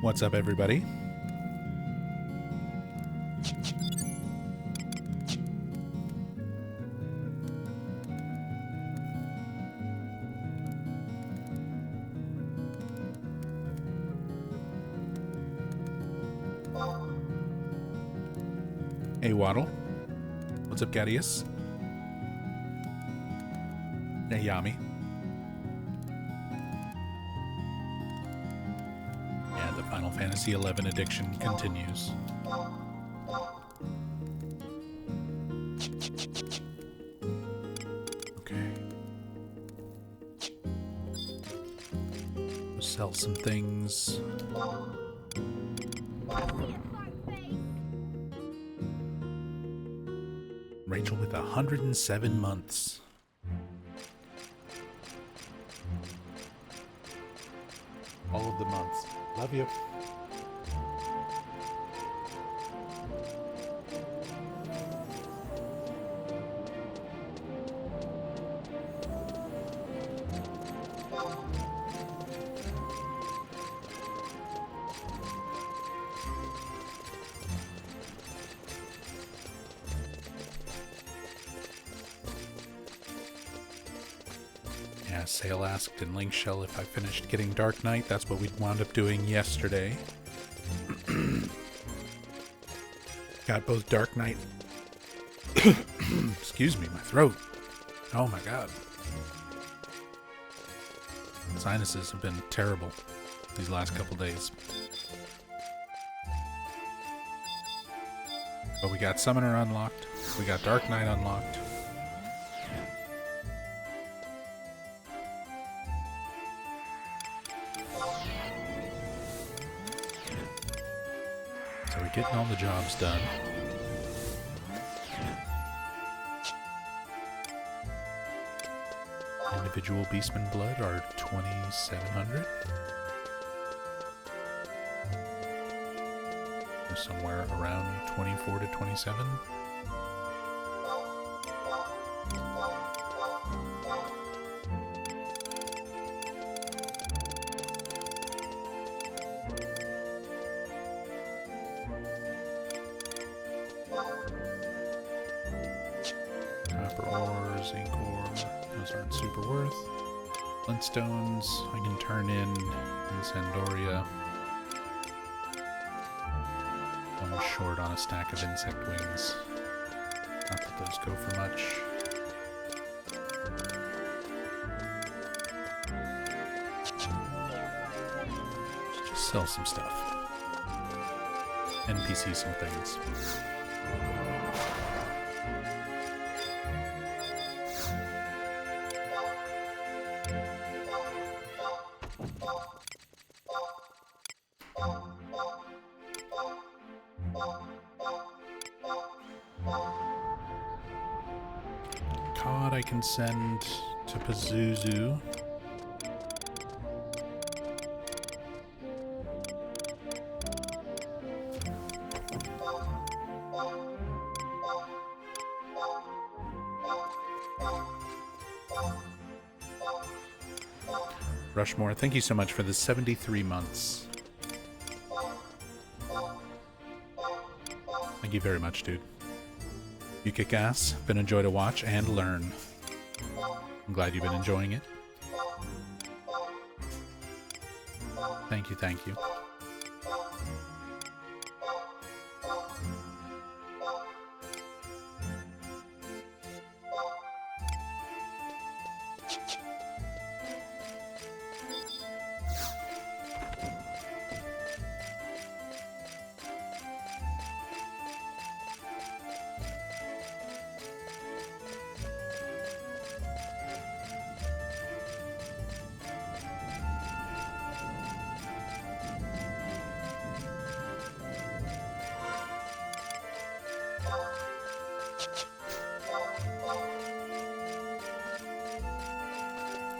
What's up, everybody? Hey, Waddle. What's up, Gadius? Hey, Yami. Yeah, the Final Fantasy XI addiction continues. Okay. We'll sell some things. Rachel with 107 months. All of the months. Love you. Yeah, Sale asked in Link Shell if I finished getting Dark Knight. That's what we wound up doing yesterday. Got both Dark Knight. Excuse me, my throat. Oh my god. Sinuses have been terrible these last couple days. But we got Summoner unlocked. We got Dark Knight unlocked. So we're getting all the jobs done. Individual Beastman Blood are 2,700. Or somewhere around 24 to 27. Copper ore, zinc ore, those aren't super worth. Flintstones, I can turn in Sandoria. I'm short on a stack of insect wings. Not that those go for much. Just sell some stuff. NPC some things. Cod I can send to Pazuzu. Rushmore, thank you so much for the 73 months. Thank you very much, dude. You kick ass. Been a joy to watch and learn. I'm glad you've been enjoying it. Thank you, thank you.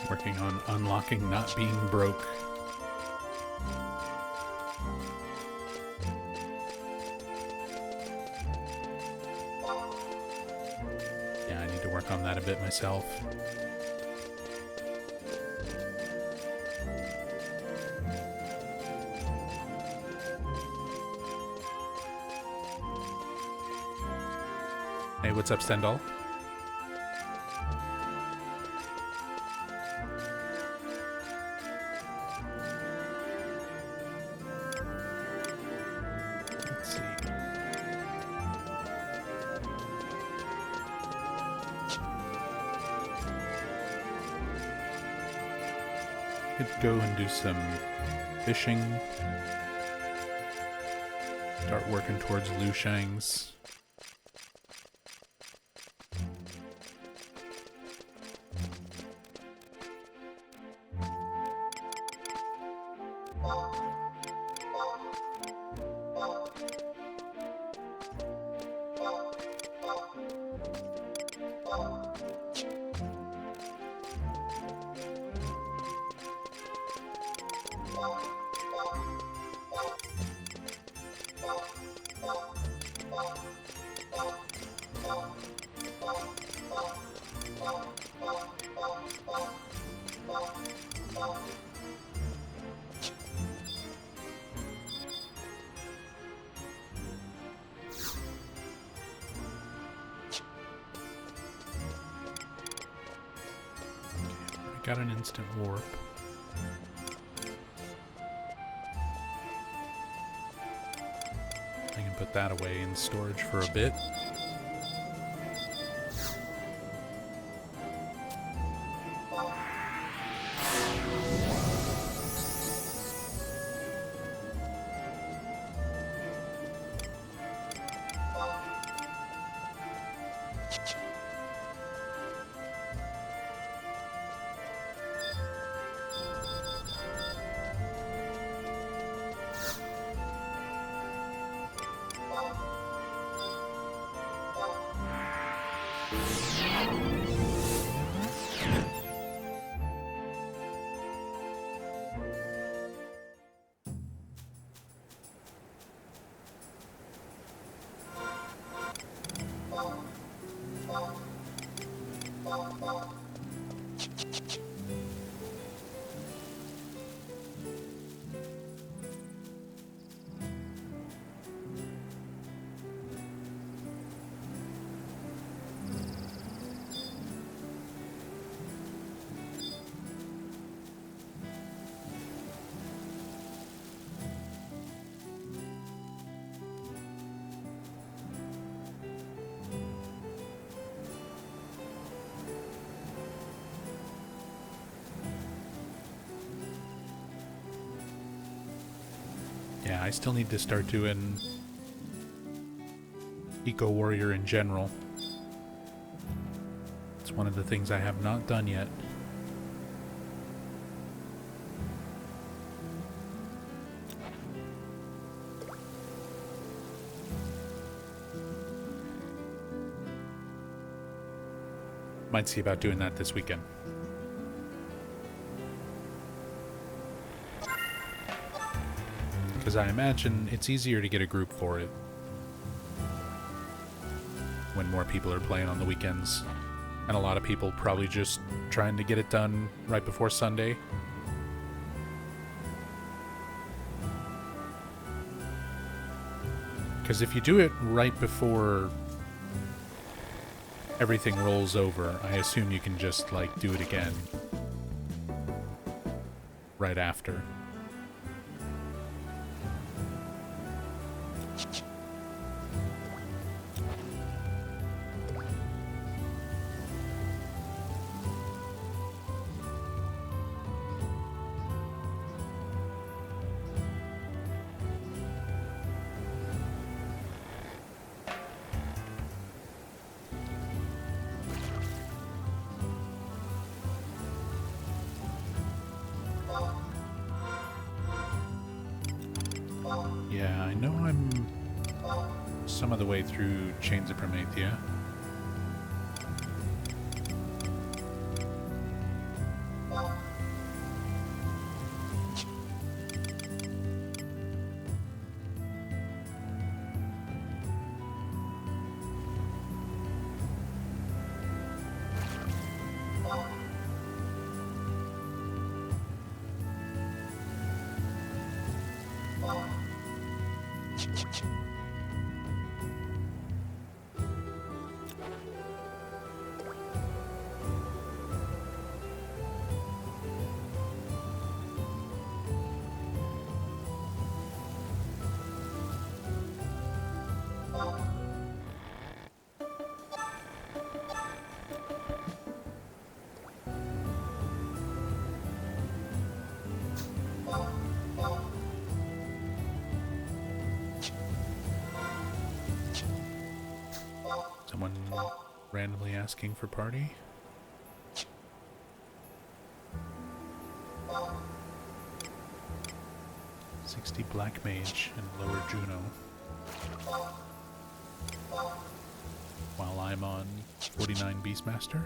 Working on unlocking not being broke. Yeah, I need to work on that a bit myself. Hey, what's up, Stendhal? Let's see. Could go and do some fishing. Start working towards Lushangs. Got an instant warp. I can put that away in storage for a bit. Yeah, I still need to start doing Eco Warrior in general. It's one of the things I have not done yet. Might see about doing that this weekend. Because I imagine it's easier to get a group for it when more people are playing on the weekends. And a lot of people probably just trying to get it done right before Sunday. Because if you do it right before everything rolls over, I assume you can just, like, do it again right after. Yeah, I know I'm some of the way through Chains of Promethea. Someone randomly asking for party. $60 Black Mage and Lower Juno. While I'm on 49 Beastmaster.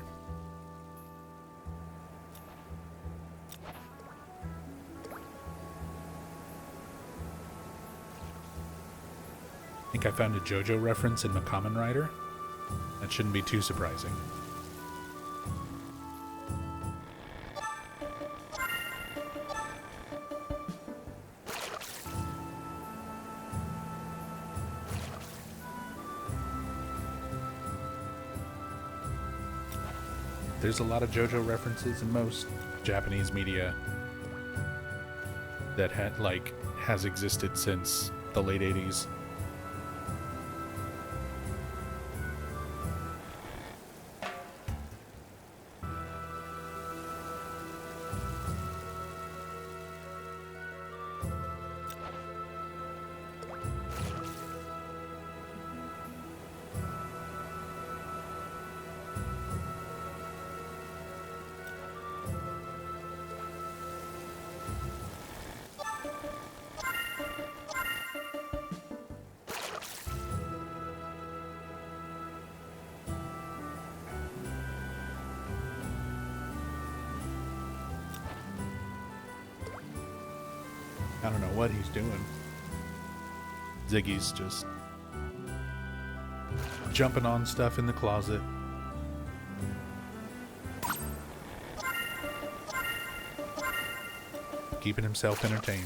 I think I found a JoJo reference in the Kamen Rider. That shouldn't be too surprising. There's a lot of JoJo references in most Japanese media that has existed since the late 80s. I don't know what he's doing. Ziggy's just jumping on stuff in the closet. Keeping himself entertained.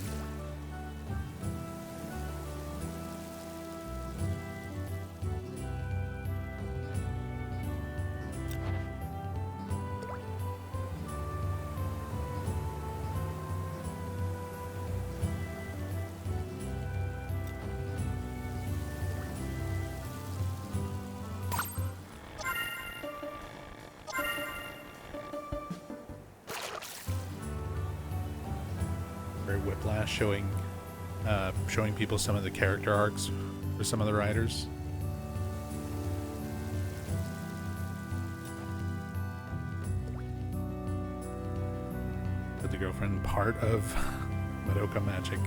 Whiplash showing people some of the character arcs for some of the writers. But the girlfriend part of Madoka Magic.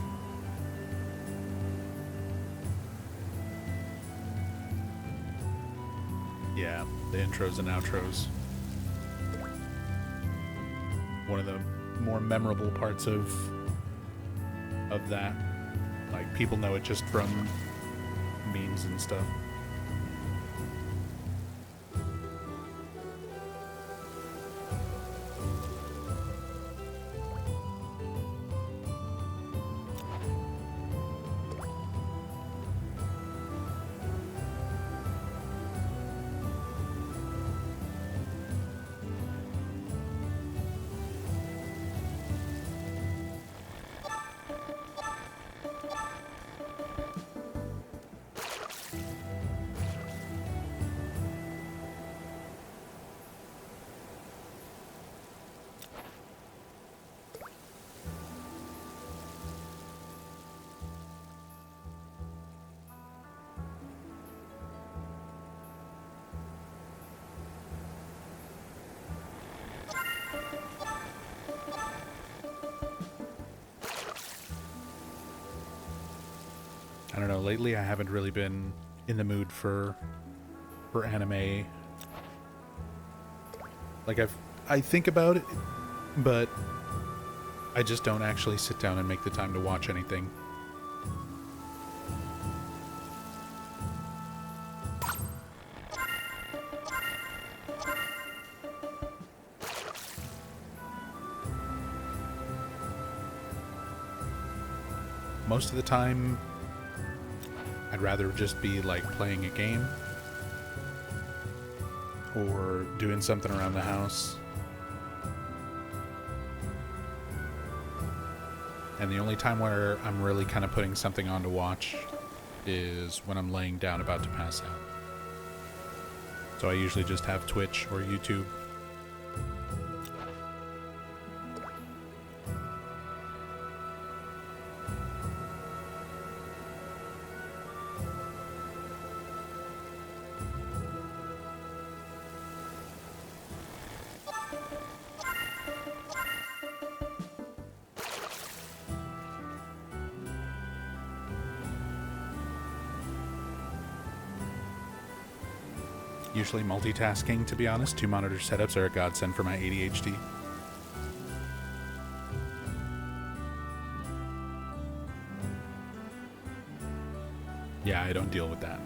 Yeah, the intros and outros. One of the more memorable parts of that. Like, people know it just from memes and stuff. I don't know, lately I haven't really been in the mood for anime. Like, I think about it, but I just don't actually sit down and make the time to watch anything. Most of the time, I'd rather just be like playing a game or doing something around the house. And the only time where I'm really kind of putting something on to watch is when I'm laying down about to pass out. So I usually just have Twitch or YouTube. usually multitasking, to be honest. 2 monitor setups are a godsend for my ADHD. Yeah, I don't deal with that.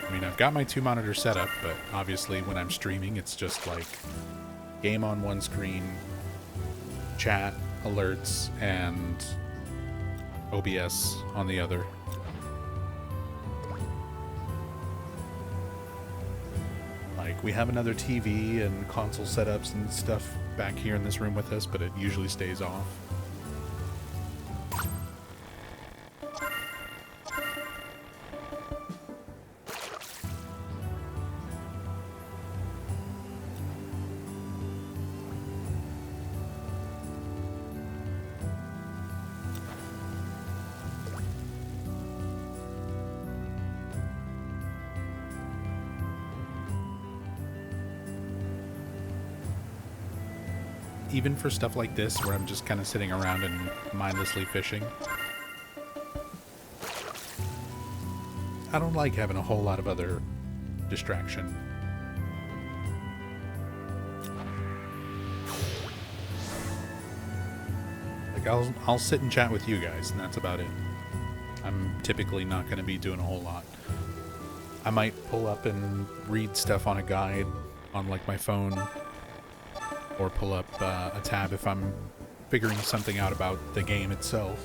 I mean, I've got my 2 monitor setup, but obviously when I'm streaming, it's just like game on one screen, chat, alerts, and OBS on the other. Like, we have another TV and console setups and stuff back here in this room with us, but it usually stays off. Even for stuff like this, where I'm just kind of sitting around and mindlessly fishing, I don't like having a whole lot of other distraction. Like, I'll sit and chat with you guys, and that's about it. I'm typically not going to be doing a whole lot. I might pull up and read stuff on a guide on, like, my phone, or pull up a tab if I'm figuring something out about the game itself.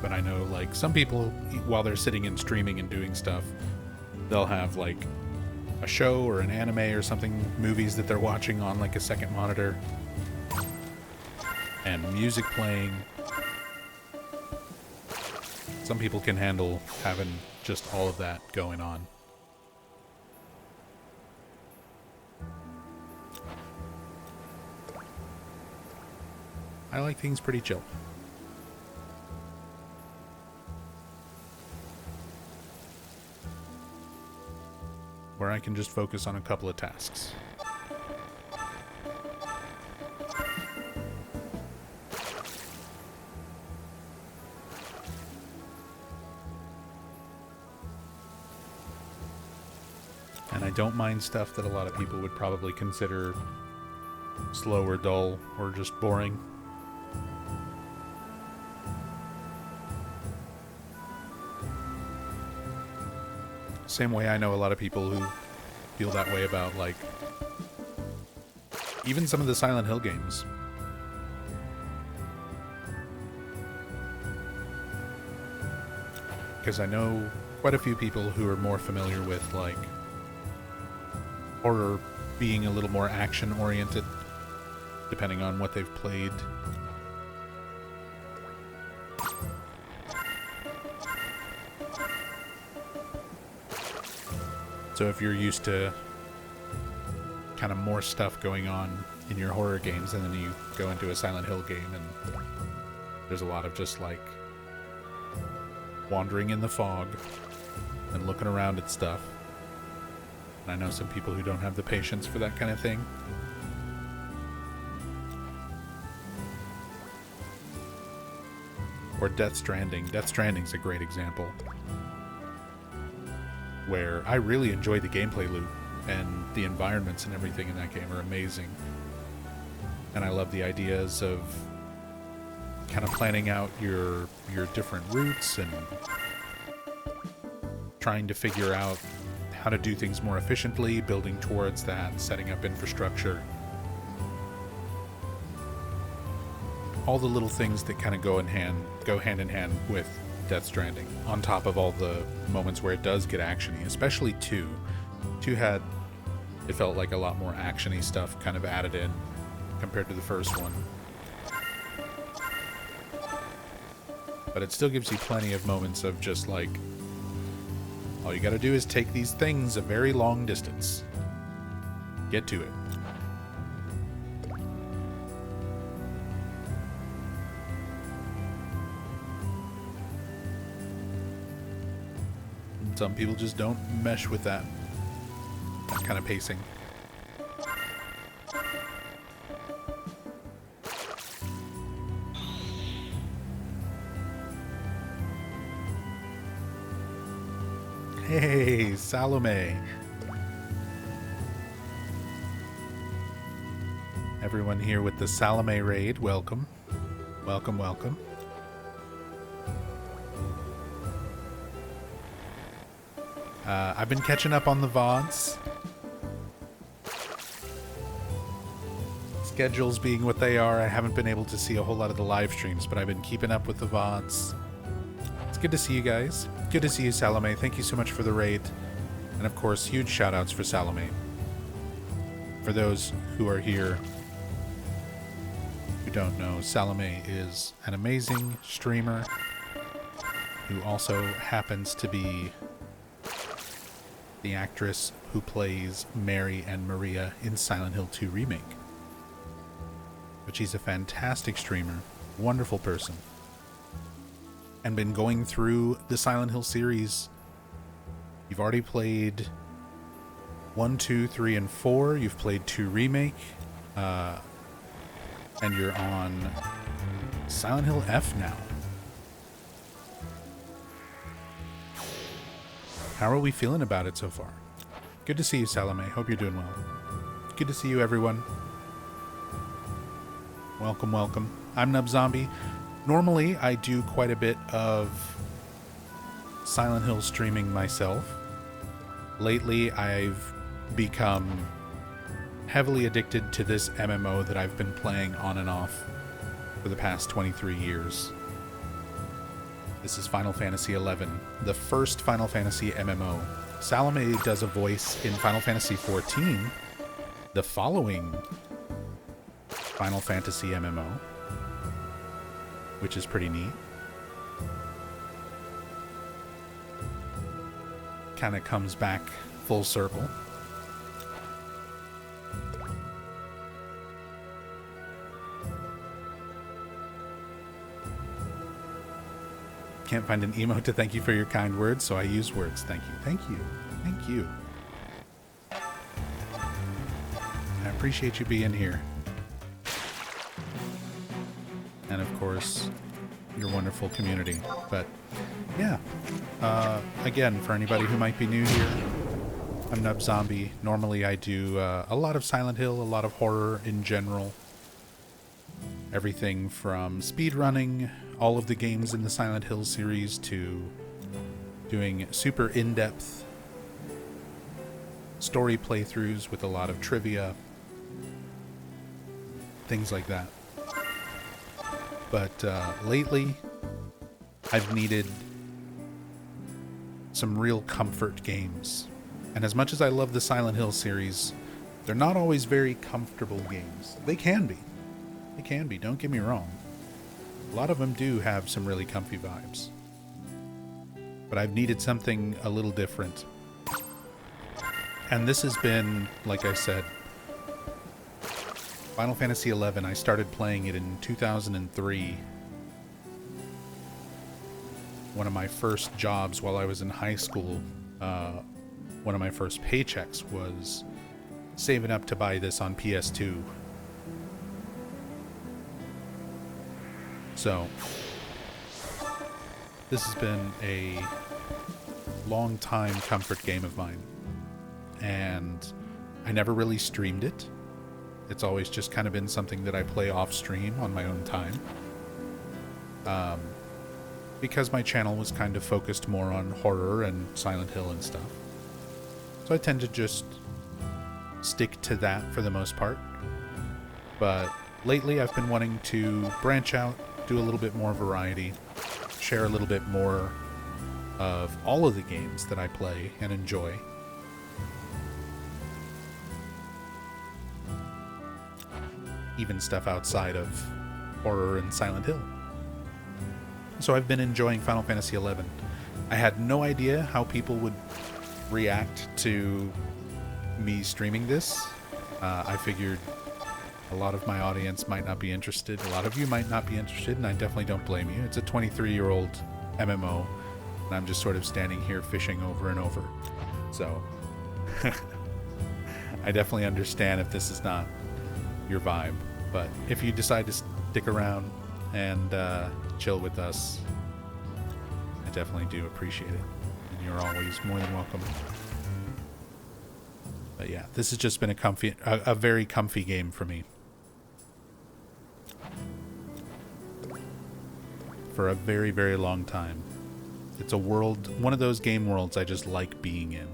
But I know, like, some people, while they're sitting and streaming and doing stuff, they'll have, like, a show or an anime or something, movies that they're watching on, like, a second monitor, and music playing. Some people can handle having just all of that going on. I like things pretty chill. Where I can just focus on a couple of tasks. And I don't mind stuff that a lot of people would probably consider slow or dull or just boring. Same way I know a lot of people who feel that way about, like, even some of the Silent Hill games. Because I know quite a few people who are more familiar with, like, horror being a little more action-oriented, depending on what they've played. So if you're used to kind of more stuff going on in your horror games, and then you go into a Silent Hill game, and there's a lot of just, like, wandering in the fog and looking around at stuff. And I know some people who don't have the patience for that kind of thing. Or Death Stranding. Death Stranding's a great example, where I really enjoyed the gameplay loop, and the environments and everything in that game are amazing. And I love the ideas of kind of planning out your different routes and trying to figure out how to do things more efficiently, building towards that, setting up infrastructure. All the little things that kind of go hand in hand with Death Stranding, on top of all the moments where it does get actiony, especially 2. 2 had, it felt like, a lot more actiony stuff kind of added in compared to the first one. But it still gives you plenty of moments of just, like, all you gotta do is take these things a very long distance. Get to it. And some people just don't mesh with that kind of pacing. Hey, Salome. Everyone here with the Salome raid, welcome. Welcome, welcome. I've been catching up on the VODs. Schedules being what they are, I haven't been able to see a whole lot of the live streams, but I've been keeping up with the VODs. It's good to see you guys. Good to see you, Salome. Thank you so much for the raid. And of course, huge shout outs for Salome. For those who are here who don't know, Salome is an amazing streamer who also happens to be the actress who plays Mary and Maria in Silent Hill 2 Remake. But she's a fantastic streamer, wonderful person, and been going through the Silent Hill series. You've already played 1, 2, 3, and 4. You've played 2 Remake, and you're on Silent Hill F now. How are we feeling about it so far? Good to see you, Salome. Hope you're doing well. Good to see you, everyone. Welcome, welcome. I'm Nub Zombie. Normally, I do quite a bit of Silent Hill streaming myself. Lately, I've become heavily addicted to this MMO that I've been playing on and off for the past 23 years. This is Final Fantasy XI, the first Final Fantasy MMO. Salome does a voice in Final Fantasy XIV, the following Final Fantasy MMO, which is pretty neat. Kind of comes back full circle. Can't find an emote to thank you for your kind words, so I use words. Thank you. Thank you. Thank you. I appreciate you being here. And of course, your wonderful community. But yeah, again, for anybody who might be new here, I'm Nub Zombie. Normally I do a lot of Silent Hill, a lot of horror in general. Everything from speedrunning all of the games in the Silent Hill series to doing super in-depth story playthroughs with a lot of trivia, things like that. But lately, I've needed some real comfort games. And as much as I love the Silent Hill series, they're not always very comfortable games. They can be. They can be, don't get me wrong. A lot of them do have some really comfy vibes. But I've needed something a little different. And this has been, like I said, Final Fantasy XI. I started playing it in 2003. One of my first jobs while I was in high school, one of my first paychecks was saving up to buy this on PS2. So, this has been a long time comfort game of mine. And I never really streamed it. It's always just kind of been something that I play off stream on my own time. Because my channel was kind of focused more on horror and Silent Hill and stuff. So I tend to just stick to that for the most part. But lately I've been wanting to branch out, do a little bit more variety, share a little bit more of all of the games that I play and enjoy. Even stuff outside of horror and Silent Hill. So I've been enjoying Final Fantasy XI. I had no idea how people would react to me streaming this. I figured a lot of my audience might not be interested. A lot of you might not be interested, and I definitely don't blame you. It's a 23-year-old MMO, and I'm just sort of standing here fishing over and over. So, I definitely understand if this is not your vibe. But if you decide to stick around and chill with us, I definitely do appreciate it. And you're always more than welcome. But yeah, this has just been a very comfy game for me. For a very, very long time. It's a world, one of those game worlds I just like being in.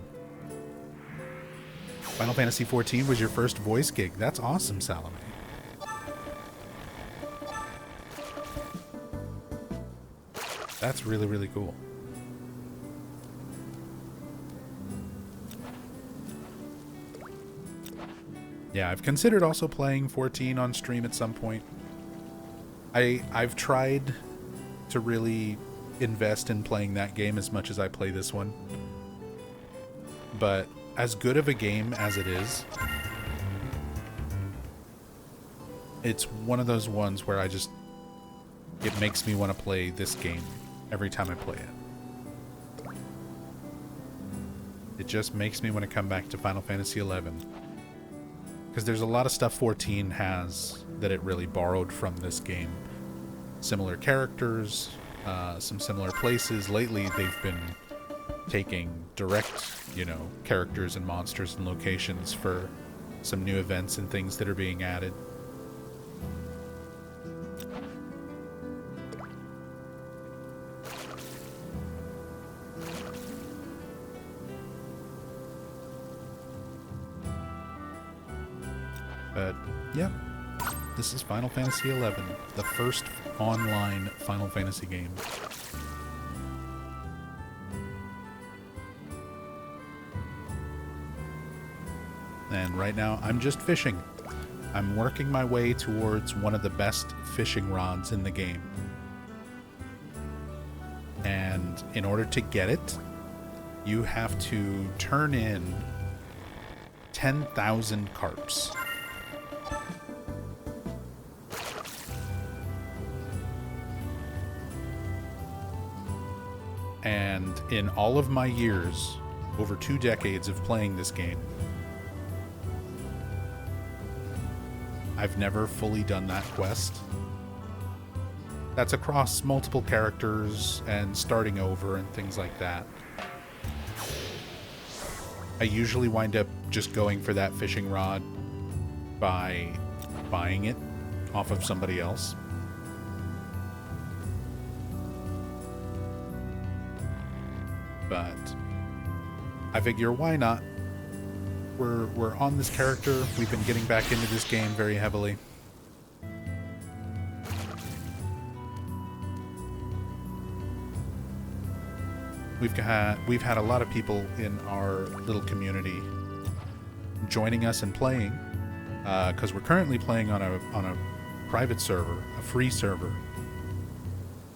Final Fantasy XIV was your first voice gig. That's awesome, Salome. That's really, really cool. Yeah, I've considered also playing 14 on stream at some point. I've tried to really invest in playing that game as much as I play this one. But as good of a game as it is, it's one of those ones where it makes me want to play this game every time I play it. It just makes me want to come back to Final Fantasy XI. Because there's a lot of stuff 14 has that it really borrowed from this game. Similar characters, some similar places. Lately, they've been taking direct, characters and monsters and locations for some new events and things that are being added. But, yeah, this is Final Fantasy XI, the first online Final Fantasy game. And right now, I'm just fishing. I'm working my way towards one of the best fishing rods in the game. And in order to get it, you have to turn in 10,000 carps. And in all of my years, over 2 decades of playing this game, I've never fully done that quest. That's across multiple characters and starting over and things like that. I usually wind up just going for that fishing rod by buying it off of somebody else. But I figure, why not? We're on this character. We've been getting back into this game very heavily. We've had a lot of people in our little community joining us and playing, because we're currently playing on a private server, a free server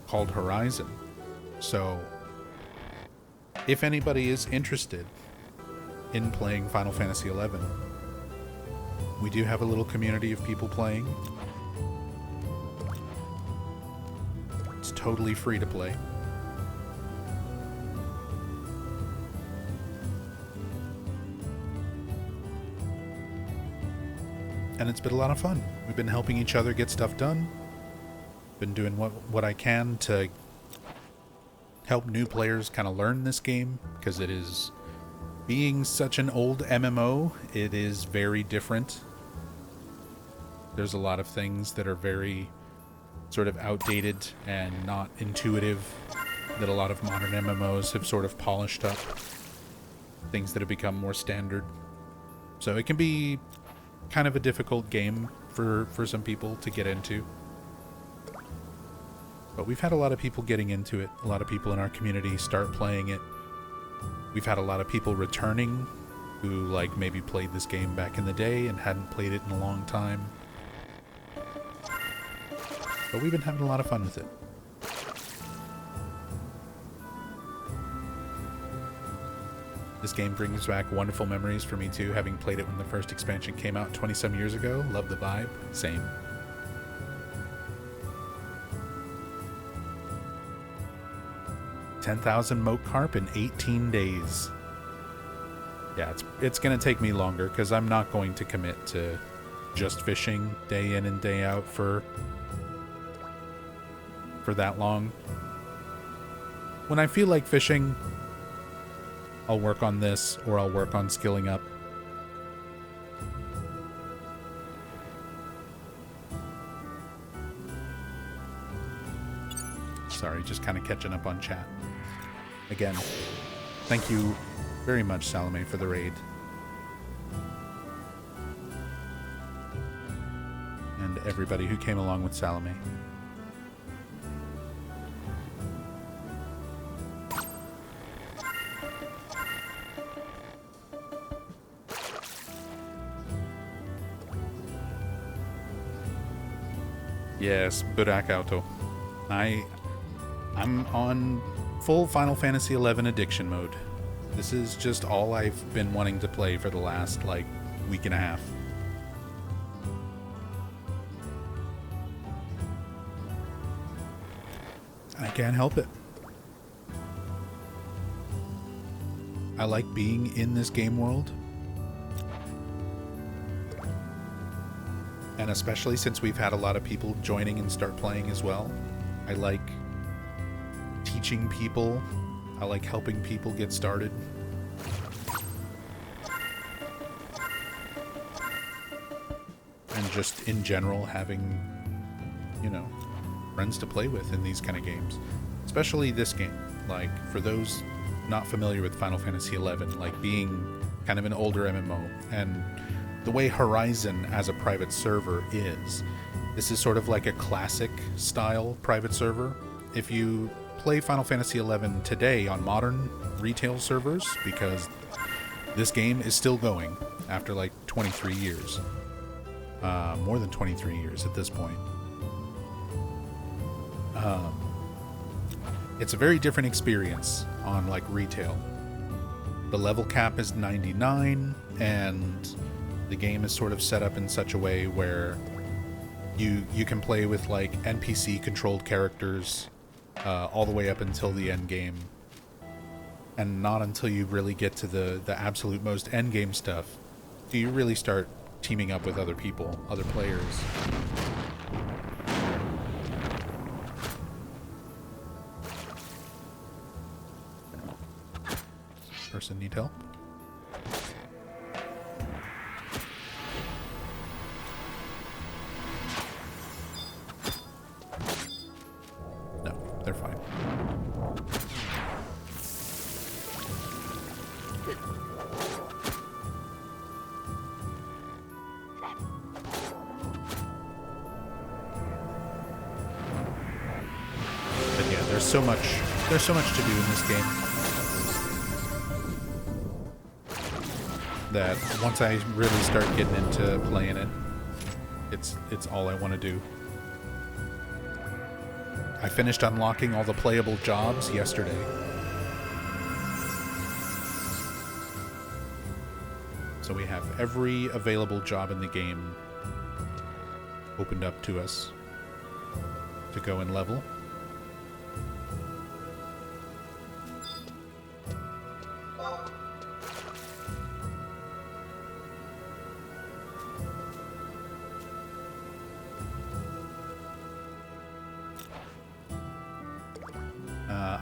called Horizon. So if anybody is interested in playing Final Fantasy XI, we do have a little community of people playing. It's totally free to play. And it's been a lot of fun. We've been helping each other get stuff done. Been doing what I can to help new players kind of learn this game, because it is, being such an old MMO, it is very different. There's a lot of things that are very sort of outdated and not intuitive that a lot of modern MMOs have sort of polished up. Things that have become more standard. So it can be kind of a difficult game for some people to get into. But we've had a lot of people getting into it. A lot of people in our community start playing it. We've had a lot of people returning who maybe played this game back in the day and hadn't played it in a long time. But we've been having a lot of fun with it. This game brings back wonderful memories for me too, having played it when the first expansion came out 20-some years ago. Love the vibe. Same. $10,000 moat carp in 18 days. Yeah, it's going to take me longer because I'm not going to commit to just fishing day in and day out for that long. When I feel like fishing, I'll work on this, or I'll work on skilling up. Sorry, just kind of catching up on chat. Again, thank you very much, Salome, for the raid. And everybody who came along with Salome. Yes, Burak Auto. I'm on full Final Fantasy XI addiction mode. This is just all I've been wanting to play for the last, like, week and a half. I can't help it. I like being in this game world. And especially since we've had a lot of people joining and start playing as well. I like teaching people. I like helping people get started. And just in general having, you know, friends to play with in these kind of games. Especially this game. Like, for those not familiar with Final Fantasy XI, like being kind of an older MMO, and the way Horizon as a private server is, this is sort of like a classic style private server. If you play Final Fantasy XI today on modern retail servers, because this game is still going after like 23 years. More than 23 years at this point. It's a very different experience on like retail. The level cap is 99, and the game is sort of set up in such a way where you can play with like NPC controlled characters all the way up until the end game, and not until you really get to the absolute most end game stuff do you really start teaming up with other people, other players. Person need help? No, they're fine. But yeah, there's so much to do in this game that once I really start getting into playing it, it's all I want to do. I finished unlocking all the playable jobs yesterday. So we have every available job in the game opened up to us to go and level.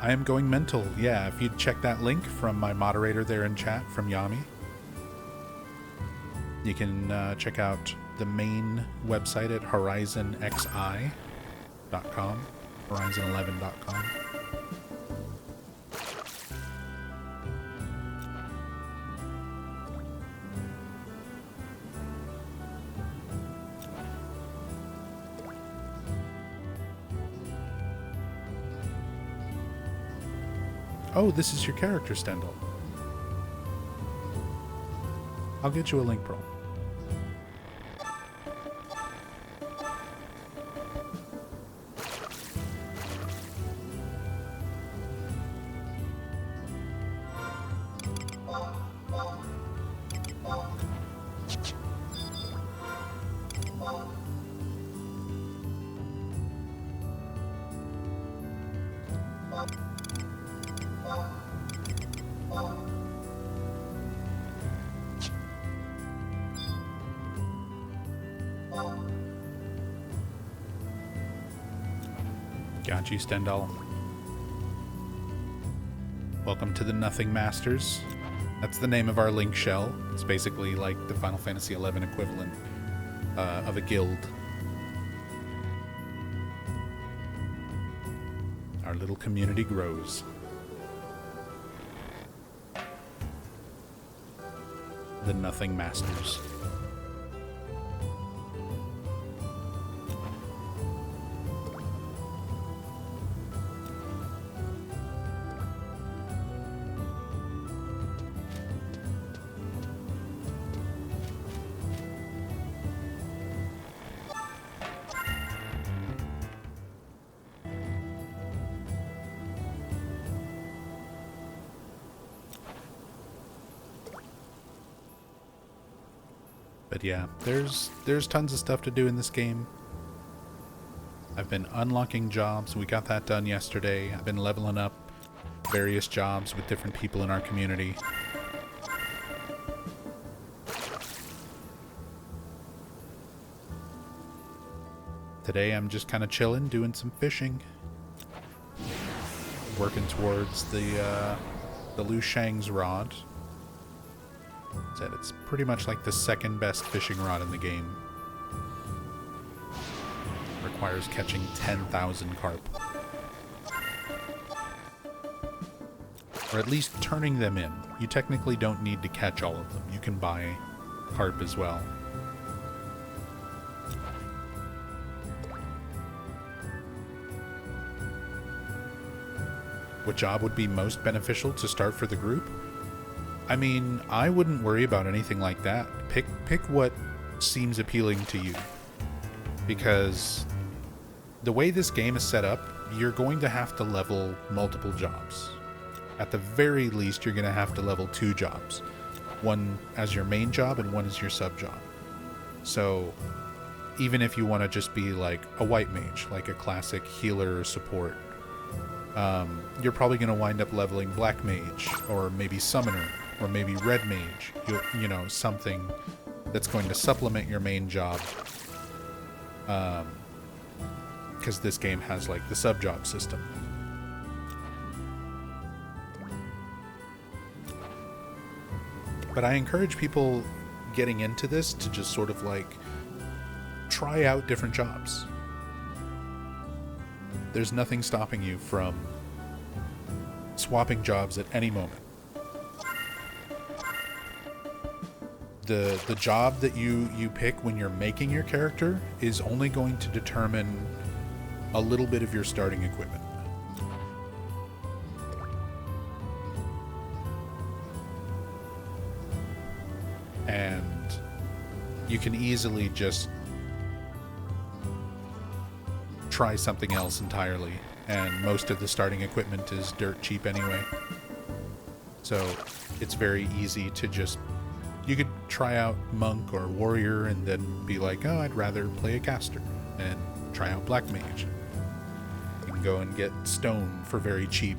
I am going mental. Yeah, if you'd check that link from my moderator there in chat, from Yami, you can check out the main website at horizonxi.com, horizon11.com. Oh, this is your character, Stendhal. I'll get you a link, bro. Got you, Stendhal. Welcome to the Nothing Masters. That's the name of our link shell. It's basically like the Final Fantasy XI equivalent of a guild. Our little community grows. The Nothing Masters. But yeah, there's tons of stuff to do in this game. I've been unlocking jobs. We got that done yesterday. I've been leveling up various jobs with different people in our community. Today I'm just kind of chilling, doing some fishing. Working towards the Liu Shang's rod. Said it's pretty much like the second best fishing rod in the game. Requires catching 10,000 carp. Or at least turning them in. You technically don't need to catch all of them. You can buy carp as well. What job would be most beneficial to start for the group? I mean, I wouldn't worry about anything like that. Pick what seems appealing to you. Because the way this game is set up, you're going to have to level multiple jobs. At the very least, you're going to have to level 2 jobs. One as your main job and one as your sub job. So, even if you want to just be like a white mage, like a classic healer or support, you're probably going to wind up leveling black mage, or maybe summoner, or maybe red mage, you know, something that's going to supplement your main job. Because this game has like the sub-job system. But I encourage people getting into this to just sort of like try out different jobs. There's nothing stopping you from swapping jobs at any moment. The job that you pick when you're making your character is only going to determine a little bit of your starting equipment. And you can easily just try something else entirely, and most of the starting equipment is dirt cheap anyway. So it's very easy to just, you could try out monk or warrior and then be like, oh, I'd rather play a caster, and try out black mage. You can go and get stone for very cheap.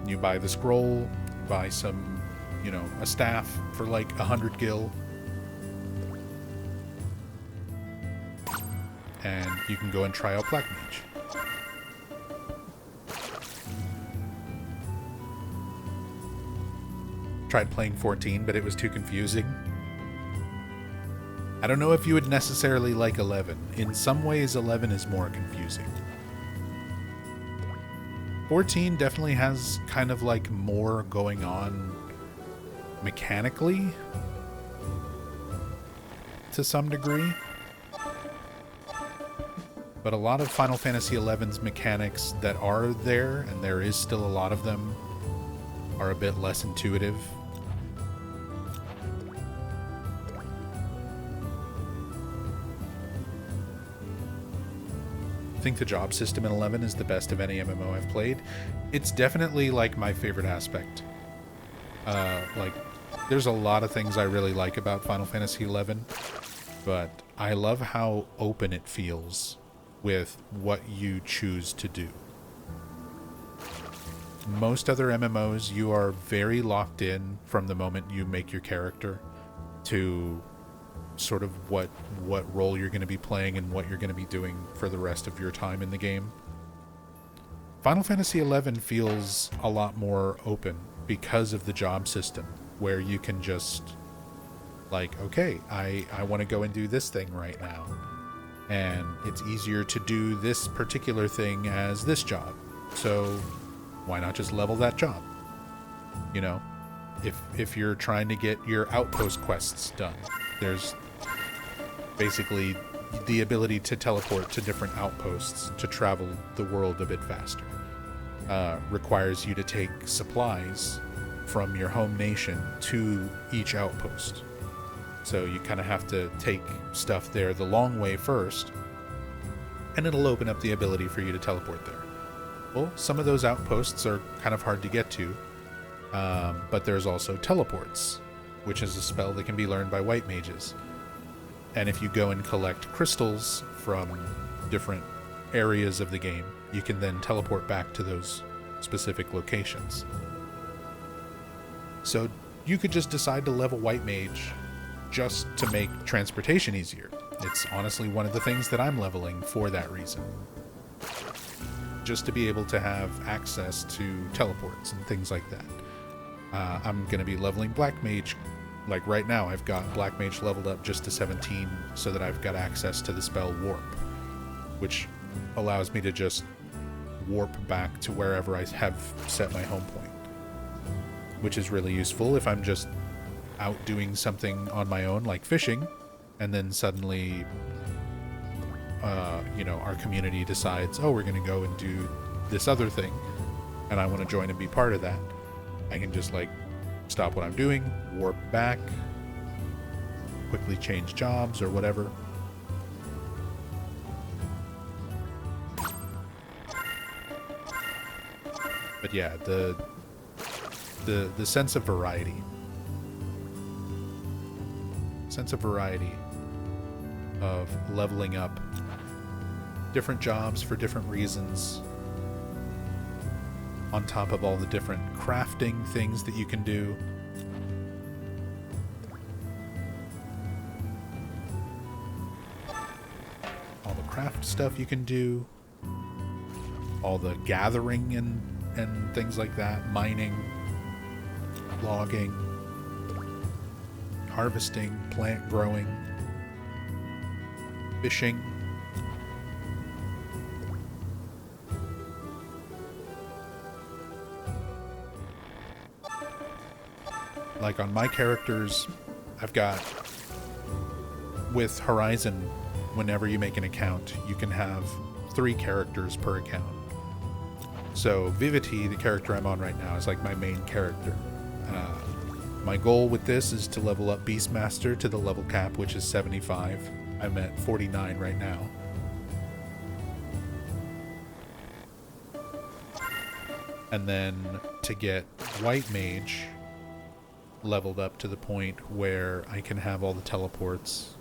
You buy the scroll, buy some, you know, a staff for like 100 gil, and you can go and try out black mage. Tried playing 14, but it was too confusing. I don't know if you would necessarily like 11. In some ways, 11 is more confusing. 14 definitely has kind of like more going on mechanically to some degree. But a lot of Final Fantasy XI's mechanics that are there, and there is still a lot of them, are a bit less intuitive. I think the job system in 11 is the best of any MMO I've played. It's definitely like my favorite aspect. Like, there's a lot of things I really like about Final Fantasy XI, but I love how open it feels with what you choose to do. Most other MMOs, you are very locked in from the moment you make your character to sort of what role you're going to be playing and what you're going to be doing for the rest of your time in the game. Final Fantasy XI feels a lot more open because of the job system, where you can just, like, okay, I want to go and do this thing right now. And it's easier to do this particular thing as this job. So why not just level that job? You know, if you're trying to get your outpost quests done, there's basically the ability to teleport to different outposts to travel the world a bit faster. Requires you to take supplies from your home nation to each outpost. So you kind of have to take stuff there the long way first, and it'll open up the ability for you to teleport there. Well, some of those outposts are kind of hard to get to, but there's also teleports, which is a spell that can be learned by white mages. And if you go and collect crystals from different areas of the game, you can then teleport back to those specific locations. So you could just decide to level white mage just to make transportation easier. It's honestly one of the things that I'm leveling for that reason. Just to be able to have access to teleports and things like that. I'm going to be leveling black mage. Like right now, I've got black mage leveled up just to 17 so that I've got access to the spell warp, which allows me to just warp back to wherever I have set my home point, which is really useful if I'm just out doing something on my own, like fishing, and then suddenly our community decides, oh, we're going to go and do this other thing, and I want to join and be part of that. I can just like stop what I'm doing, warp back, quickly change jobs or whatever. But yeah, the sense of variety. Sense of variety of leveling up different jobs for different reasons, on top of all the different crafting things that you can do. All the craft stuff you can do, all the gathering and things like that, mining, logging, harvesting, plant growing, fishing. Like on my characters, I've got, with Horizon, whenever you make an account, you can have 3 characters per account. So Vivity, the character I'm on right now, is like my main character. My goal with this is to level up Beastmaster to the level cap, which is 75. I'm at 49 right now. And then to get White Mage leveled up to the point where I can have all the teleports.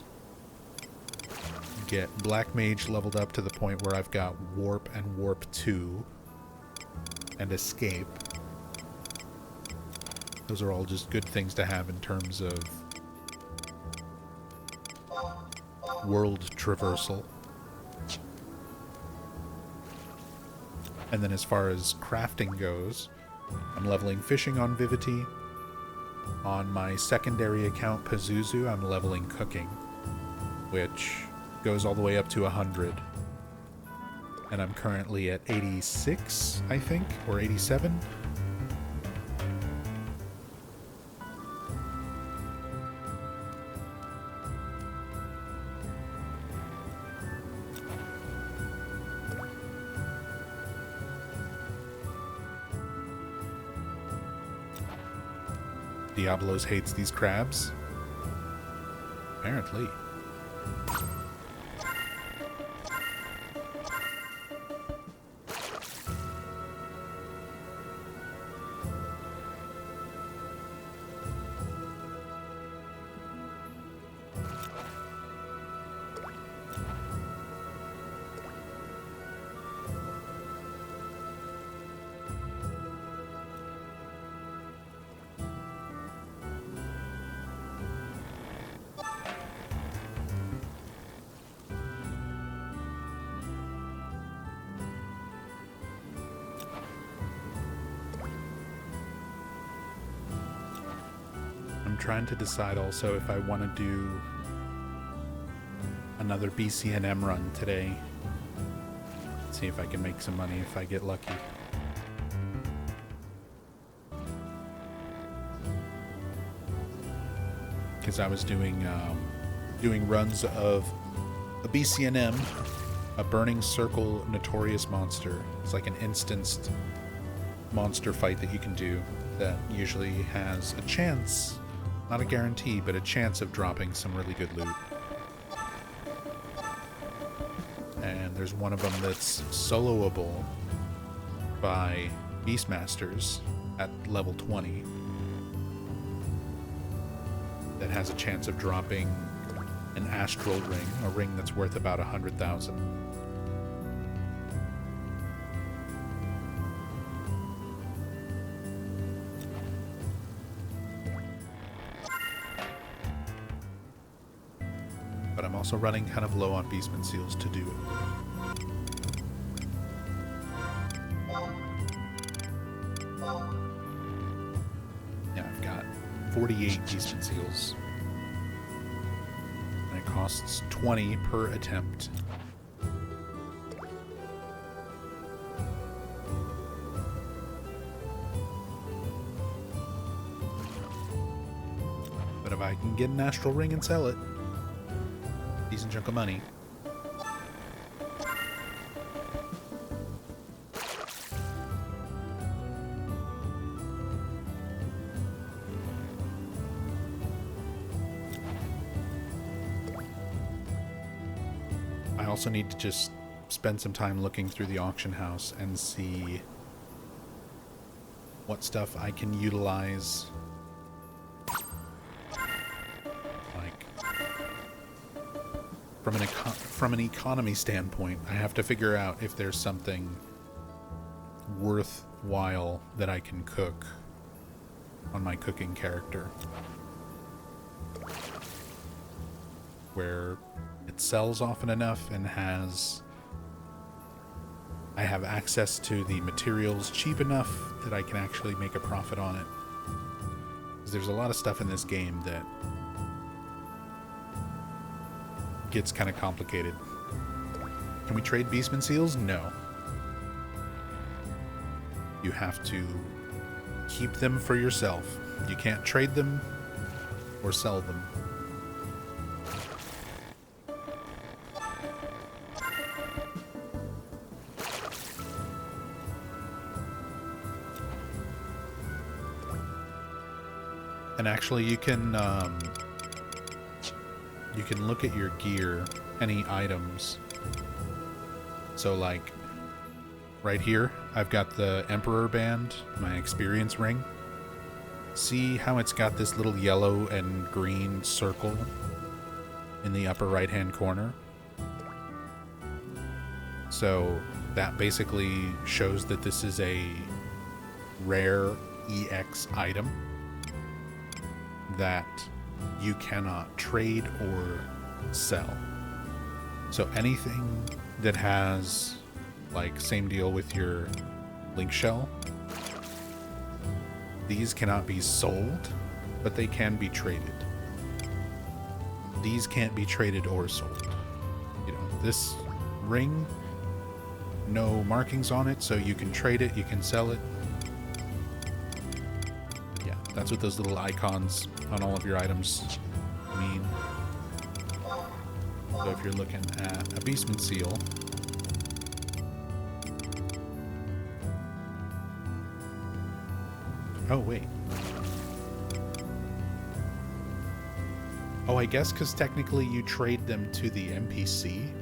Get Black Mage leveled up to the point where I've got Warp and Warp 2. And Escape. Those are all just good things to have in terms of world traversal. And then as far as crafting goes, I'm leveling fishing on Vivity. On my secondary account, Pazuzu, I'm leveling cooking, which goes all the way up to 100. And I'm currently at 86, I think, or 87. Diablos hates these crabs. Apparently. I'm trying to decide also if I want to do another BCNM run today. See if I can make some money if I get lucky. Because I was doing runs of a BCNM, a Burning Circle Notorious Monster. It's like an instanced monster fight that you can do that usually has a chance, not a guarantee, but a chance of dropping some really good loot. And there's one of them that's soloable by Beastmasters at level 20 that has a chance of dropping an astral ring, a ring that's worth about 100,000. But I'm also running kind of low on Beastman Seals to do it. Yeah, I've got 48 Beastman Seals. And it costs 20 per attempt. But if I can get an astral ring and sell it, decent chunk of money. I also need to just spend some time looking through the auction house and see what stuff I can utilize. From an economy standpoint, I have to figure out if there's something worthwhile that I can cook on my cooking character, where it sells often enough and I have access to the materials cheap enough that I can actually make a profit on it. 'Cause there's a lot of stuff in this game that gets kind of complicated. Can we trade Beastman Seals? No. You have to keep them for yourself. You can't trade them or sell them. And actually you can look at your gear, any items. So like right here, I've got the Emperor Band, my experience ring. See how it's got this little yellow and green circle in the upper right hand corner? So that basically shows that this is a rare EX item that you cannot trade or sell. So anything that has, like, same deal with your link shell, these cannot be sold, but they can be traded. These can't be traded or sold. You know, this ring, no markings on it, so you can trade it, you can sell it. Yeah, that's what those little icons on all of your items mean. So if you're looking at a Beastman Seal, oh wait, oh I guess because technically you trade them to the NPC.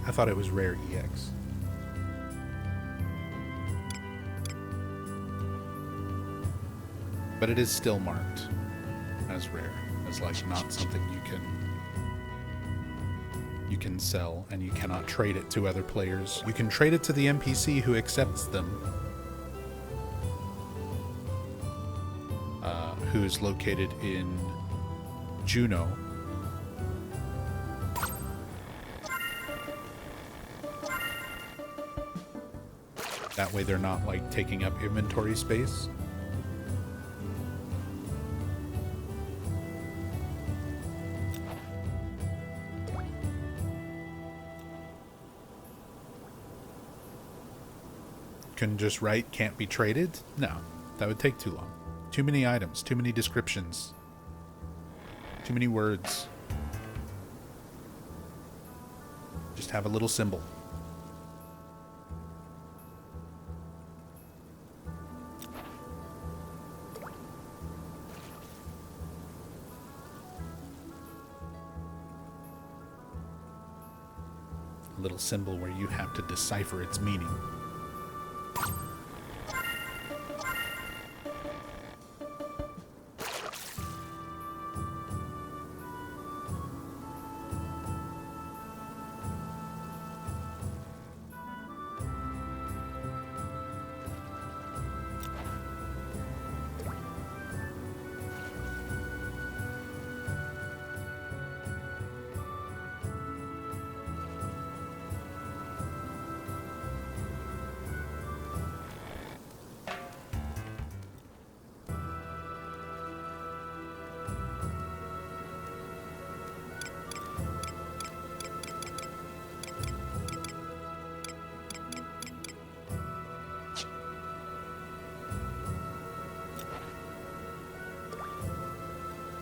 I thought it was rare EX. But it is still marked as rare, as like not something you can sell, and you cannot trade it to other players. You can trade it to the NPC who accepts them, who is located in Juno. That way they're not like taking up inventory space. Can just write can't be traded? No, that would take too long. Too many items, too many descriptions, too many words. Just have a little symbol. A little symbol where you have to decipher its meaning.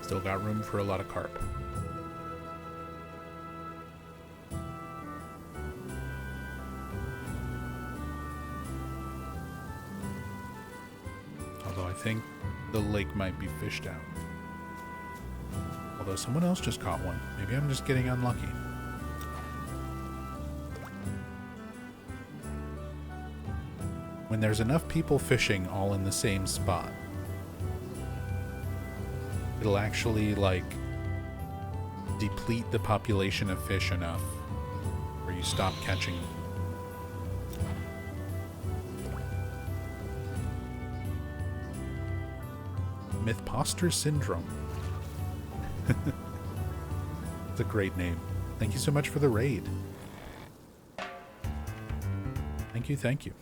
Still got room for a lot of carp. Although I think the lake might be fished out. Although someone else just caught one. Maybe I'm just getting unlucky. When there's enough people fishing all in the same spot, it'll actually, like, deplete the population of fish enough where you stop catching them. Mythposter Syndrome. It's a great name. Thank you so much for the raid. Thank you, thank you.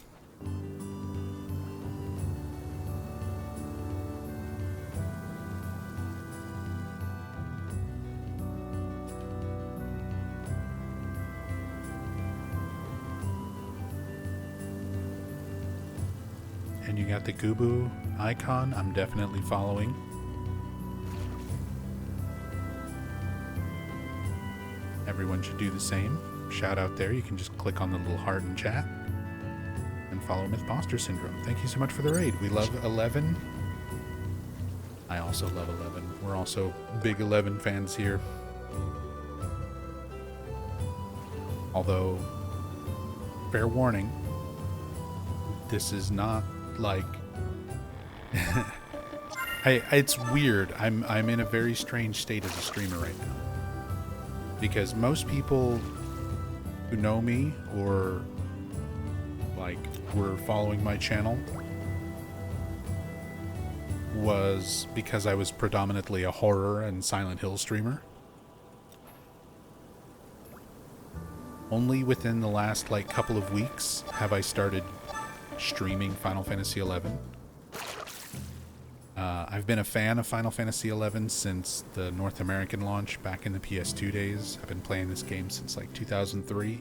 And you got the Gubu icon. I'm definitely following. Everyone should do the same. Shout out there. You can just click on the little heart in chat and follow Mythposter Syndrome. Thank you so much for the raid. We love 11. I also love 11. We're also big 11 fans here. Although, fair warning, this is not like it's weird. I'm in a very strange state as a streamer right now, because most people who know me or like were following my channel was because I was predominantly a horror and Silent Hill streamer. Only within the last like couple of weeks have I started streaming Final Fantasy XI. I've been a fan of Final Fantasy XI since the North American launch back in the PS2 days. I've been playing this game since like 2003.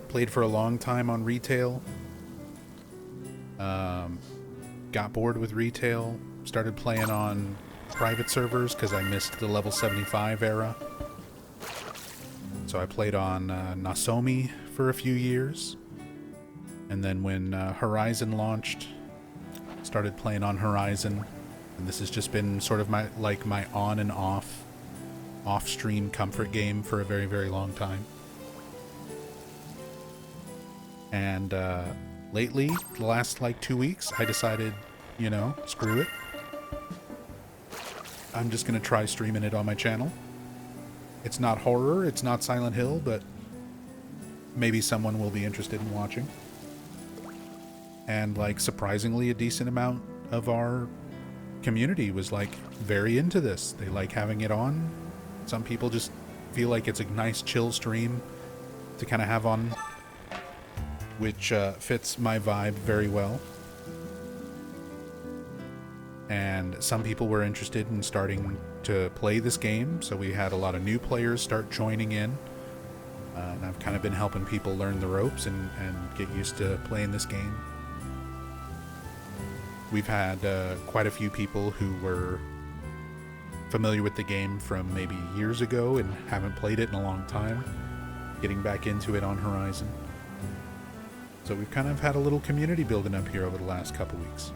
Played for a long time on retail. Got bored with retail. Started playing on private servers because I missed the level 75 era. So I played on Nasomi for a few years. And then when Horizon launched, started playing on Horizon. And this has just been sort of my on and off-stream comfort game for a very, very long time. And lately, the last like 2 weeks, I decided, you know, screw it. I'm just going to try streaming it on my channel. It's not horror, it's not Silent Hill, but maybe someone will be interested in watching. And like surprisingly a decent amount of our community was like very into this. They like having it on. Some people just feel like it's a nice chill stream to kind of have on, which fits my vibe very well. And some people were interested in starting to play this game, so we had a lot of new players start joining in. And I've kind of been helping people learn the ropes and get used to playing this game. We've had quite a few people who were familiar with the game from maybe years ago and haven't played it in a long time, getting back into it on Horizon. So we've kind of had a little community building up here over the last couple weeks.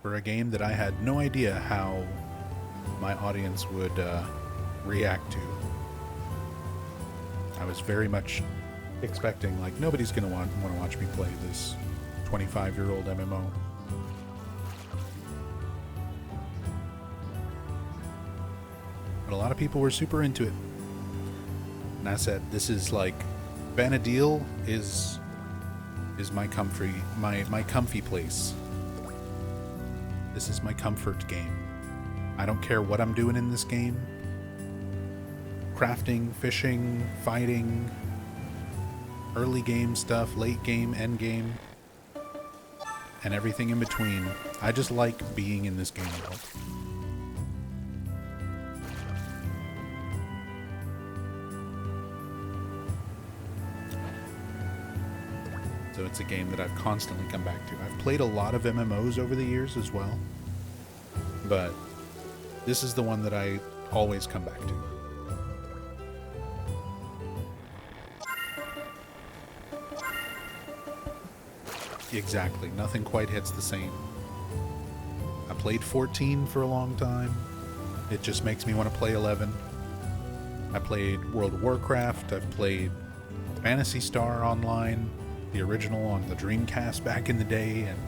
For a game that I had no idea how my audience would react to. I was very much expecting, like, nobody's going to want to watch me play this 25-year-old MMO. But a lot of people were super into it. And I said, this is like, Vana'diel is my comfy place. This is my comfort game. I don't care what I'm doing in this game. Crafting, fishing, fighting, early game stuff, late game, end game, and everything in between. I just like being in this game world. So it's a game that I've constantly come back to. I've played a lot of MMOs over the years as well, but this is the one that I always come back to. Exactly, nothing quite hits the same. I played 14 for a long time. It just makes me want to play 11. I played World of Warcraft. I've played Phantasy Star Online, the original on the Dreamcast back in the day, and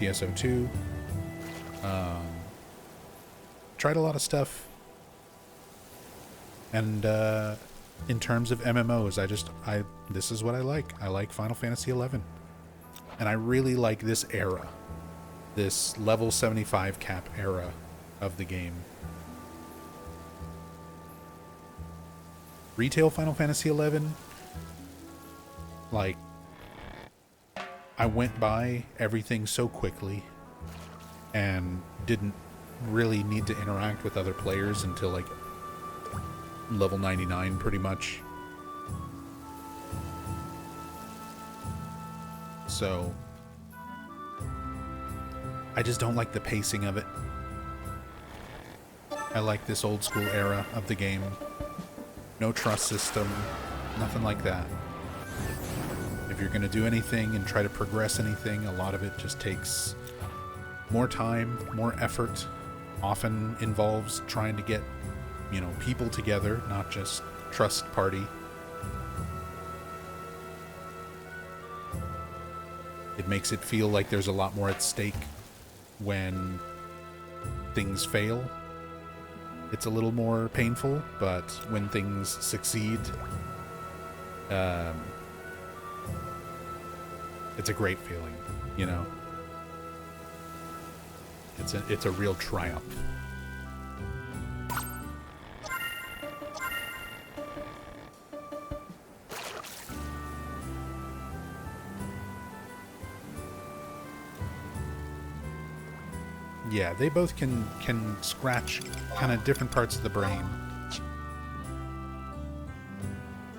PSO2. Tried a lot of stuff. And in terms of MMOs, this is what I like. I like Final Fantasy XI. And I really like this era. This level 75 cap era of the game. Retail Final Fantasy XI, like, I went by everything so quickly and didn't really need to interact with other players until like level 99 pretty much. So I just don't like the pacing of it. I like this old school era of the game. No trust system, nothing like that. If you're going to do anything and try to progress anything, a lot of it just takes more time, more effort, often involves trying to get, people together, not just trust party. It makes it feel like there's a lot more at stake when things fail. It's a little more painful, but when things succeed, it's a great feeling, It's a real triumph. Yeah, they both can scratch kind of different parts of the brain.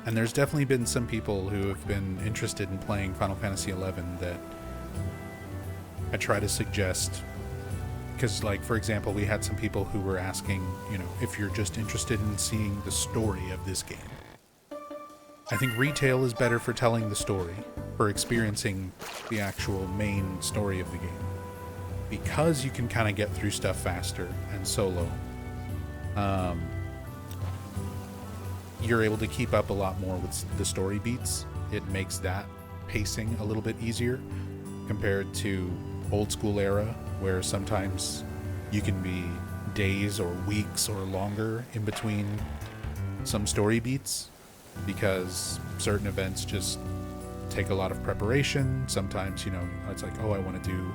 And there's definitely been some people who have been interested in playing Final Fantasy XI that I try to suggest. Because, like, for example, we had some people who were asking, if you're just interested in seeing the story of this game. I think retail is better for telling the story, for experiencing the actual main story of the game. Because you can kind of get through stuff faster and solo. You're able to keep up a lot more with the story beats. It makes that pacing a little bit easier compared to old school era, where sometimes you can be days or weeks or longer in between some story beats because certain events just take a lot of preparation. Sometimes, you know, it's like, oh, I want to do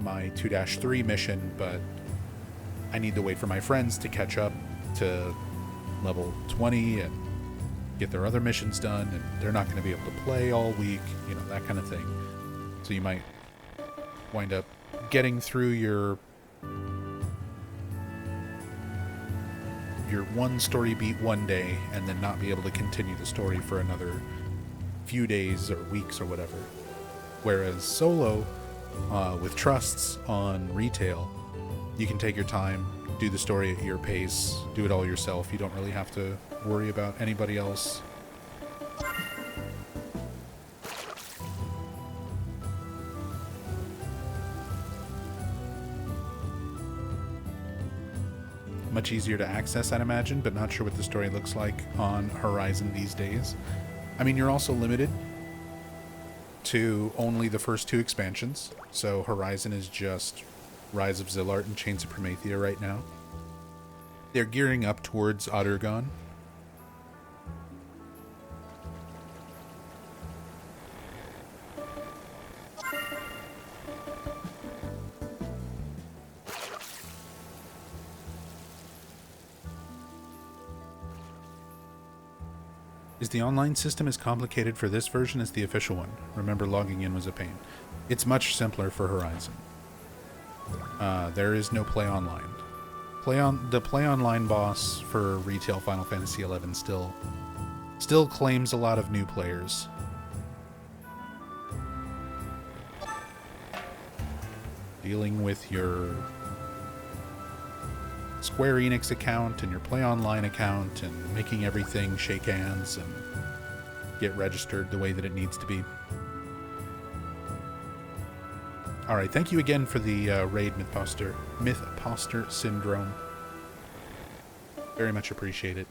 my 2-3 mission, but I need to wait for my friends to catch up to level 20 and get their other missions done, and they're not going to be able to play all week, you know, that kind of thing. So you might wind up getting through your one story beat one day and then not be able to continue the story for another few days or weeks or whatever. Whereas solo, with trusts on retail, you can take your time, do the story at your pace, do it all yourself. You don't really have to worry about anybody else. Much easier to access, I'd imagine, but not sure what the story looks like on Horizon these days. I mean, you're also limited to only the first 2 expansions, so Horizon is just Rise of Zilart and Chains of Promethea right now. They're gearing up towards Audurgon. Is the online system as complicated for this version as the official one? Remember, logging in was a pain. It's much simpler for Horizon. There is no play online. The play online boss for retail Final Fantasy XI still claims a lot of new players. Dealing with your Square Enix account and your Play Online account and making everything shake hands and get registered the way that it needs to be. Alright, thank you again for the raid, Mythposter Syndrome. Very much appreciate it.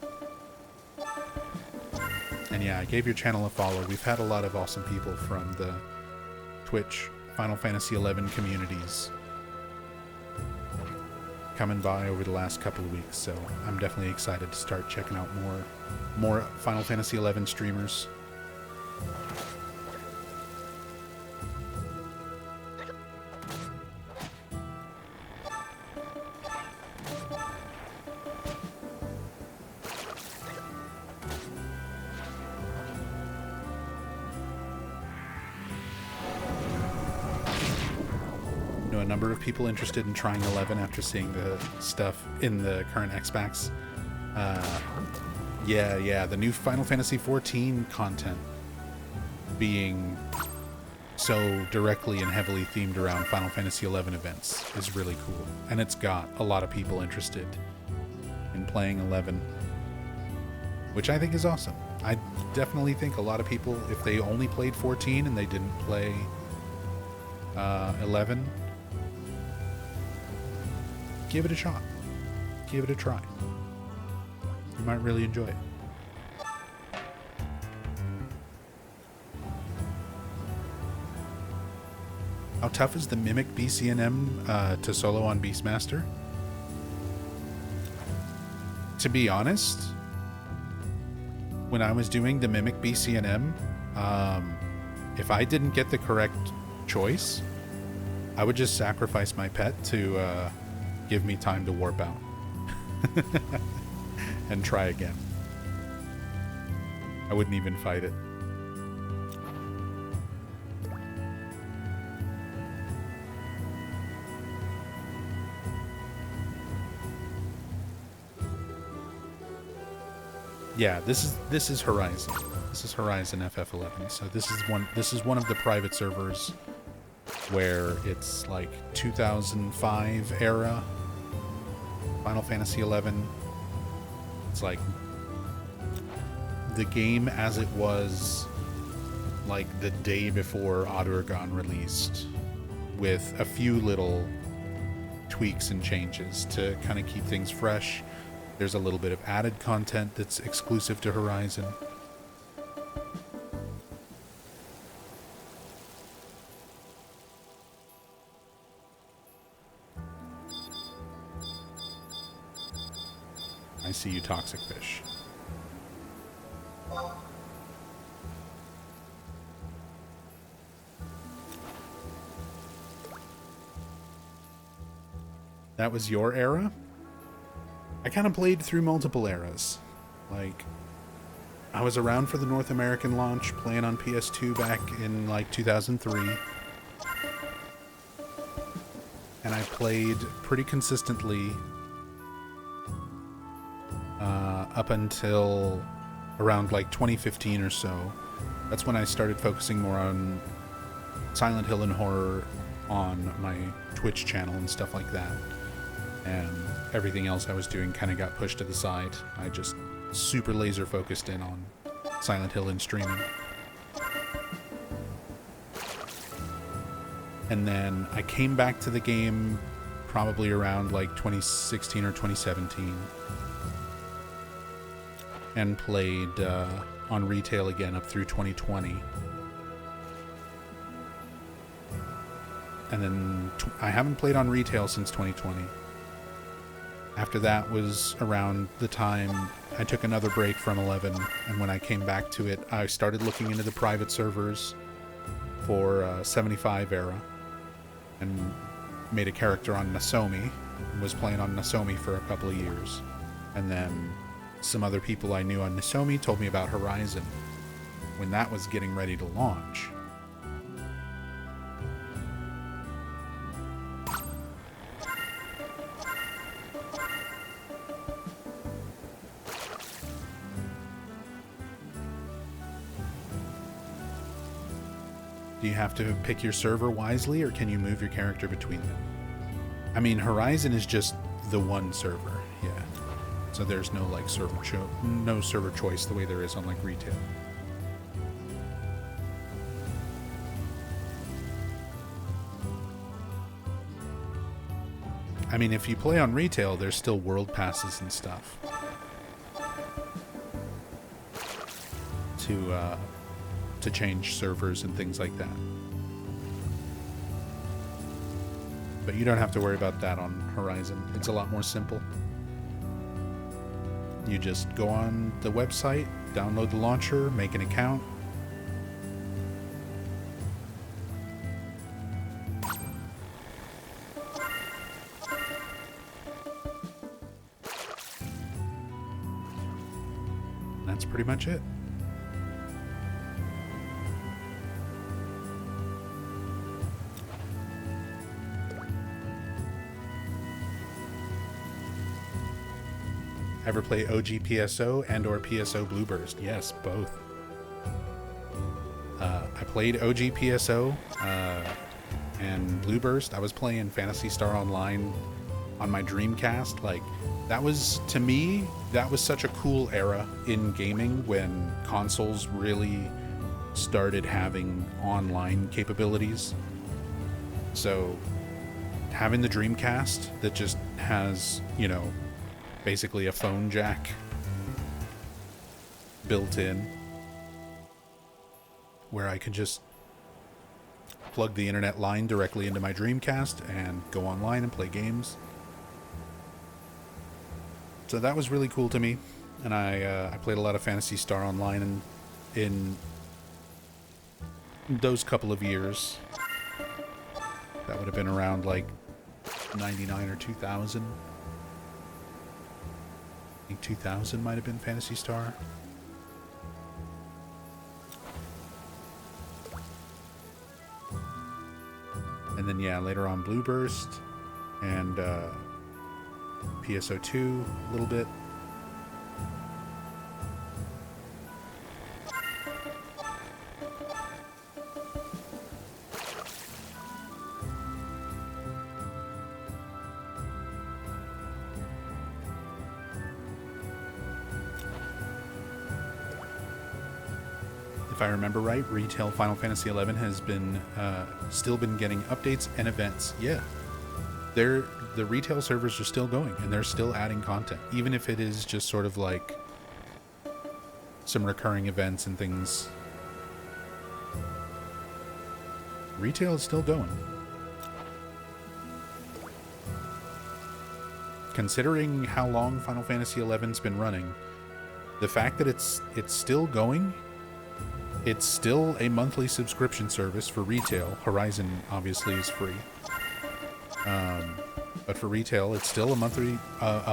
And yeah, I gave your channel a follow. We've had a lot of awesome people from the Twitch Final Fantasy XI communities coming by over the last couple of weeks, so I'm definitely excited to start checking out more Final Fantasy XI streamers. A number of people interested in trying 11 after seeing the stuff in the current X-Packs. Yeah, the new Final Fantasy XIV content being so directly and heavily themed around Final Fantasy XI events is really cool. And it's got a lot of people interested in playing 11, which I think is awesome. I definitely think a lot of people, if they only played 14 and they didn't play 11, give it a shot. Give it a try. You might really enjoy it. How tough is the Mimic BCNM to solo on Beastmaster? To be honest, when I was doing the Mimic BCNM, if I didn't get the correct choice, I would just sacrifice my pet to give me time to warp out and try again. I wouldn't even fight it. Yeah, this is Horizon. This is Horizon FF11. So this is one of the private servers where it's like 2005 era Final Fantasy XI. It's like the game as it was like the day before Audurgon released, with a few little tweaks and changes to kind of keep things fresh. There's a little bit of added content that's exclusive to Horizon. I see you, Toxic Fish. That was your era? I kind of played through multiple eras. Like, I was around for the North American launch, playing on PS2 back in, like, 2003. And I played pretty consistently up until around, like, 2015 or so. That's when I started focusing more on Silent Hill and horror on my Twitch channel and stuff like that. And everything else I was doing kind of got pushed to the side. I just super laser focused in on Silent Hill and streaming. And then I came back to the game probably around like 2016 or 2017 and played on retail again up through 2020. And then I haven't played on retail since 2020. After that was around the time I took another break from 11, and when I came back to it, I started looking into the private servers for 75 era, and made a character on Nasomi, and was playing on Nasomi for a couple of years. And then some other people I knew on Nasomi told me about Horizon when that was getting ready to launch. Do you have to pick your server wisely, or can you move your character between them? I mean, Horizon is just the one server, yeah. So there's no like no server choice the way there is on like retail. I mean, if you play on retail, there's still world passes and stuff to change servers and things like that. But you don't have to worry about that on Horizon. It's a lot more simple. You just go on the website, download the launcher, make an account. That's pretty much it. Ever play OG PSO and or PSO Blueburst? Yes, both. I played OG PSO and Blueburst. I was playing Phantasy Star Online on my Dreamcast. Like, that was, to me, that was such a cool era in gaming when consoles really started having online capabilities. So having the Dreamcast that just has, you know, basically a phone jack built in where I can just plug the internet line directly into my Dreamcast and go online and play games. So that was really cool to me, and I played a lot of Phantasy Star Online in those couple of years. That would have been around like 99 or 2000. I think 2000 might have been Phantasy Star. And then, yeah, later on Blueburst and PSO2 a little bit. If I remember right, retail Final Fantasy XI has been still been getting updates and events. Yeah, the retail servers are still going, and they're still adding content, even if it is just sort of like some recurring events and things. Retail is still going. Considering how long Final Fantasy XI's been running, the fact that it's still going. It's still a monthly subscription service for retail. Horizon obviously is free. but for retail, it's still a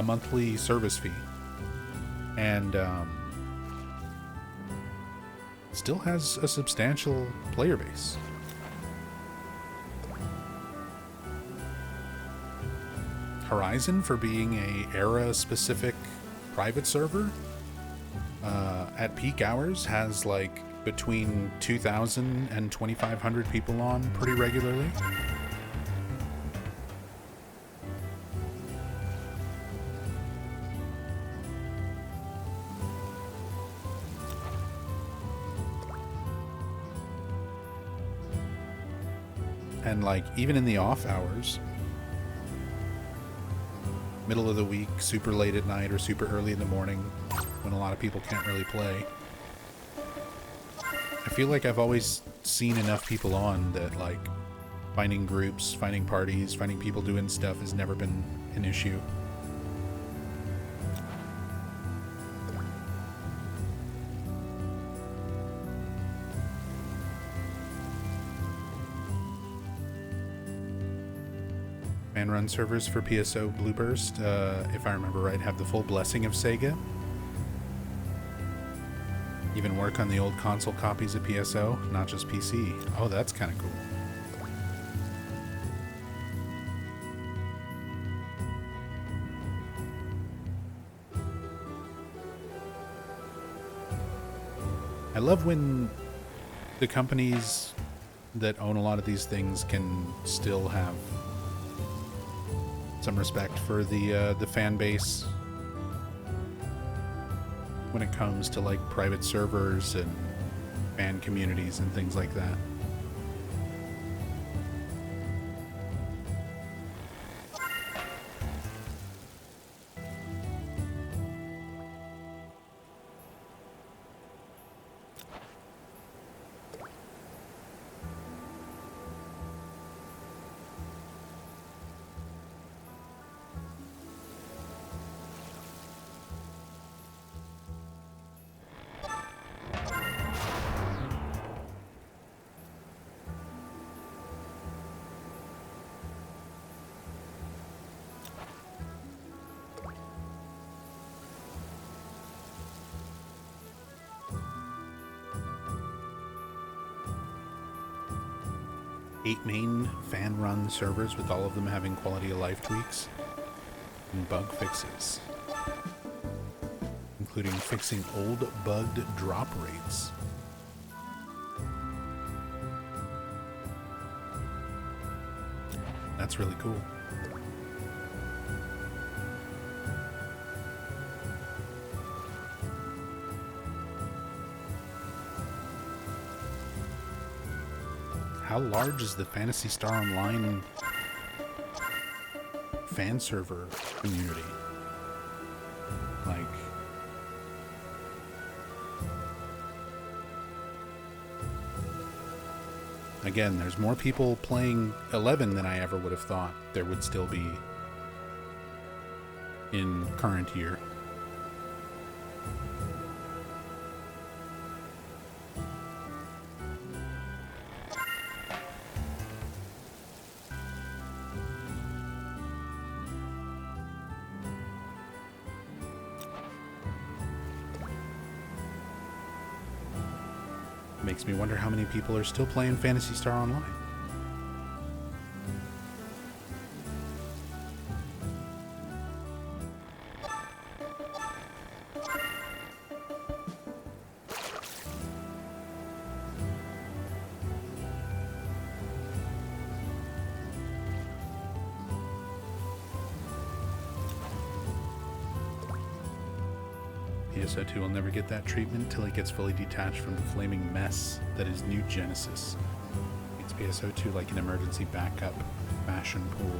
monthly service fee, and still has a substantial player base. Horizon, for being a era-specific private server, at peak hours has like between 2,000 and 2,500 people on pretty regularly. And like even in the off hours, middle of the week, super late at night or super early in the morning, when a lot of people can't really play, I feel like I've always seen enough people on that like finding groups, finding parties, finding people doing stuff has never been an issue. Fan run servers for PSO Blueburst, if I remember right, have the full blessing of Sega. Even work on the old console copies of PSO, not just PC. Oh, that's kind of cool. I love when the companies that own a lot of these things can still have some respect for the fan base when it comes to like private servers and fan communities and things like that. Eight main fan-run servers, with all of them having quality of life tweaks and bug fixes, including fixing old bugged drop rates. That's really cool. How large is the Phantasy Star Online fan server community? Like, again, there's more people playing 11 than I ever would have thought there would still be in current year. Makes me wonder how many people are still playing Phantasy Star Online. PSO2 will never get that treatment until it gets fully detached from the flaming mess that is New Genesis. It's PSO2 like an emergency backup fashion pool.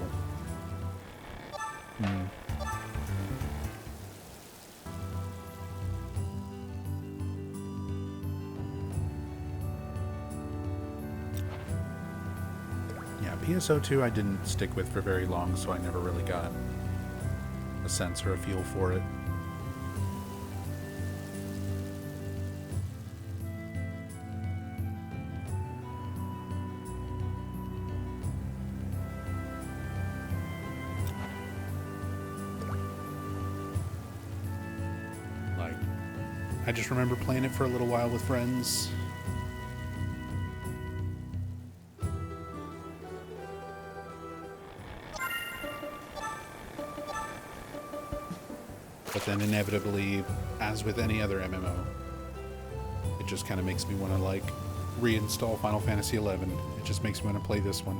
Yeah, PSO2 I didn't stick with for very long, so I never really got a sense or a feel for it. I just remember playing it for a little while with friends. But then inevitably, as with any other MMO, it just kind of makes me want to like reinstall Final Fantasy XI. It just makes me want to play this one.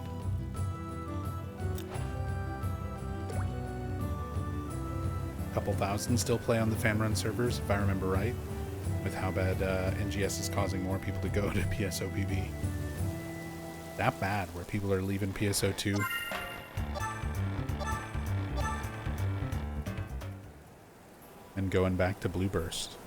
A couple thousand still play on the fan run servers, if I remember right, with how bad NGS is causing more people to go to PSOPV. That bad, where people are leaving PSO2. And going back to Blue Burst.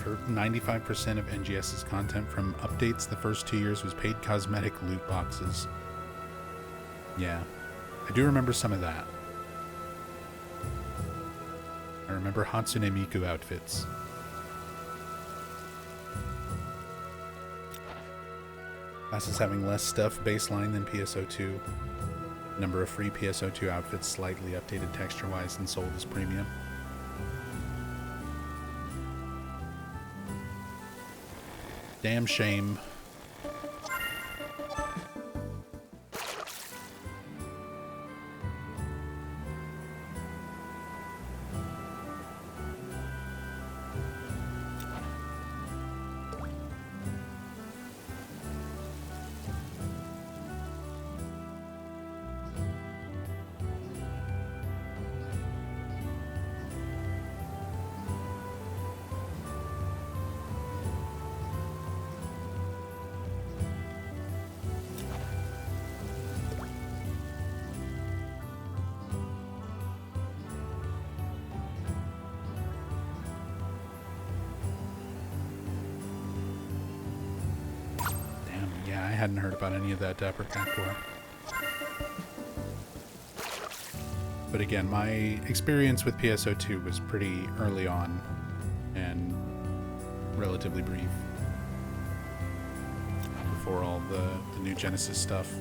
For 95% of NGS's content from updates the first 2 years was paid cosmetic loot boxes. Yeah, I do remember some of that. I remember Hatsune Miku outfits. Classes having less stuff baseline than PSO2. Number of free PSO2 outfits slightly updated texture-wise and sold as premium. Damn shame. I hadn't heard about any of that Dapper Cactuar. But again, my experience with PSO2 was pretty early on and relatively brief before all the new Genesis stuff.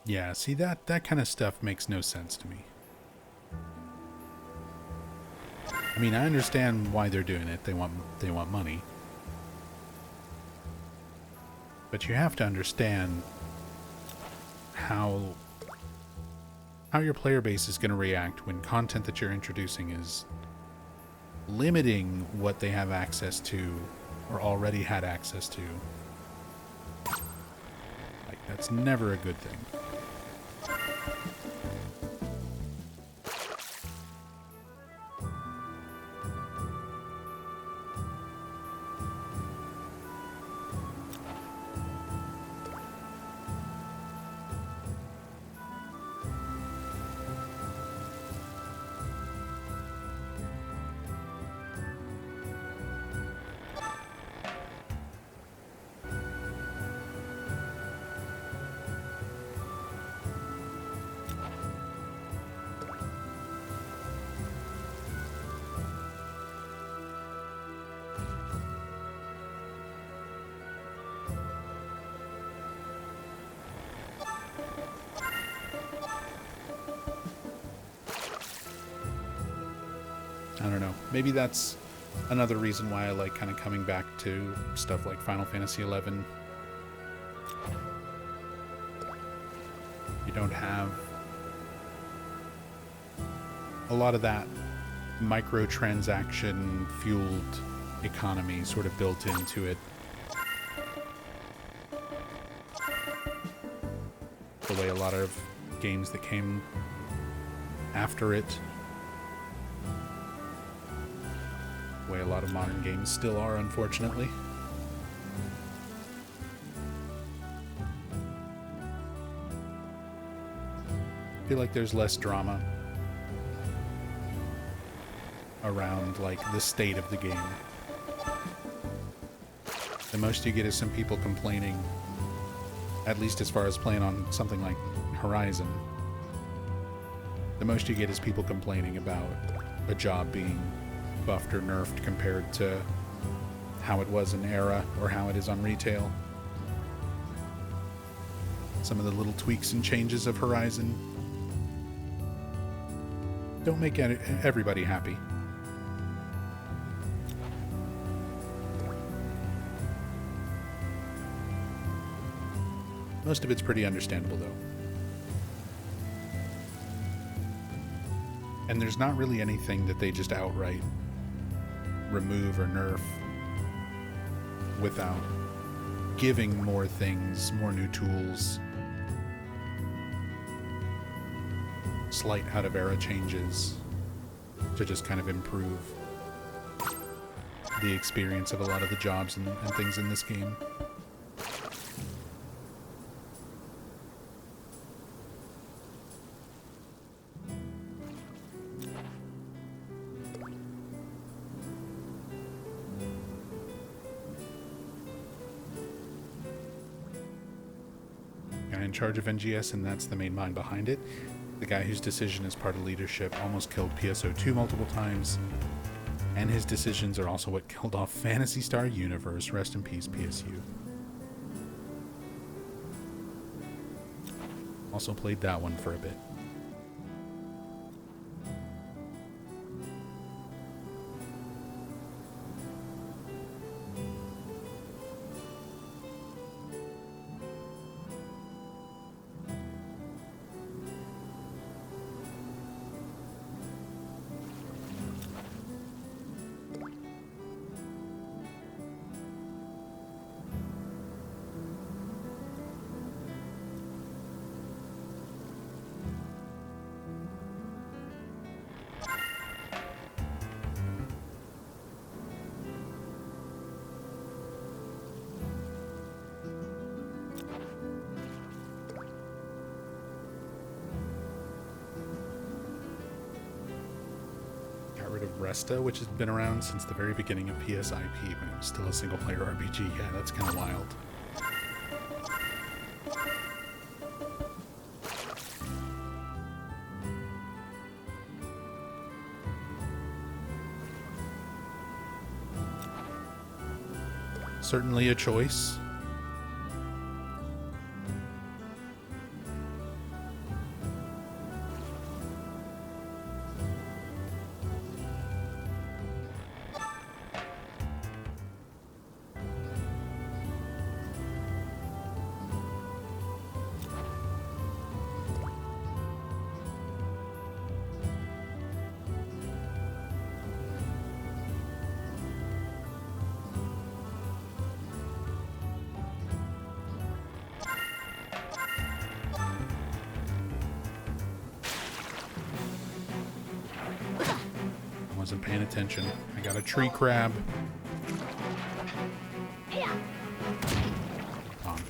Yeah, see, that kind of stuff makes no sense to me. I mean, I understand why they're doing it. They want money. But you have to understand how your player base is going to react when content that you're introducing is limiting what they have access to or already had access to. Like, that's never a good thing. I don't know. Maybe that's another reason why I like kind of coming back to stuff like Final Fantasy XI. You don't have a lot of that microtransaction fueled economy sort of built into it. The way a lot of games that came after it, the way a lot of modern games still are, unfortunately. I feel like there's less drama around, like, the state of the game. The most you get is some people complaining, at least as far as playing on something like Horizon. The most you get is people complaining about a job being buffed or nerfed compared to how it was in Era or how it is on retail. Some of the little tweaks and changes of Horizon don't make everybody happy. Most of it's pretty understandable, though. And there's not really anything that they just outright remove or nerf without giving more things, more new tools, slight out-of-era changes to just kind of improve the experience of a lot of the jobs and things in this game. In charge of NGS, and that's the main mind behind it. The guy whose decision as part of leadership almost killed PSO2 multiple times, and his decisions are also what killed off Phantasy Star Universe. Rest in peace, PSU. Also played that one for a bit. Resta, which has been around since the very beginning of PSIP when it was still a single-player RPG. Yeah, that's kind of wild. Certainly a choice. Wasn't paying attention. I got a tree crab. Bonk.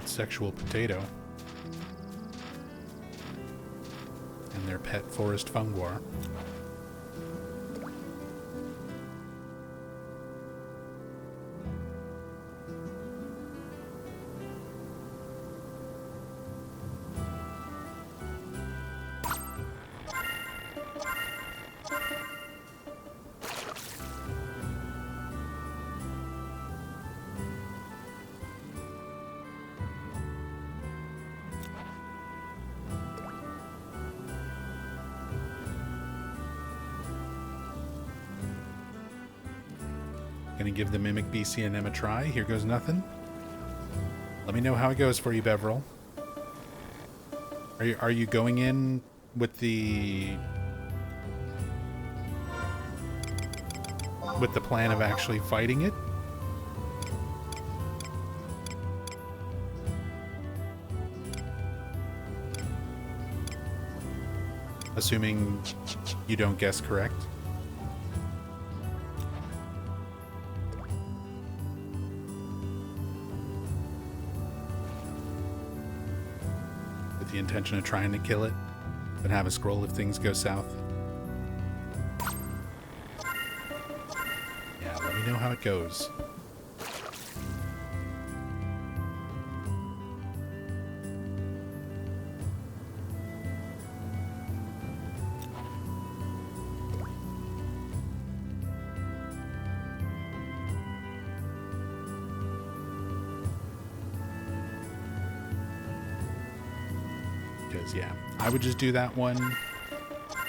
hot sexual potato. And their pet forest funguar. Gonna give the Mimic BCNM a try. Here goes nothing. Let me know how it goes for you, Beverell. Are you going in with the plan of actually fighting it? Assuming you don't guess correct. The intention of trying to kill it, but have a scroll if things go south. Yeah, let me know how it goes. Yeah, I would just do that one,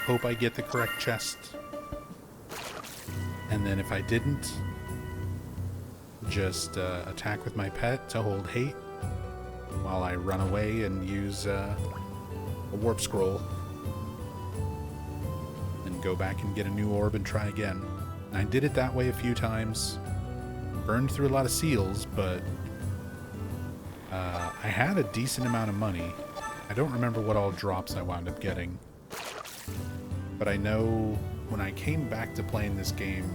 hope I get the correct chest, and then if I didn't, just attack with my pet to hold hate while I run away and use a warp scroll, and go back and get a new orb and try again. And I did it that way a few times, burned through a lot of seals, but I had a decent amount of money. I don't remember what all drops I wound up getting, but I know when I came back to playing this game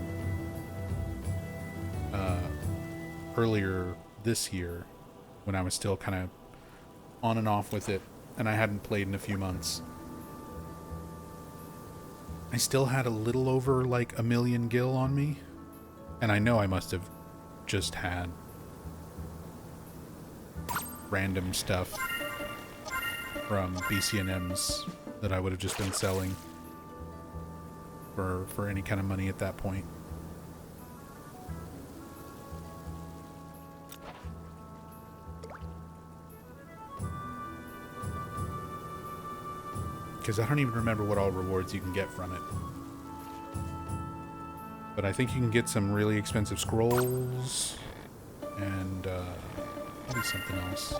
earlier this year, when I was still kind of on and off with it, and I hadn't played in a few months, I still had a little over like 1 million gil on me, and I know I must have just had random stuff from BCNMs that I would have just been selling for any kind of money at that point. Because I don't even remember what all rewards you can get from it. But I think you can get some really expensive scrolls and maybe something else.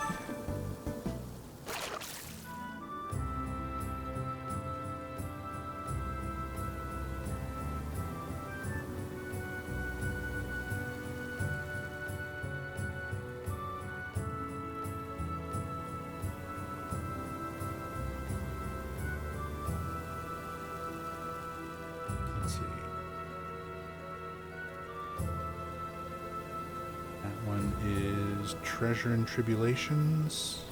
Treasure and Tribulations.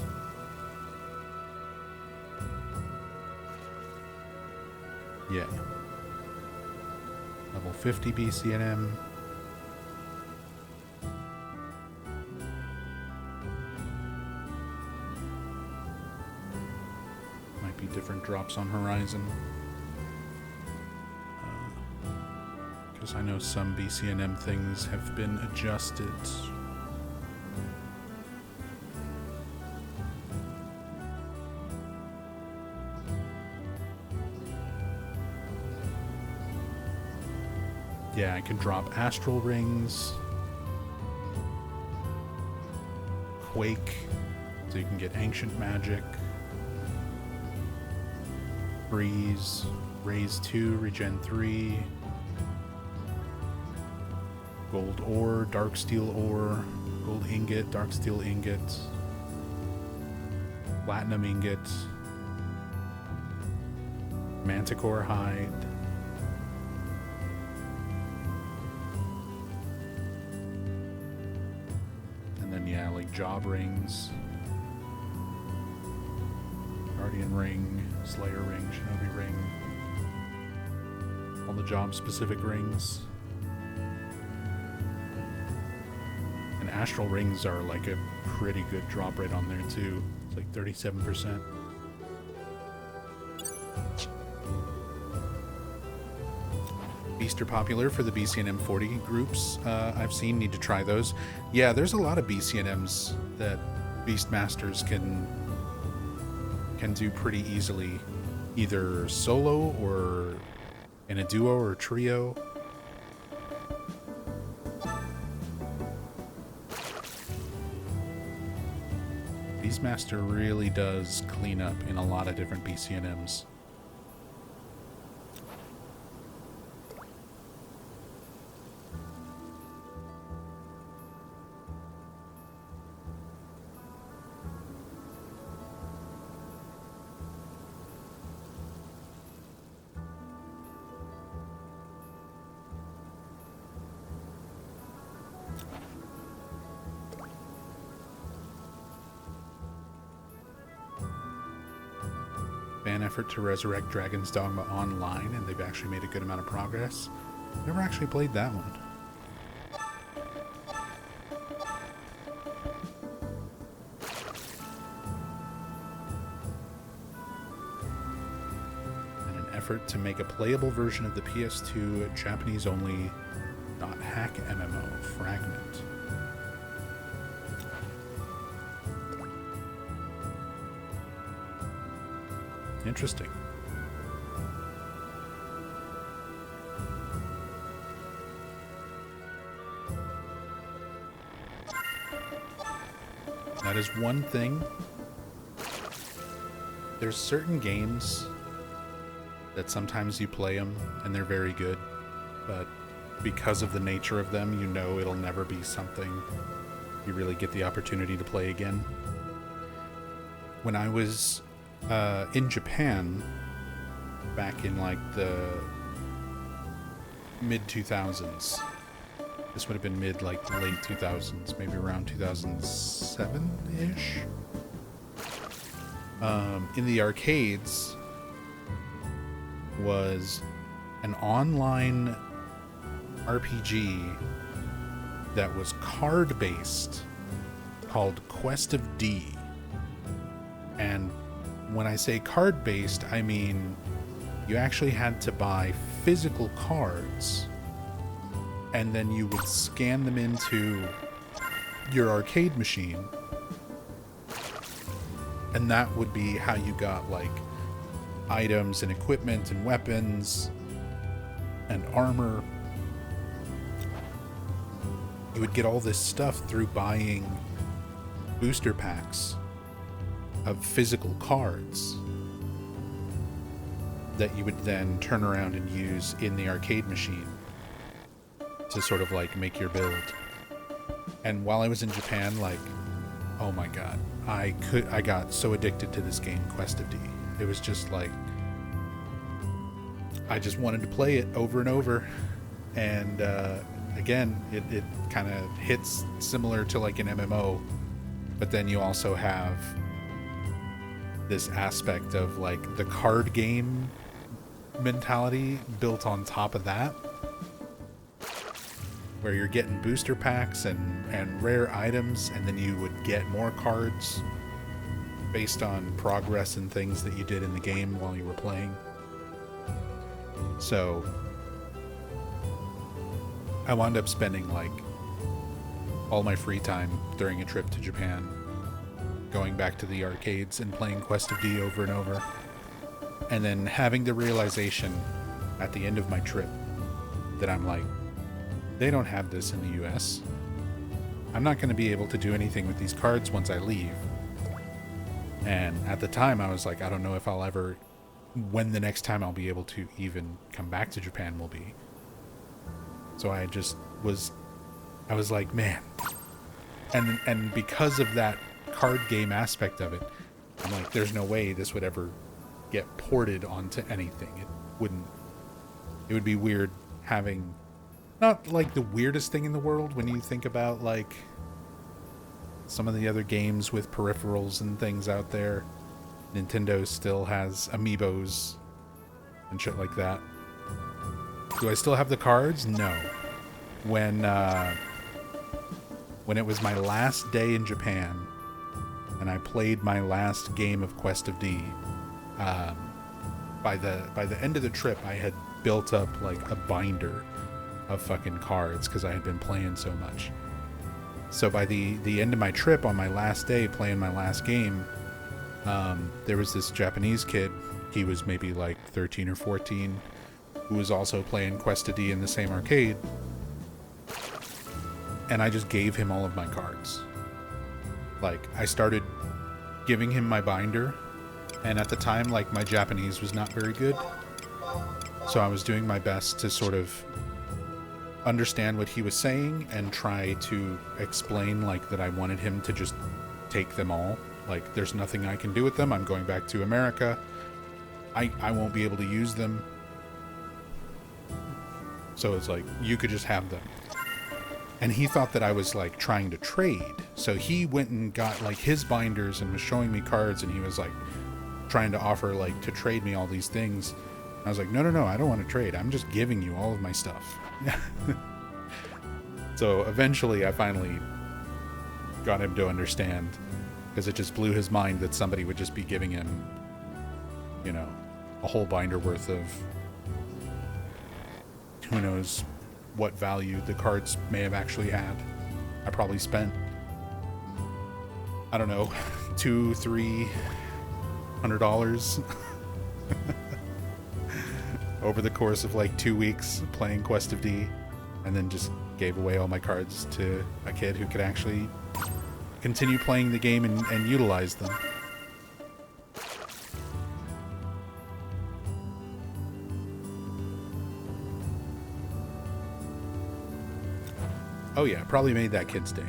Yeah. Level 50 BCNM. Might be different drops on Horizon. Because I know some BCNM things have been adjusted. Yeah, I can drop Astral Rings, Quake, so you can get Ancient Magic, Breeze, Raise 2, Regen 3, Gold Ore, Dark Steel Ore, Gold Ingot, Dark Steel Ingot, Platinum Ingot, Manticore Hide, and then yeah, like Job Rings, Guardian ring, Slayer ring, Shinobi ring. All the job-specific rings. And Astral rings are like a pretty good drop rate on there too. It's like 37%. Beast are popular for the BCNM 40 groups I've seen. Need to try those. Yeah, there's a lot of BCNMs that Beastmasters can do pretty easily, either solo or in a duo or trio. Beastmaster really does clean up in a lot of different BCNMs. Fan effort to resurrect Dragon's Dogma online, and they've actually made a good amount of progress. Never actually played that one. And an effort to make a playable version of the PS2 Japanese-only .hack MMO Fragment. Interesting. That is one thing. There's certain games that sometimes you play them and they're very good, but because of the nature of them, you know it'll never be something you really get the opportunity to play again. When I was in Japan back in like the mid 2000s, this would have been late 2000s, maybe around 2007-ish. In the arcades was an online RPG that was card-based called Quest of D. And when I say card-based, I mean you actually had to buy physical cards, and then you would scan them into your arcade machine, and that would be how you got like items and equipment and weapons and armor. You would get all this stuff through buying booster packs of physical cards that you would then turn around and use in the arcade machine to sort of like make your build. And while I was in Japan, like, oh my god, I got so addicted to this game, Quest of D. It was just like, I just wanted to play it over and over. And again, it kind of hits similar to like an MMO, but then you also have this aspect of like the card game mentality built on top of that, where you're getting booster packs and rare items, and then you would get more cards based on progress and things that you did in the game while you were playing. So I wound up spending like all my free time during a trip to Japan going back to the arcades and playing Quest of D over and over, and then having the realization at the end of my trip that I'm like, they don't have this in the US. I'm not going to be able to do anything with these cards once I leave. And at the time I was like, I don't know if I'll ever, when the next time I'll be able to even come back to Japan will be. So I was like, man. And because of that card game aspect of it, I'm like, there's no way this would ever get ported onto anything. It would be weird having, not like the weirdest thing in the world when you think about like some of the other games with peripherals and things out there, Nintendo still has amiibos and shit like that. Do I still have the cards? No. When it was my last day in Japan and I played my last game of Quest of D, by the end of the trip I had built up like a binder of fucking cards because I had been playing so much. So by the end of my trip, on my last day playing my last game, there was this Japanese kid. He was maybe like 13 or 14, who was also playing Quest of D in the same arcade. And I just gave him all of my cards. Like, I started giving him my binder, and at the time, like, my Japanese was not very good. So I was doing my best to sort of understand what he was saying and try to explain, like, that I wanted him to just take them all. Like, there's nothing I can do with them. I'm going back to America. I won't be able to use them. So it's like, you could just have them. And he thought that I was, like, trying to trade. So he went and got, like, his binders and was showing me cards, and he was, like, trying to offer, like, to trade me all these things. I was like, no, I don't want to trade. I'm just giving you all of my stuff. So eventually I finally got him to understand, because it just blew his mind that somebody would just be giving him, you know, a whole binder worth of who knows what value the cards may have actually had. I probably spent, I don't know, $200-$300 over the course of like 2 weeks playing Quest of D, and then just gave away all my cards to a kid who could actually continue playing the game and utilize them. Oh yeah, probably made that kid's day.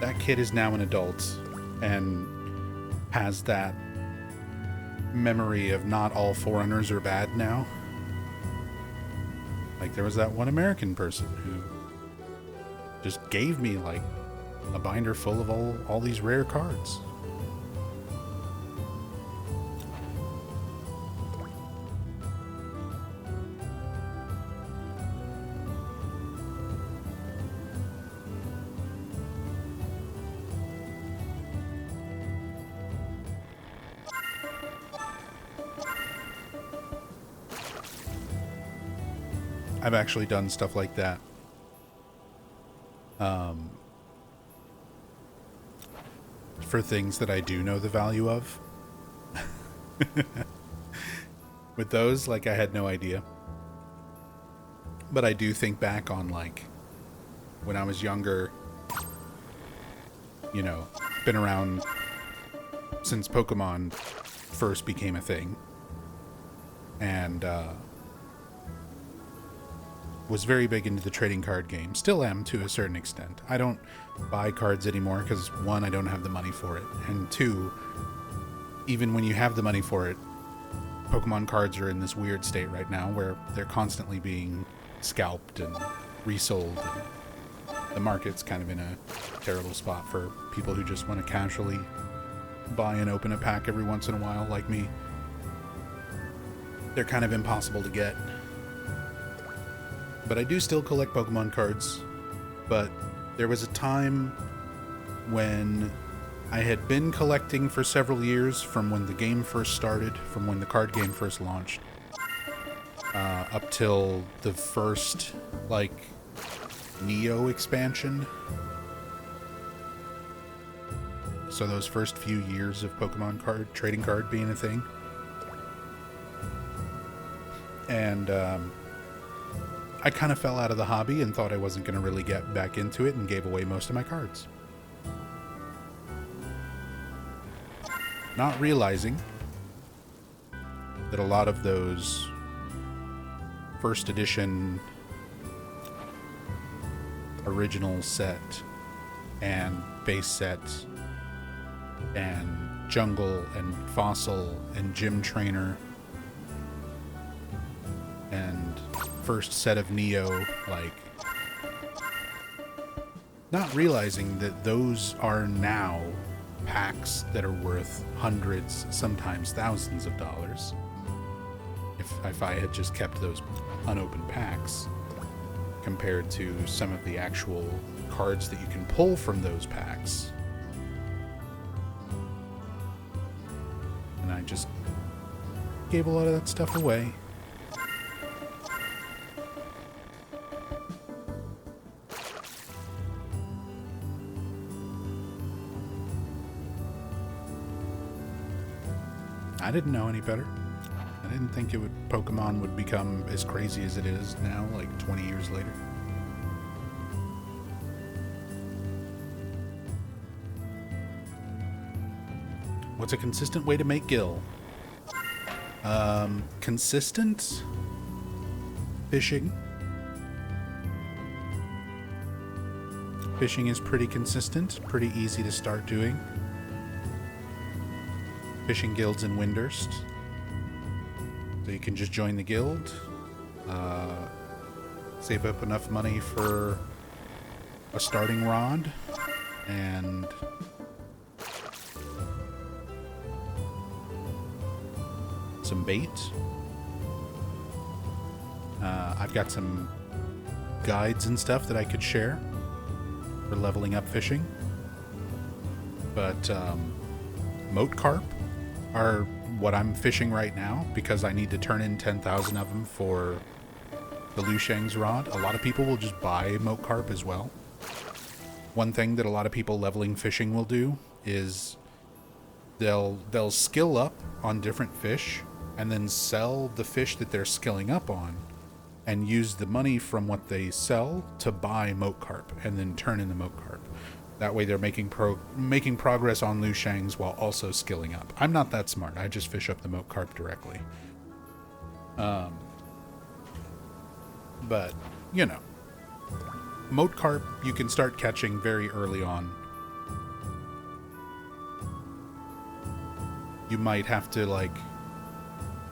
That kid is now an adult and has that memory of not all foreigners are bad now. Like, there was that one American person who just gave me, like, a binder full of all these rare cards. I've actually done stuff like that. For things that I do know the value of. With those, like, I had no idea. But I do think back on, like, when I was younger, you know, been around since Pokemon first became a thing. And, was very big into the trading card game. Still am to a certain extent. I don't buy cards anymore because, one, I don't have the money for it, and two, even when you have the money for it, Pokemon cards are in this weird state right now where they're constantly being scalped and resold, and the market's kind of in a terrible spot for people who just want to casually buy and open a pack every once in a while, like me. They're kind of impossible to get. But I do still collect Pokemon cards. But there was a time when I had been collecting for several years, from when the game first started, from when the card game first launched, up till the first, like, Neo expansion. So those first few years of Pokemon card trading card being a thing. And I kind of fell out of the hobby and thought I wasn't going to really get back into it, and gave away most of my cards. Not realizing that a lot of those first edition original set and base set and Jungle and Fossil and Gym Trainer and first set of Neo, like, not realizing that those are now packs that are worth hundreds, sometimes thousands of dollars. If I had just kept those unopened packs compared to some of the actual cards that you can pull from those packs. And I just gave a lot of that stuff away. I didn't know any better. I didn't think Pokemon would become as crazy as it is now, like 20 years later. What's a consistent way to make gil? Consistent fishing. Fishing is pretty consistent, pretty easy to start doing. Fishing guilds in Windurst. So you can just join the guild, save up enough money for a starting rod, and some bait. I've got some guides and stuff that I could share for leveling up fishing. But moat carp are what I'm fishing right now because I need to turn in 10,000 of them for the Liu Shang's rod. A lot of people will just buy moat carp as well. One thing that a lot of people leveling fishing will do is they'll skill up on different fish and then sell the fish that they're skilling up on and use the money from what they sell to buy moat carp and then turn in the moat carp. That way they're making progress on Liu Shang's while also skilling up. I'm not that smart. I just fish up the moat carp directly. But, you know, moat carp you can start catching very early on. You might have to, like,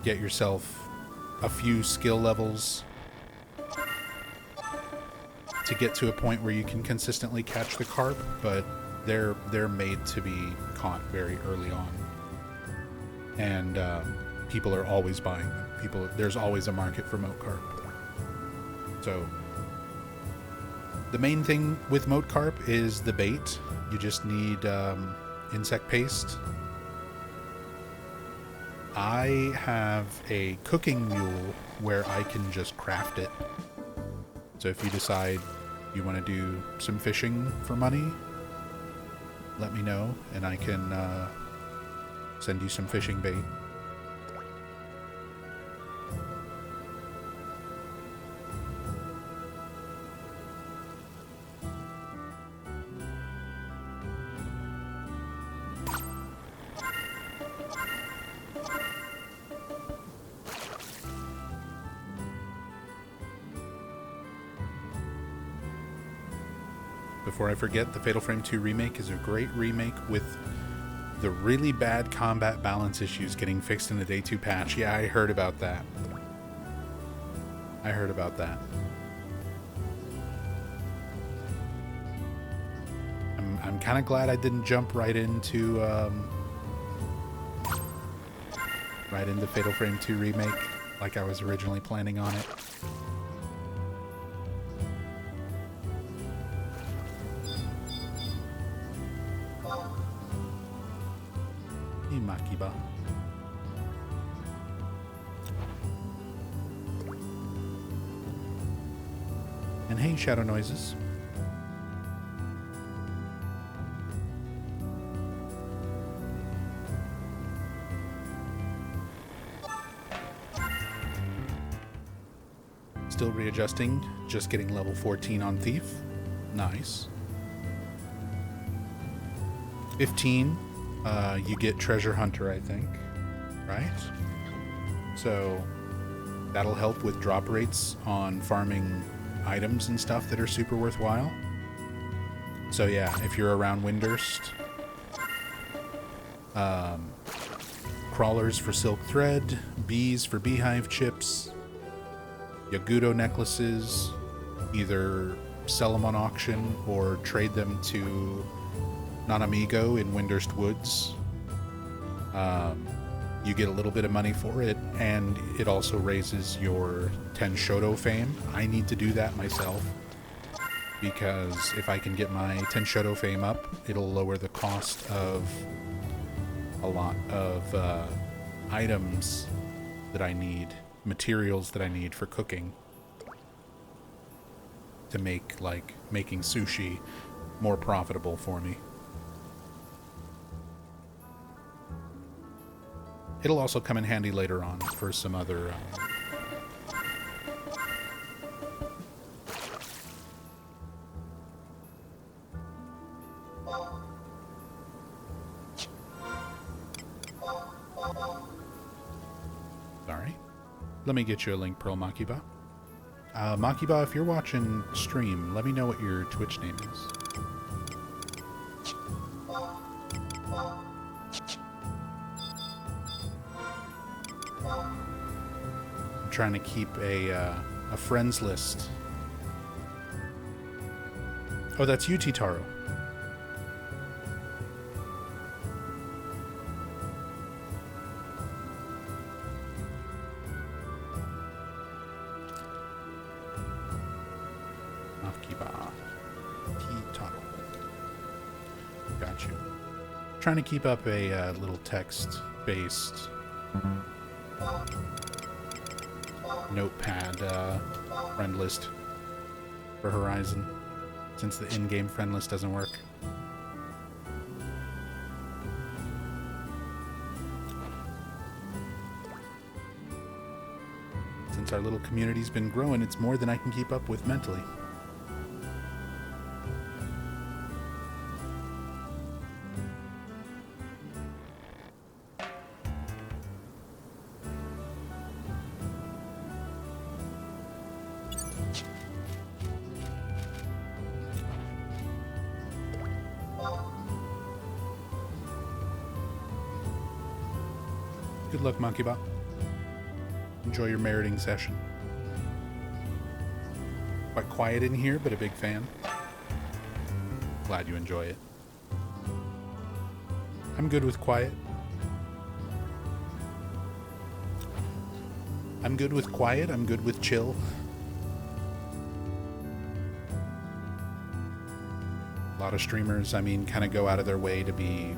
get yourself a few skill levels to get to a point where you can consistently catch the carp, but they're made to be caught very early on. And people are always buying them. There's always a market for moat carp. So the main thing with moat carp is the bait. You just need insect paste. I have a cooking mule where I can just craft it. So if you decide you want to do some fishing for money, let me know and I can send you some fishing bait. Before I forget, the Fatal Frame 2 remake is a great remake with the really bad combat balance issues getting fixed in the Day 2 patch. Yeah, I heard about that. I'm kind of glad I didn't jump right into Fatal Frame 2 remake like I was originally planning on it. Makiba. And hey, Shadow Noises. Still readjusting, just getting level 14 on Thief. Nice. 15. You get Treasure Hunter, I think, right? So that'll help with drop rates on farming items and stuff that are super worthwhile. So yeah, if you're around Windurst, crawlers for silk thread, bees for beehive chips, Yagudo necklaces, either sell them on auction or trade them to Nanamigo in Windurst Woods. You get a little bit of money for it, and it also raises your Tenshodo fame. I need to do that myself, because if I can get my Tenshodo fame up, it'll lower the cost of a lot of items that I need, materials that I need for cooking, to make, like, making sushi more profitable for me. It'll also come in handy later on for some other... Sorry. Let me get you a link, Pearl Makiba. Makiba, if you're watching stream, let me know what your Twitch name is. Trying to keep a friends list. Oh, that's you, Titaro. Akiba. Titaro. Got you. Trying to keep up a little text-based notepad friend list for Horizon, since the in-game friend list doesn't work. Since our little community's been growing, it's more than I can keep up with mentally. Good luck, Monkey-Bot. Enjoy your meriting session. Quite quiet in here, but a big fan. Glad you enjoy it. I'm good with quiet. I'm good with quiet. I'm good with chill. A lot of streamers, I mean, kind of go out of their way to be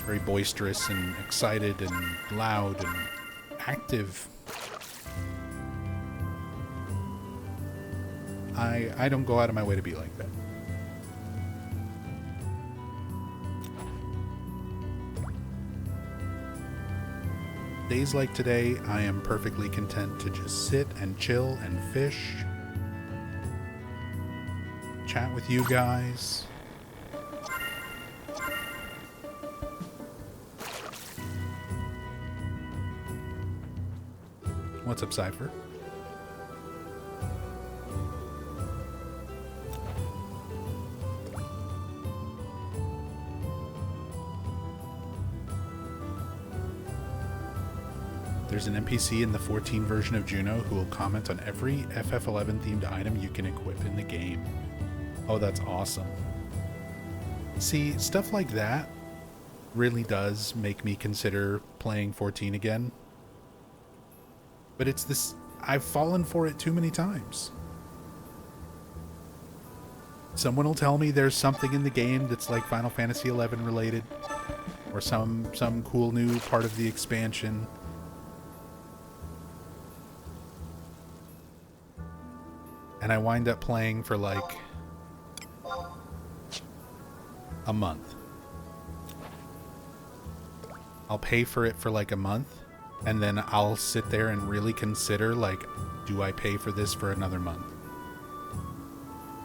very boisterous and excited and loud and active. I don't go out of my way to be like that. Days like today, I am perfectly content to just sit and chill and fish, chat with you guys. What's up, Cypher? There's an NPC in the 14 version of Juno who will comment on every FF11 themed item you can equip in the game. Oh, that's awesome. See, stuff like that really does make me consider playing 14 again. But it's this, I've fallen for it too many times. Someone will tell me there's something in the game that's like Final Fantasy XI related, or some cool new part of the expansion. And I wind up playing for like a month. I'll pay for it for like a month, and then I'll sit there and really consider, like, do I pay for this for another month?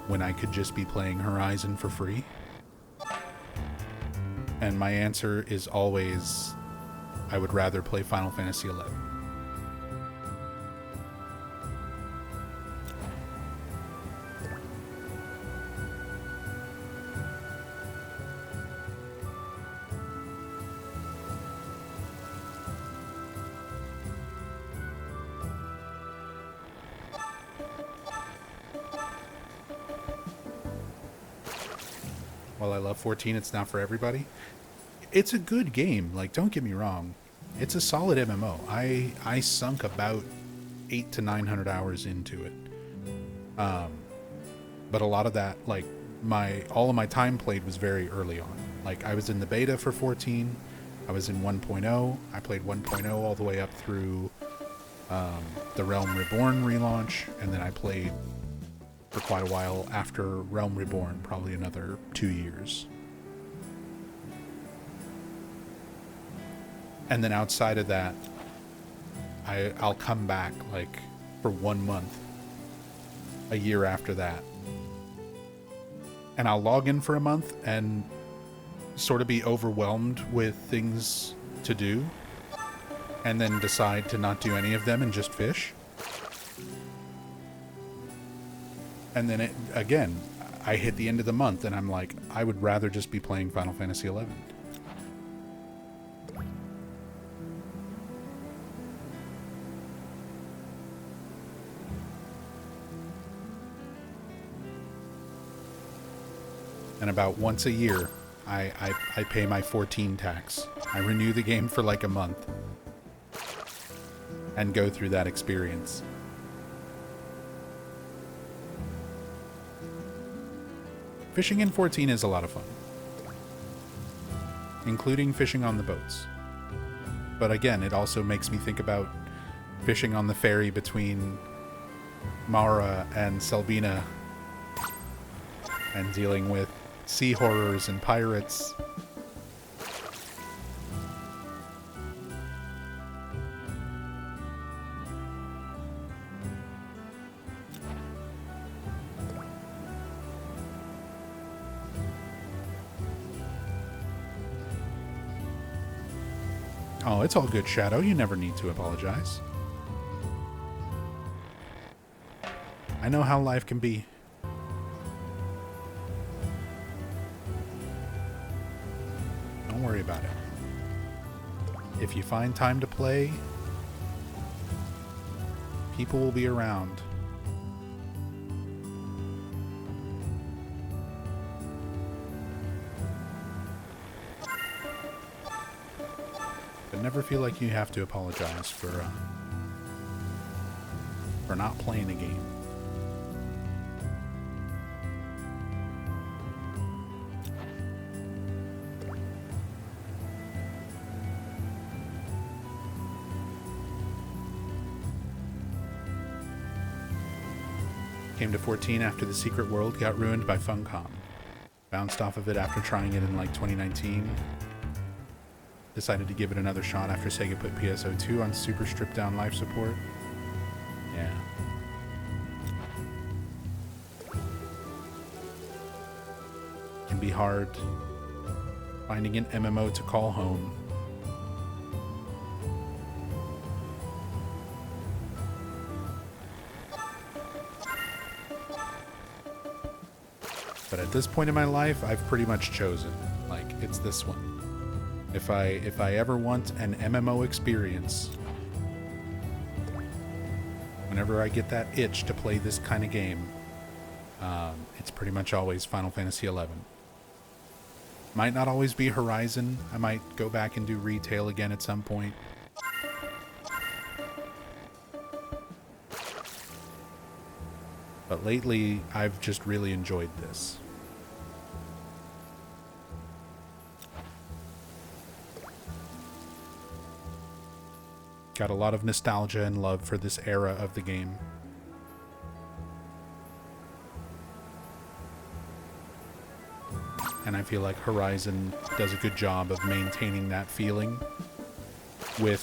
When I could just be playing Horizon for free? And my answer is always, I would rather play Final Fantasy XI. while I love 14, it's not for everybody. It's a good game. Like, don't get me wrong. It's a solid MMO. I sunk about 8 to 900 hours into it. But a lot of that, like, all of my time played was very early on. Like, I was in the beta for 14. I was in 1.0. I played 1.0 all the way up through the Realm Reborn relaunch, and then I played for quite a while after Realm Reborn, probably another 2 years. And then outside of that, I'll come back like for 1 month, a year after that. And I'll log in for a month and sort of be overwhelmed with things to do, and then decide to not do any of them and just fish. And then again, I hit the end of the month and I'm like, I would rather just be playing Final Fantasy XI. And about once a year, I pay my 14 tax. I renew the game for like a month and go through that experience. Fishing in 14 is a lot of fun, including fishing on the boats. But again, it also makes me think about fishing on the ferry between Mara and Selbina and dealing with sea horrors and pirates. Oh, it's all good, Shadow. You never need to apologize. I know how life can be. Don't worry about it. If you find time to play, people will be around. But never feel like you have to apologize for not playing a game. Came to 14 after the Secret World got ruined by Funcom. Bounced off of it after trying it in like 2019. Decided to give it another shot after Sega put PSO2 on super stripped down life support. Yeah. Can be hard finding an MMO to call home. But at this point in my life, I've pretty much chosen. Like, it's this one. If I ever want an MMO experience, whenever I get that itch to play this kind of game, it's pretty much always Final Fantasy XI. Might not always be Horizon. I might go back and do retail again at some point. But lately, I've just really enjoyed this. Got a lot of nostalgia and love for this era of the game. And I feel like Horizon does a good job of maintaining that feeling with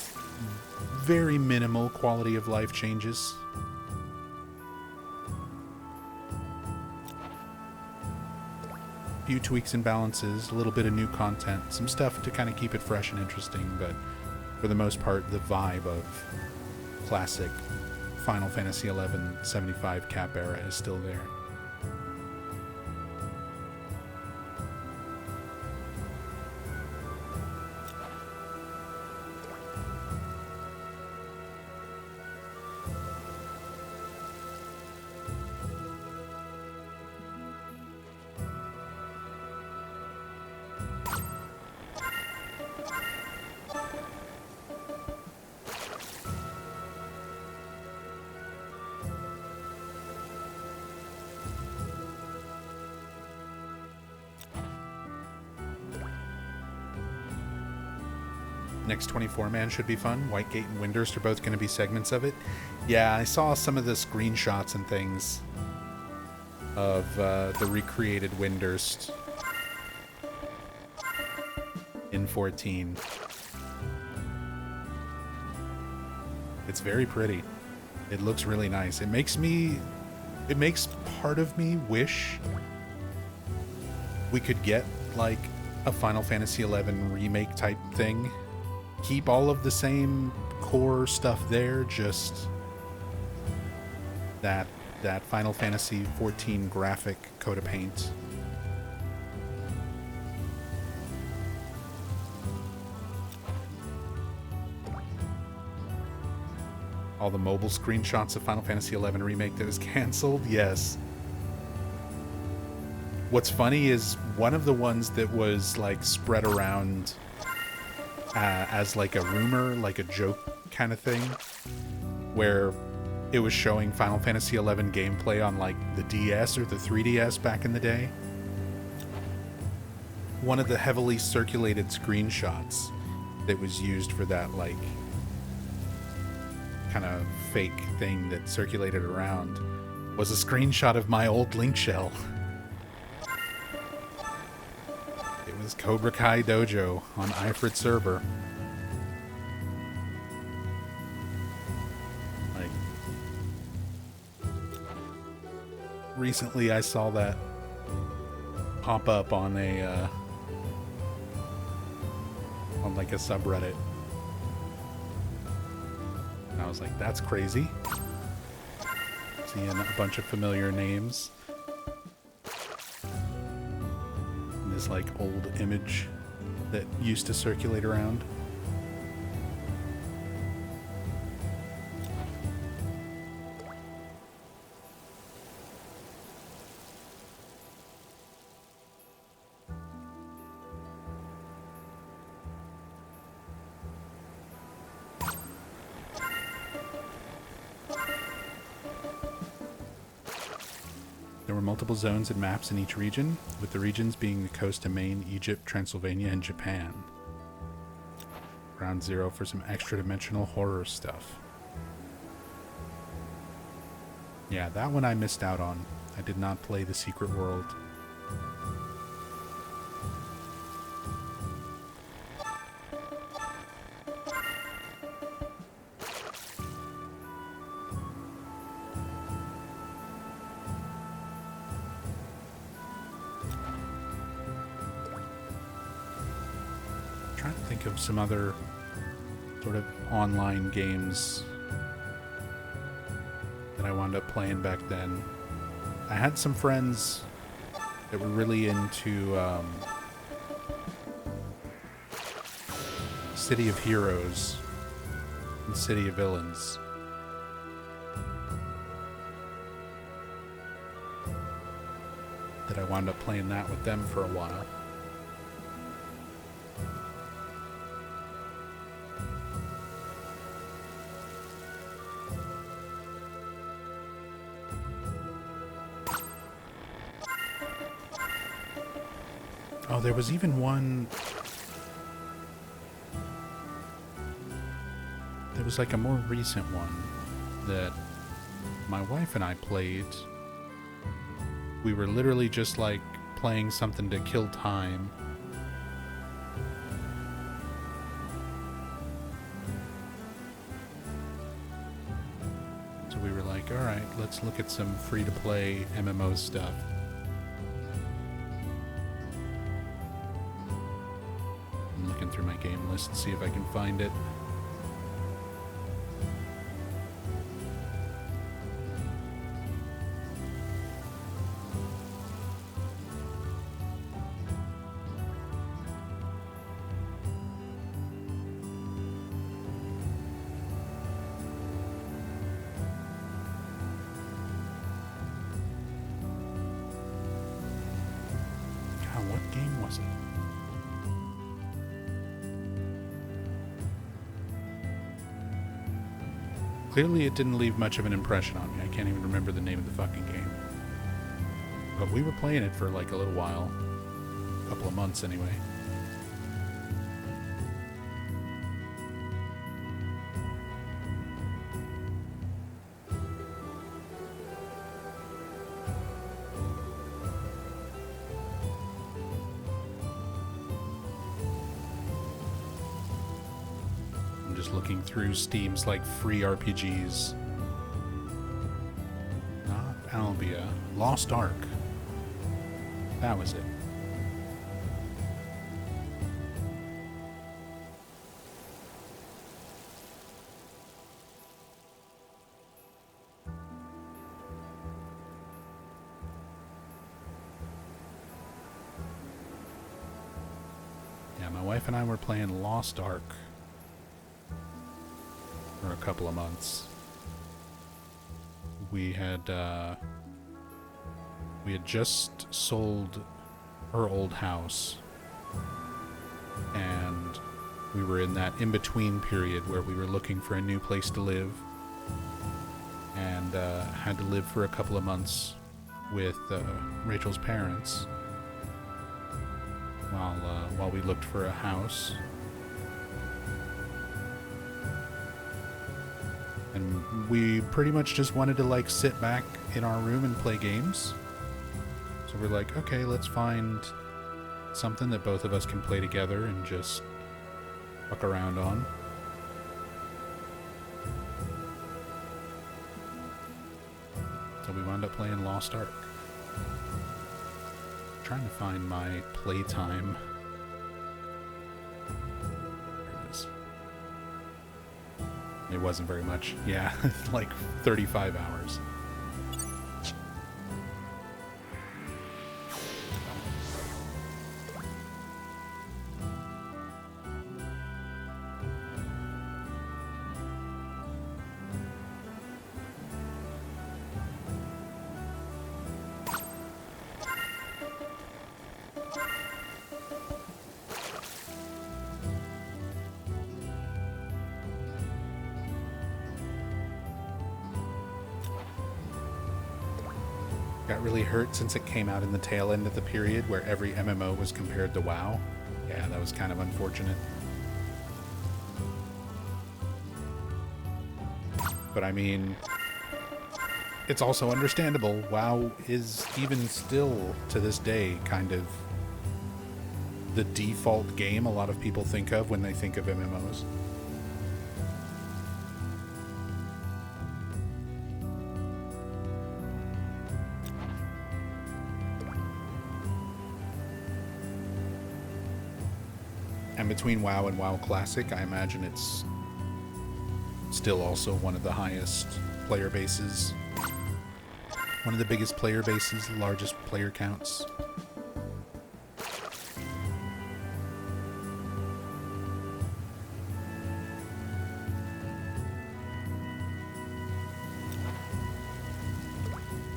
very minimal quality of life changes. A few tweaks and balances, a little bit of new content, some stuff to kind of keep it fresh and interesting, but for the most part, the vibe of classic Final Fantasy XI 75 cap era is still there. Next 24 Man should be fun. Whitegate and Windurst are both going to be segments of it. Yeah, I saw some of the screenshots and things of the recreated Windurst in 14. It's very pretty. It looks really nice. It makes part of me wish we could get like a Final Fantasy XI remake type thing. Keep all of the same core stuff there, just that Final Fantasy XIV graphic coat of paint. All the mobile screenshots of Final Fantasy XI Remake that was canceled, yes. What's funny is one of the ones that was like spread around as like a rumor, like a joke kind of thing, where it was showing Final Fantasy XI gameplay on like the DS or the 3DS back in the day. One of the heavily circulated screenshots that was used for that like kind of fake thing that circulated around was a screenshot of my old Link shell. It was Cobra Kai Dojo on Ifrit server. Like, recently I saw that pop up on a on like a subreddit. And I was like, that's crazy. Seeing a bunch of familiar names. And this like old image that used to circulate around. There were multiple zones and maps in each region, with the regions being the coast of Maine, Egypt, Transylvania, and Japan. Ground Zero for some extra-dimensional horror stuff. Yeah, that one I missed out on. I did not play The Secret World. Of some other sort of online games that I wound up playing back then. I had some friends that were really into City of Heroes and City of Villains. That I wound up playing that with them for a while. Oh, there was even one... There was like a more recent one that my wife and I played. We were literally just like playing something to kill time. So we were like, alright, let's look at some free-to-play MMO stuff. Through my game list and see if I can find it. God, what game was it? Clearly it didn't leave much of an impression on me. I can't even remember the name of the fucking game. But we were playing it for like a little while. A couple of months anyway. Just looking through Steam's like free RPGs. Not Albia. Lost Ark. That was it. My wife and I were playing Lost Ark for a couple of months. We had just sold her old house, and we were in that in-between period where we were looking for a new place to live, and had to live for a couple of months with Rachel's parents while we looked for a house. And we pretty much just wanted to like sit back in our room and play games. So we're like, okay, let's find something that both of us can play together and just fuck around on. So we wound up playing Lost Ark. Trying to find my playtime. There it is. It wasn't very much. Yeah, like 35 hours. Got really hurt since it came out in the tail end of the period where every MMO was compared to WoW. Yeah, that was kind of unfortunate. But I mean, it's also understandable. WoW is even still to this day kind of the default game a lot of people think of when they think of MMOs. And between WoW and WoW Classic, I imagine it's still also one of the highest player bases. One of the biggest player bases, largest player counts.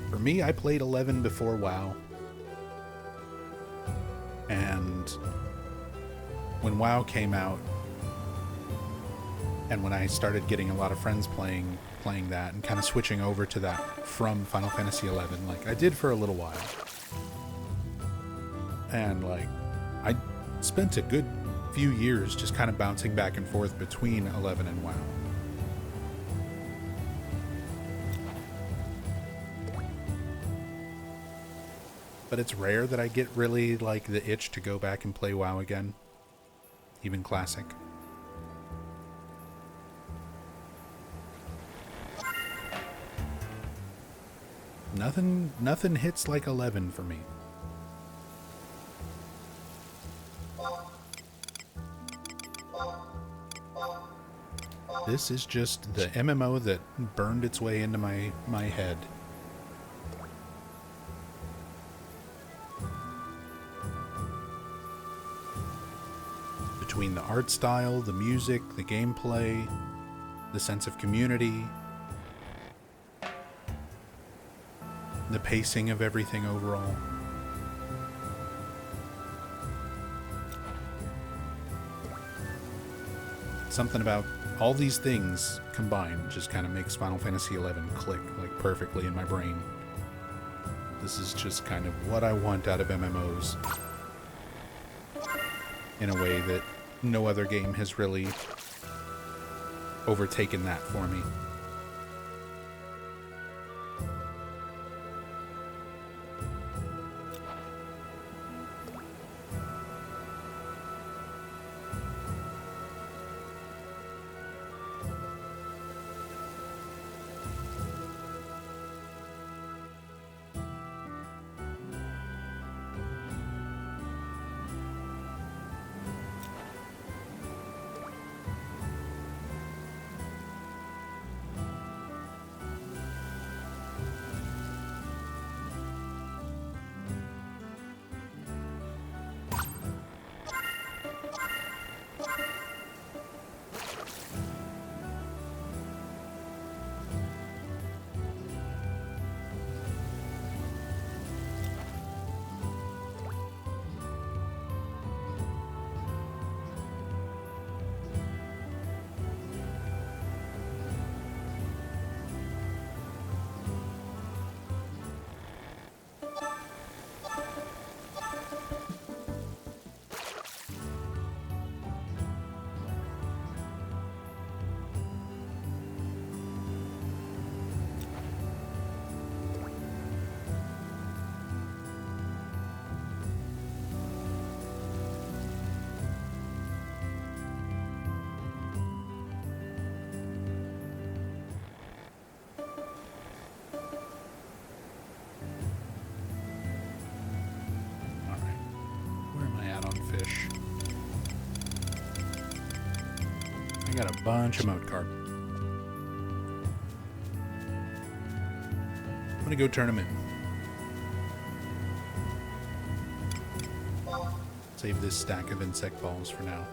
For me, I played 11 before WoW. And when WoW came out, and when I started getting a lot of friends playing that and kind of switching over to that from Final Fantasy XI, like I did for a little while. And like I spent a good few years just kind of bouncing back and forth between 11 and WoW. But it's rare that I get really like the itch to go back and play WoW again. Even Classic. Nothing hits like 11 for me. This is just the MMO that burned its way into my head. Between the art style, the music, the gameplay, the sense of community, the pacing of everything overall. Something about all these things combined just kind of makes Final Fantasy XI click like perfectly in my brain. This is just kind of what I want out of MMOs in a way that no other game has really overtaken that for me. dogfish. I got a bunch of moat carp. I'm gonna go turn them in. Save this stack of insect balls for now.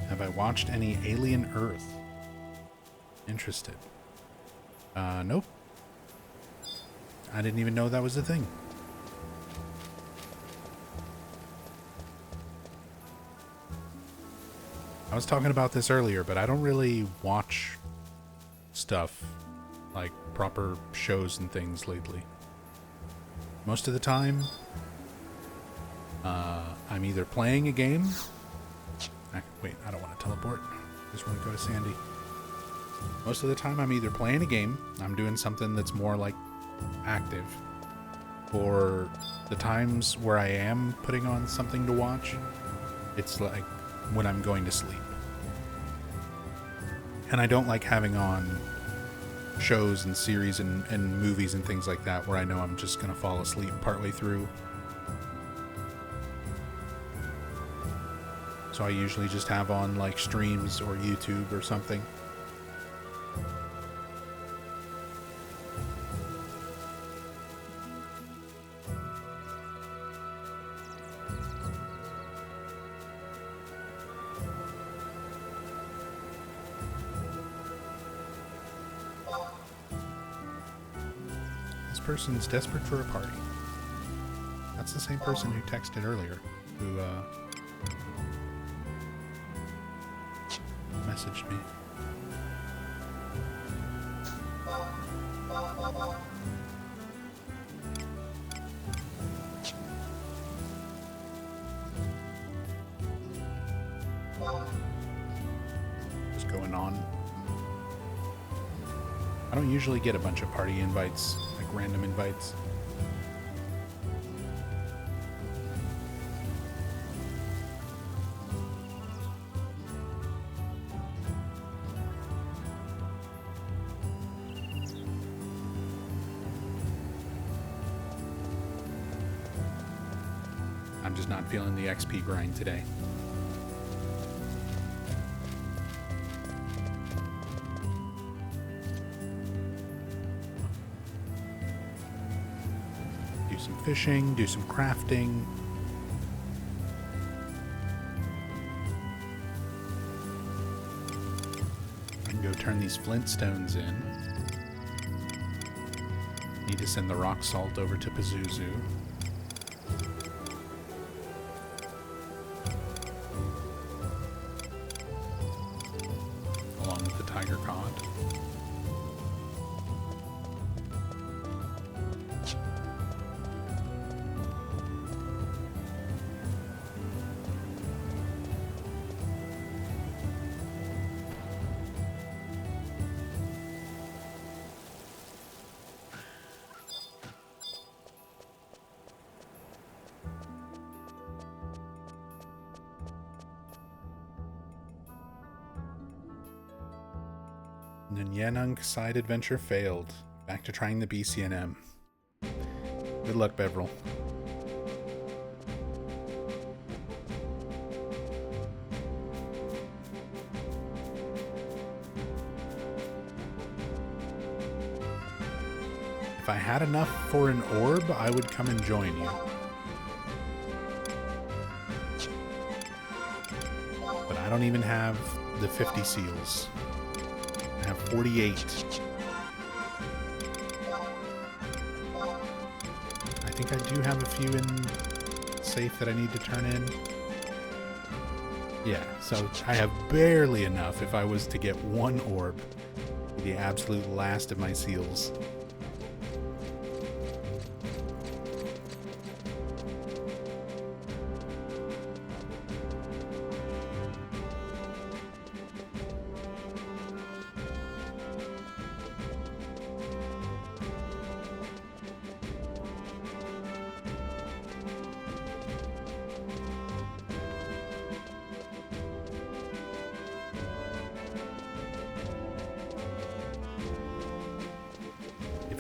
Have I watched any Alien Earth? Interested. Nope. I didn't even know that was a thing. I was talking about this earlier, but I don't really watch stuff like proper shows and things lately. Most of the time, I'm either playing a game. Wait, I don't want to teleport. I just want to go to Sandy. Most of the time, I'm either playing a game, I'm doing something that's more like active, or the times where I am putting on something to watch, it's like when I'm going to sleep. And I don't like having on shows and series and movies and things like that where I know I'm just going to fall asleep partway through. So I usually just have on like streams or YouTube or something. This person's desperate for a party. That's the same person who texted earlier, who messaged me. What's going on? I don't usually get a bunch of party invites, like random invites. I'm just not feeling the XP grind today. Do some fishing, do some crafting. I can go turn these flintstones in. Need to send the rock salt over to Pazuzu. Along with the tiger cod. Nunyanunk side adventure failed. Back to trying the BCNM. Good luck, Beverell. If I had enough for an orb, I would come and join you. But I don't even have the 50 seals. I have 48. I think I do have a few in safe that I need to turn in. Yeah, so I have barely enough if I was to get one orb, the absolute last of my seals.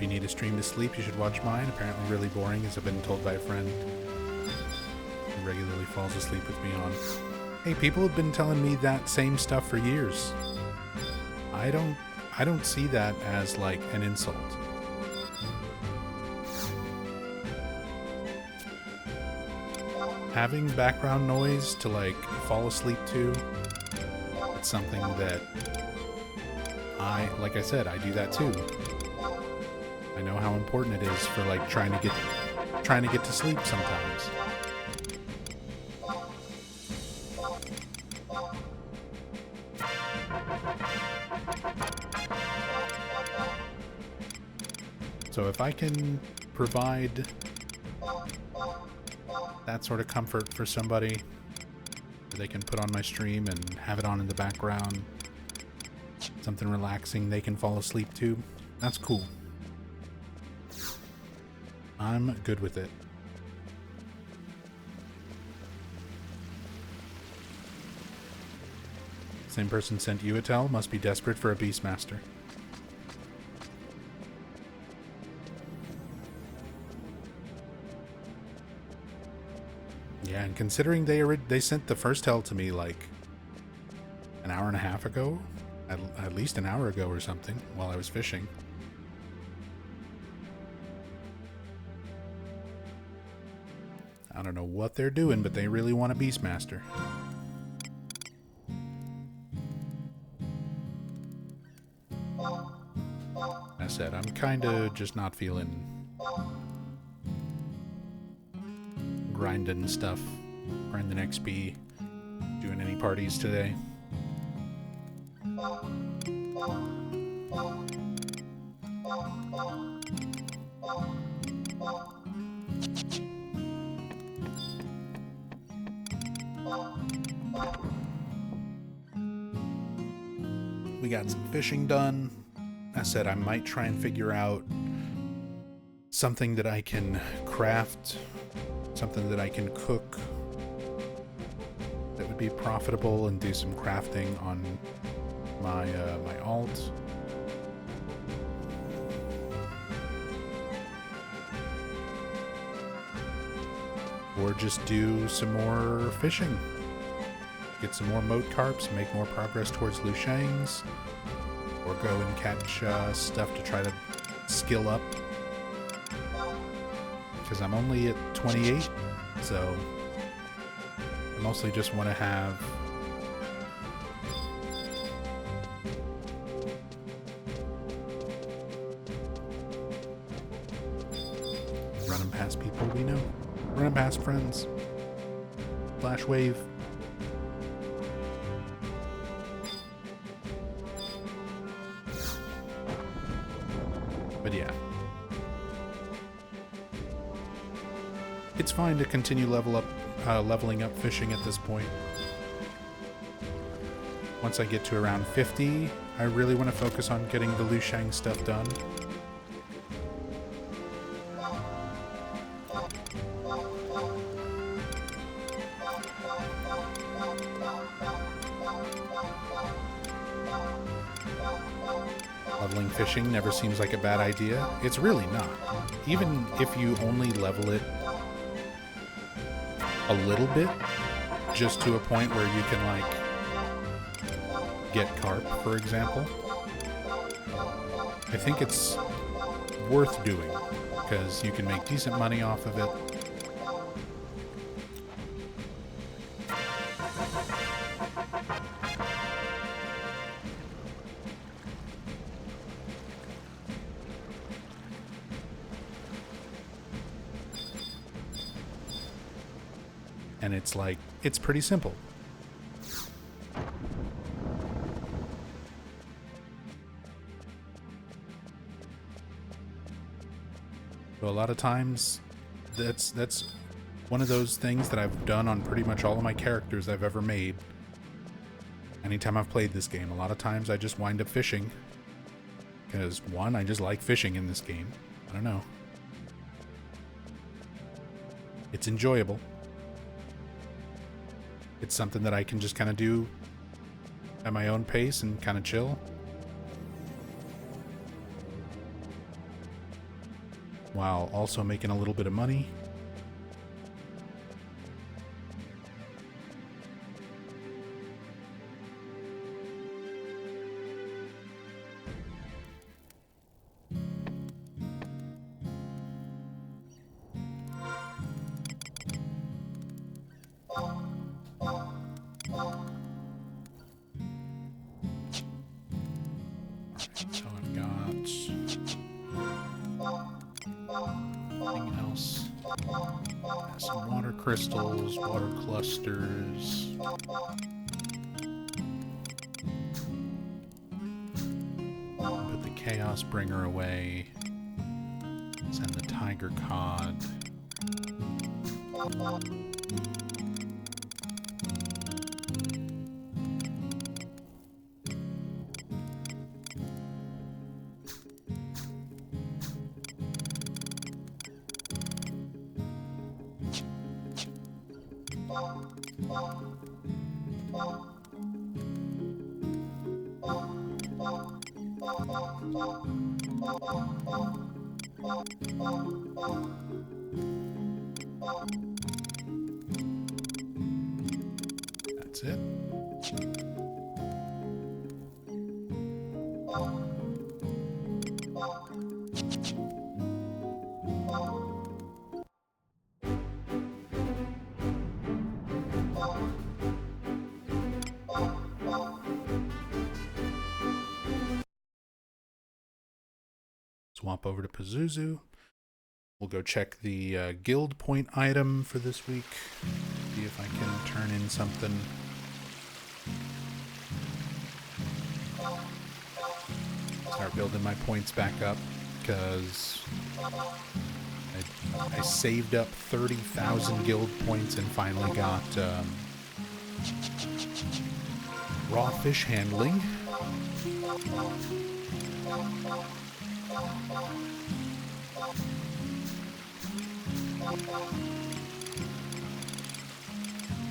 you need a stream to sleep, you should watch mine. Apparently really boring, as I've been told by a friend who regularly falls asleep with me on. Hey, people have been telling me that same stuff for years. I don't see that as like an insult. Having background noise to like fall asleep to, it's something that like I said, I do that too. I know how important it is for like trying to get to sleep sometimes. So if I can provide that sort of comfort for somebody, they can put on my stream and have it on in the background, something relaxing they can fall asleep to, that's cool. I'm good with it. Same person sent you a tell, must be desperate for a Beastmaster. Yeah, and considering they sent the first tell to me like an hour and a half ago, at least an hour ago or something, while I was fishing. I don't know what they're doing, but they really want a Beastmaster. I said, I'm kinda just not feeling grinding stuff, grinding XP, doing any parties today. We got some fishing done. I said I might try and figure out something that I can craft, something that I can cook that would be profitable, and do some crafting on my my alt. Or just do some more fishing. Get some more moat carps, make more progress towards Lushangs, or go and catch stuff to try to skill up. Because I'm only at 28, so I mostly just want to have running past people we know, running past friends, flash wave. But yeah, it's fine to continue leveling up fishing at this point. Once I get to around 50, I really want to focus on getting the Lushang stuff done. Leveling fishing never seems like a bad idea. It's really not. Even if you only level it a little bit, just to a point where you can like get carp, for example, I think it's worth doing because you can make decent money off of it. And it's like, it's pretty simple. So a lot of times, that's one of those things that I've done on pretty much all of my characters I've ever made. Anytime I've played this game, a lot of times I just wind up fishing. Because, one, I just like fishing in this game. I don't know. It's enjoyable. It's something that I can just kind of do at my own pace and kind of chill. while also making a little bit of money. So I've got anything else? Some water crystals, water clusters. Put the Chaos Bringer away. Send the Tiger Cod. That's it. Swap over to Pazuzu. We'll go check the guild point item for this week. See if I can turn in something. Start building my points back up because I saved up 30,000 guild points and finally got raw fish handling.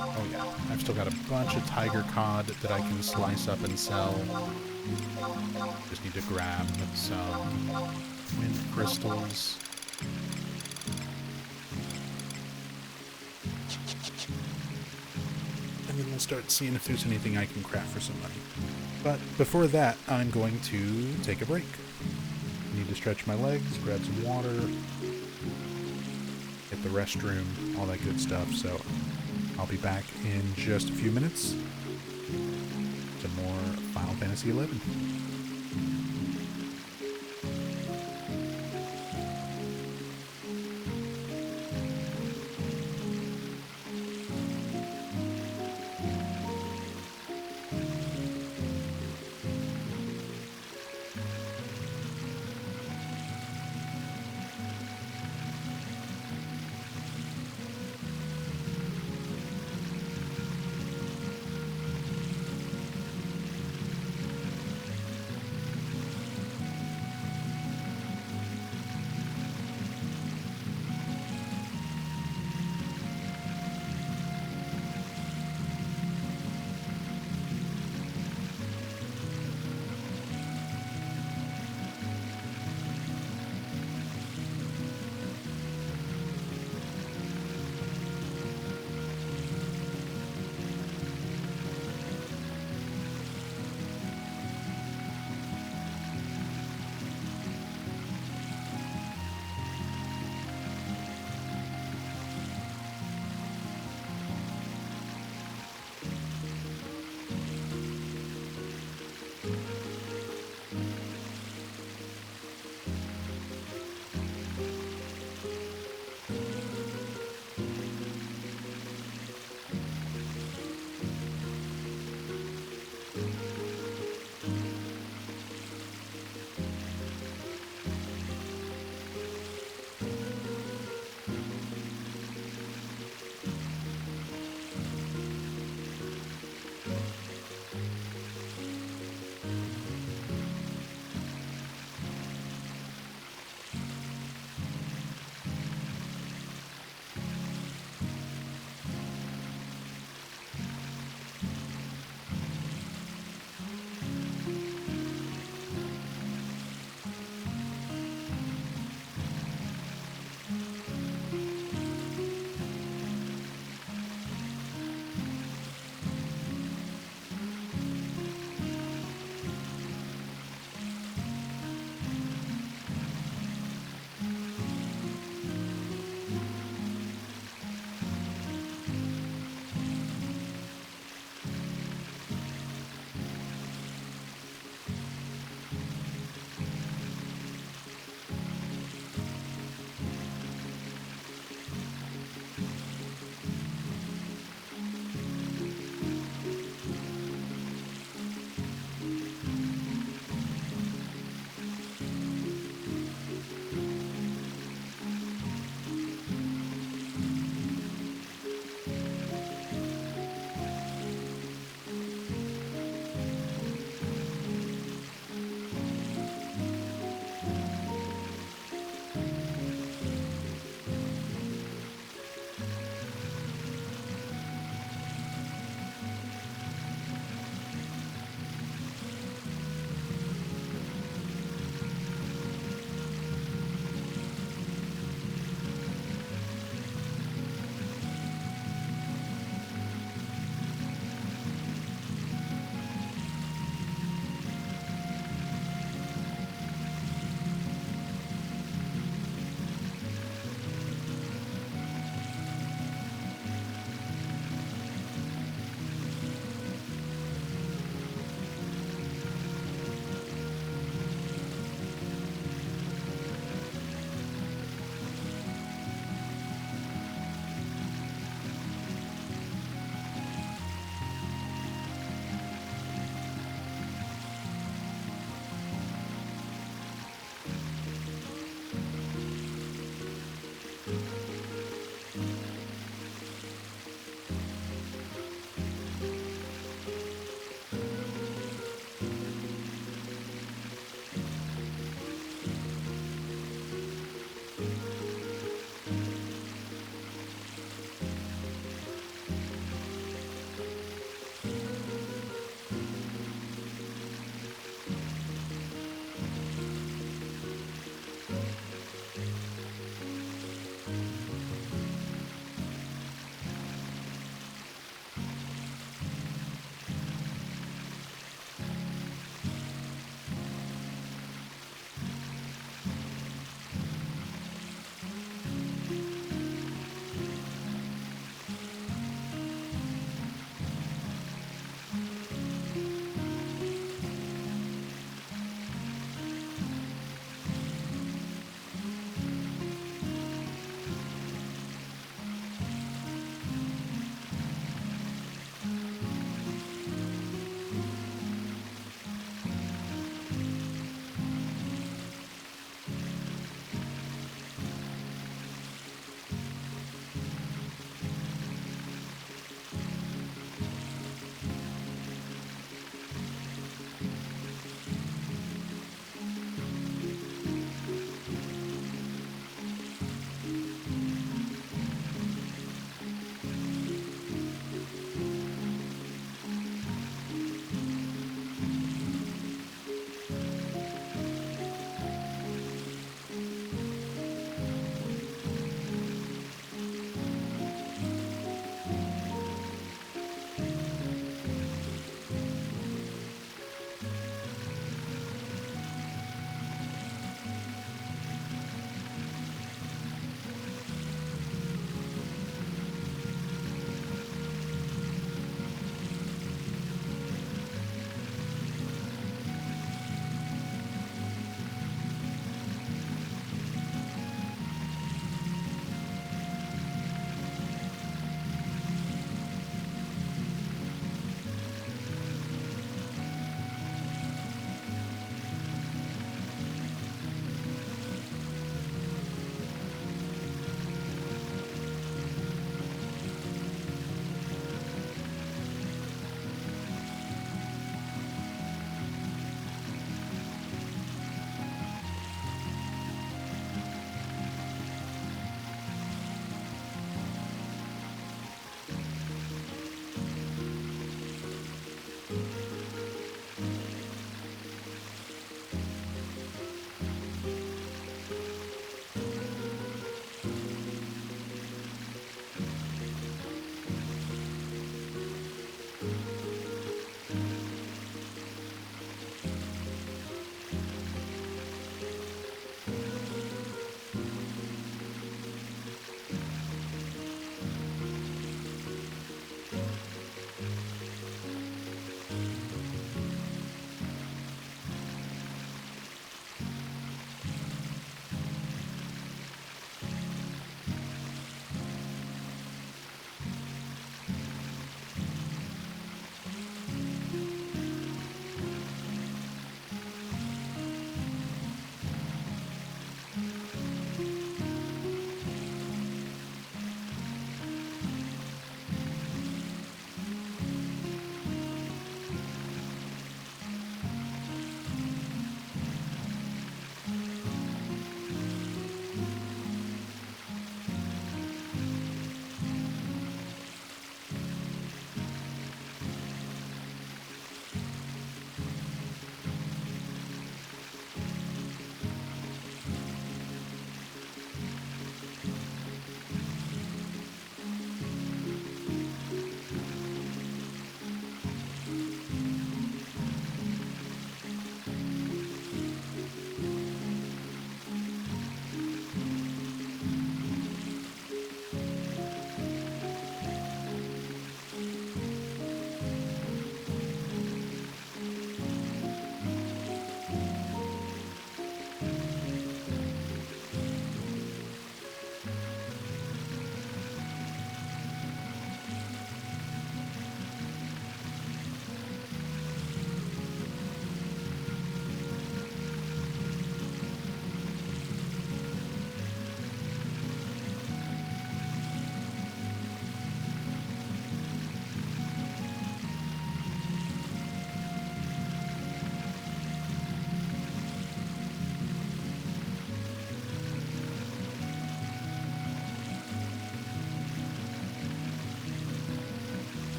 Oh yeah, I've still got a bunch of tiger cod that I can slice up and sell. Just need to grab some wind crystals. And then we'll start seeing if there's anything I can craft for some money. But before that, I'm going to take a break. I need to stretch my legs, grab some water, hit the restroom, all that good stuff. So I'll be back in just a few minutes to more Final Fantasy XI.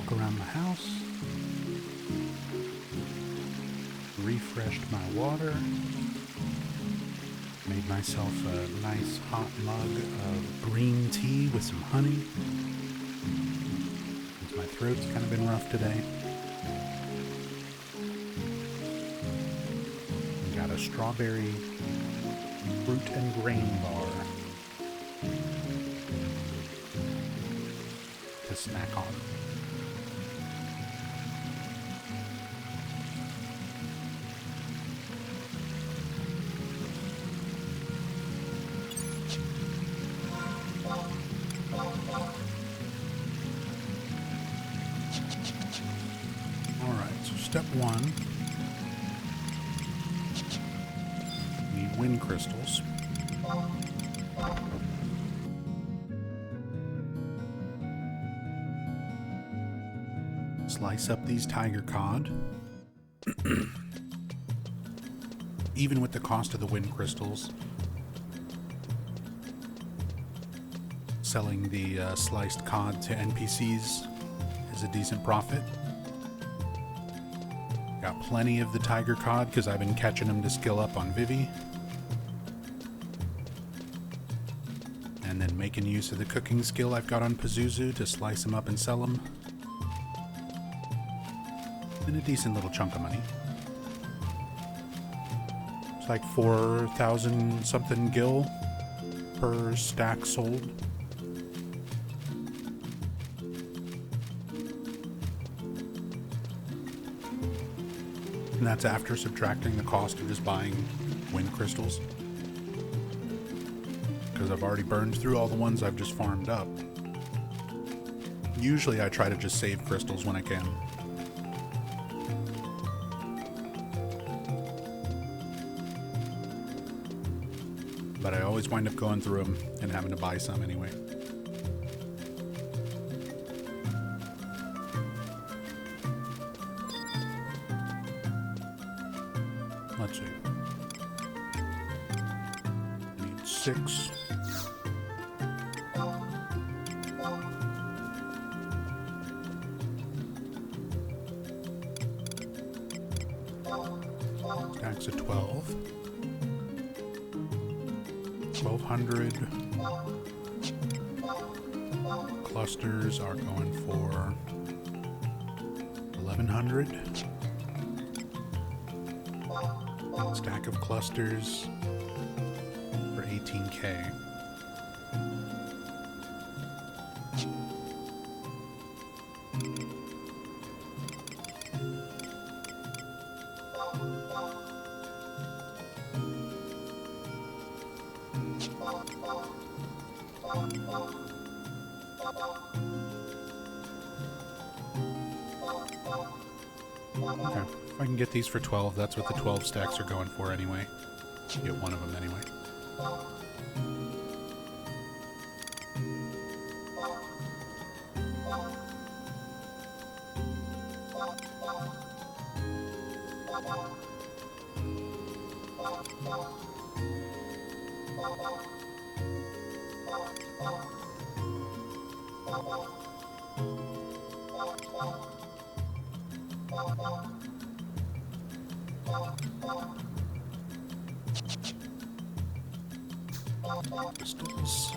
walk around the house. Refreshed my water. Made myself a nice hot mug of green tea with some honey. Since my throat's kind of been rough today. And got a strawberry fruit and grain bar to snack on. Alright, so step one, need wind crystals. Slice up these tiger cod. Even with the cost of the wind crystals, selling the sliced cod to NPCs is a decent profit. Got plenty of the tiger cod because I've been catching them to skill up on Vivi. And then making use of the cooking skill I've got on Pazuzu to slice them up and sell them. And a decent little chunk of money. It's like 4,000 something gil per stack sold. And that's after subtracting the cost of just buying wind crystals. Because I've already burned through all the ones I've just farmed up. Usually I try to just save crystals when I can. But I always wind up going through them and having to buy some anyway. Let's see. I need 6. Stacks of 12. 1,200. Clusters are going for 1,100. Stack of clusters for 18k. Okay, if I can get these for 12, that's what the 12 stacks are going for anyway. Get one of them anyway. Crystals.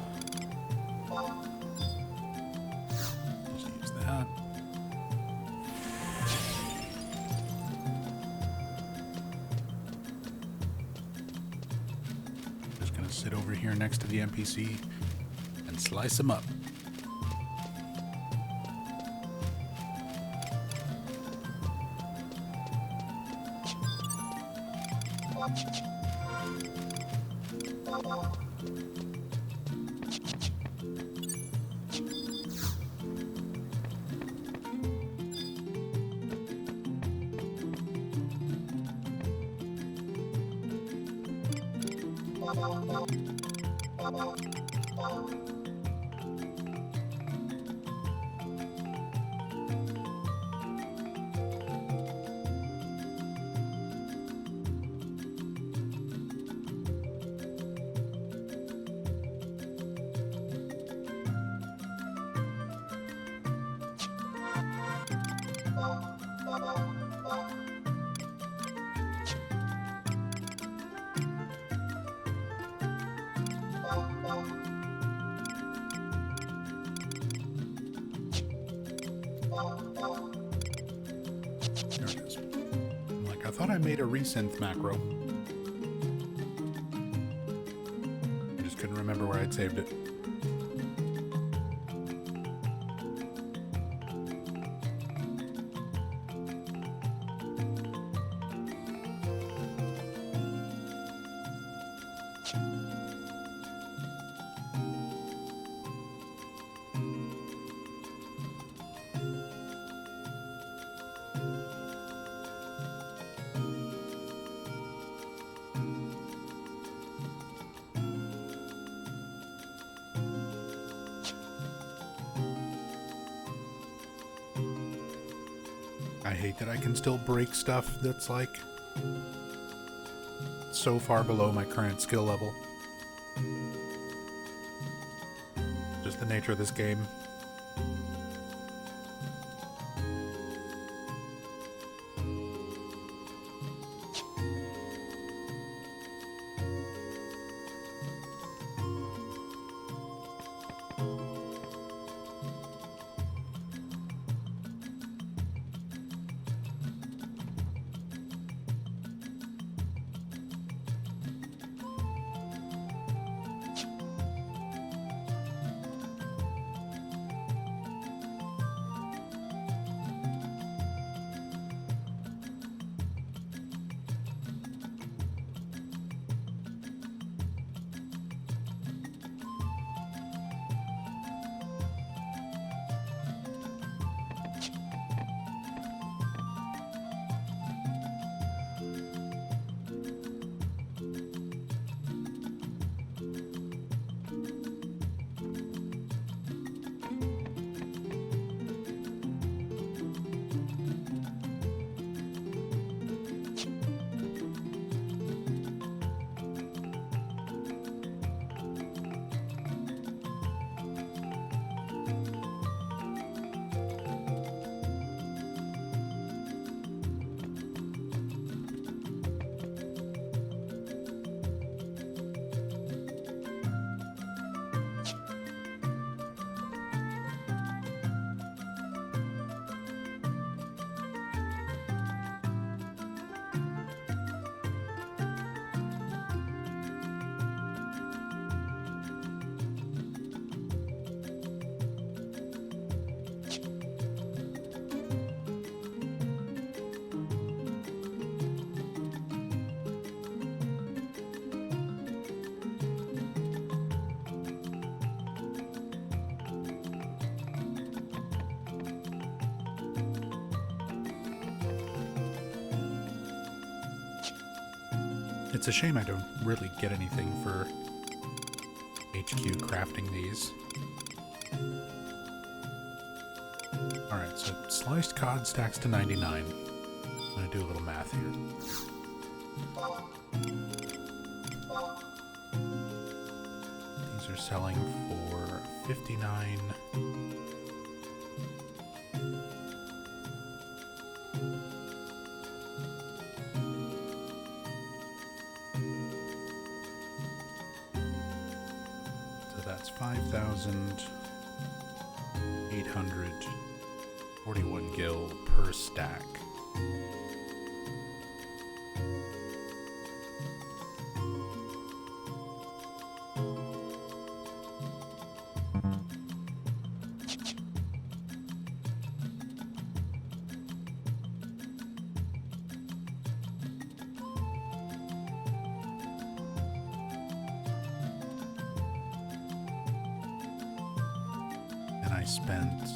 Just use that. Just gonna sit over here next to the NPC and slice them up. There it is. I'm like, I thought I made a resynth macro. I just couldn't remember where I'd saved it. I hate that I can still break stuff that's like so far below my current skill level. Just the nature of this game. It's a shame I don't really get anything for HQ crafting these. Alright, so sliced cod stacks to 99. I'm gonna do a little math here. These are selling for 59. That's 5,841 gil per stack. And I spent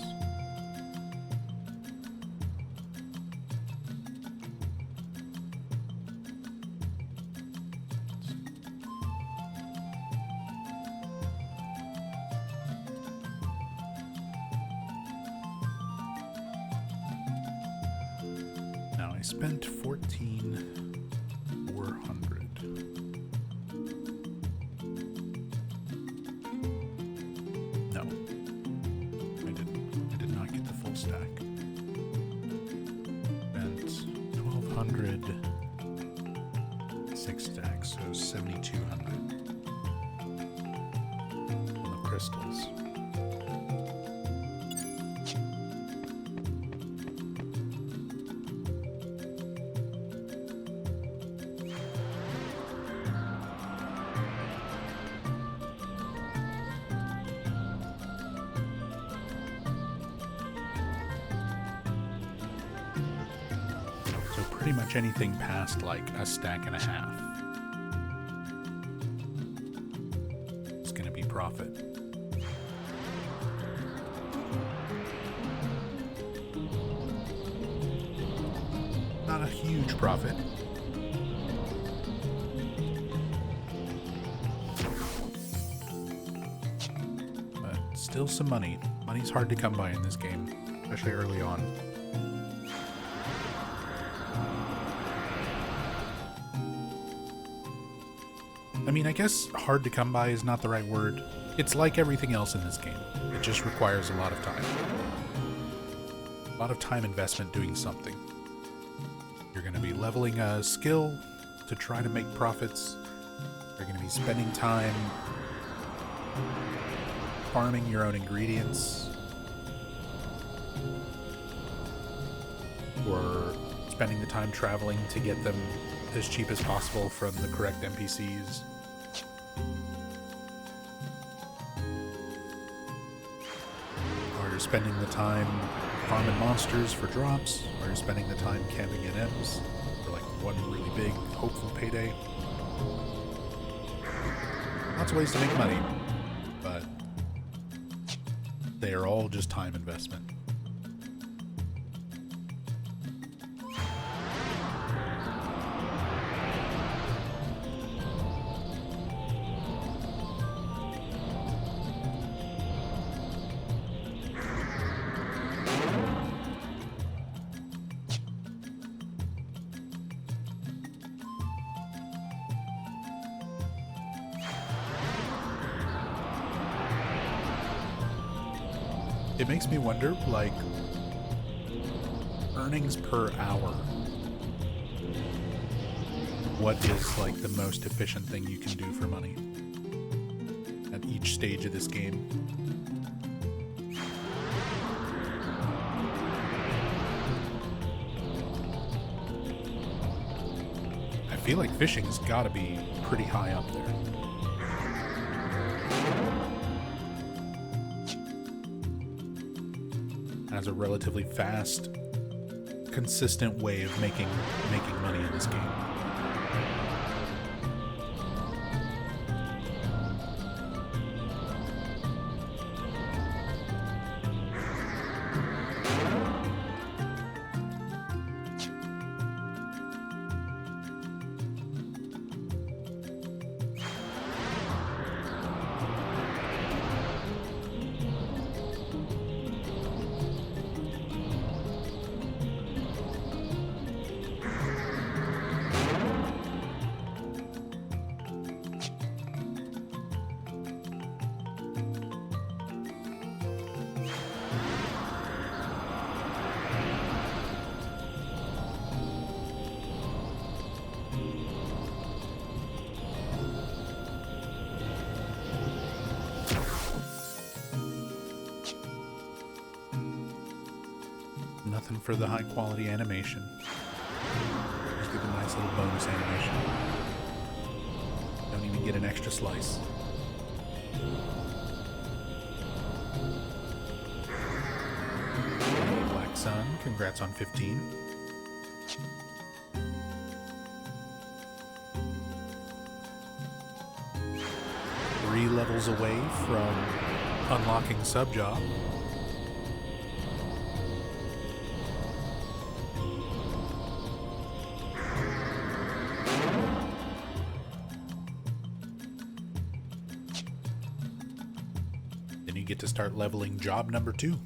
now I spent 14,400. No. I did not get the full stack. Spent 1,200, 6 stacks, so 7,200 on the crystals. pretty much anything past like a stack and a half is going to be profit. Not a huge profit. But still some money. Money's hard to come by in this game, especially early on. I mean, I guess hard to come by is not the right word. It's like everything else in this game. It just requires a lot of time. A lot of time investment doing something. You're going to be leveling a skill to try to make profits. You're going to be spending time farming your own ingredients. Or spending the time traveling to get them as cheap as possible from the correct NPCs. Or you're spending the time farming monsters for drops, or you're spending the time camping in M's for like one really big, hopeful payday. Lots of ways to make money, but they are all just time investment. It makes me wonder, like, earnings per hour. What is, like, the most efficient thing you can do for money at each stage of this game? I feel like fishing's gotta be pretty high up there. Has a relatively fast, consistent way of making money in this game. Nothing for the high quality animation. Just give a nice little bonus animation. Don't even get an extra slice. Hey, Black Sun, congrats on 15. Three levels away from unlocking Sub-Job. Get to start leveling job number 2.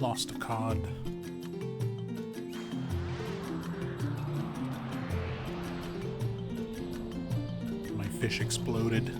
lost a cod. My fish exploded.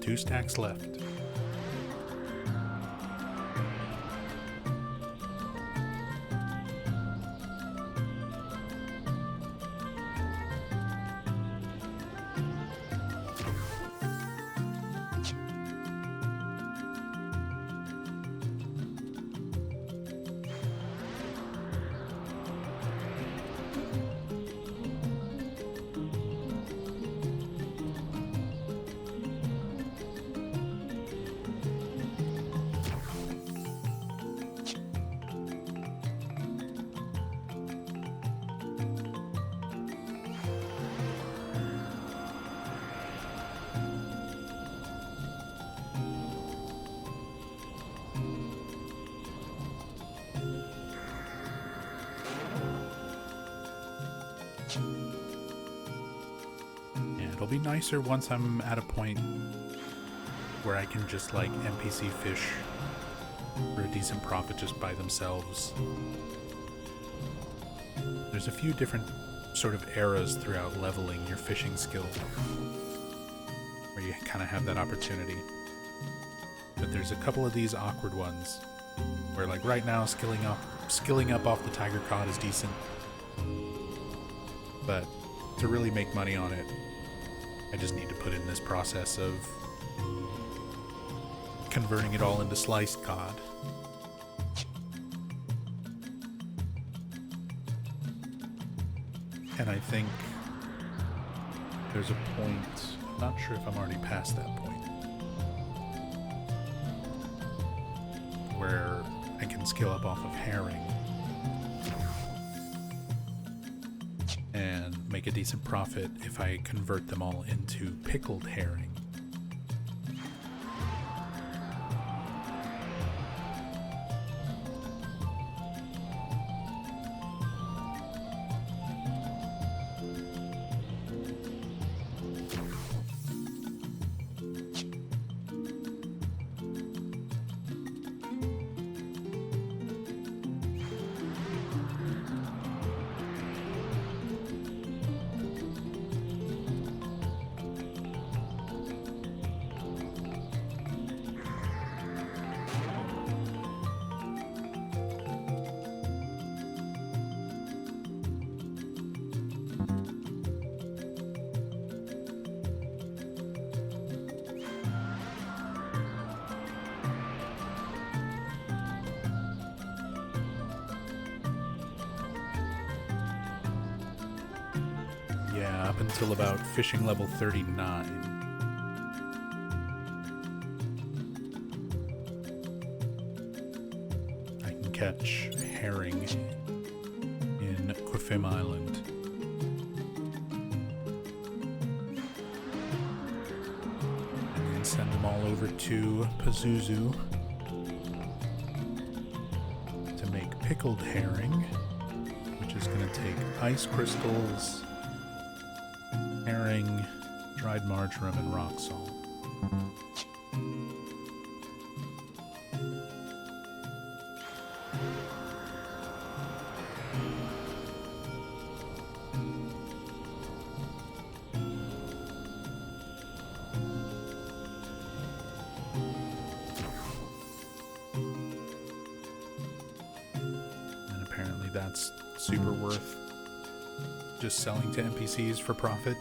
Two stacks left. It'll be nicer once I'm at a point where I can just like NPC fish for a decent profit just by themselves. There's a few different sort of eras throughout leveling your fishing skill where you kind of have that opportunity. But there's a couple of these awkward ones where like right now skilling up off the tiger cod is decent. But to really make money on it, I just need to put in this process of converting it all into sliced cod. And I think there's a point, I'm not sure if I'm already past that point, where I can skill up off of herring. make a decent profit if I convert them all into pickled herring. Yeah, up until about fishing level 39. I can catch herring in Qufim Island. And then send them all over to Pazuzu to make pickled herring, which is going to take ice crystals, herring, dried marjoram, and rock salt. And apparently that's super worth just selling to NPCs for profit.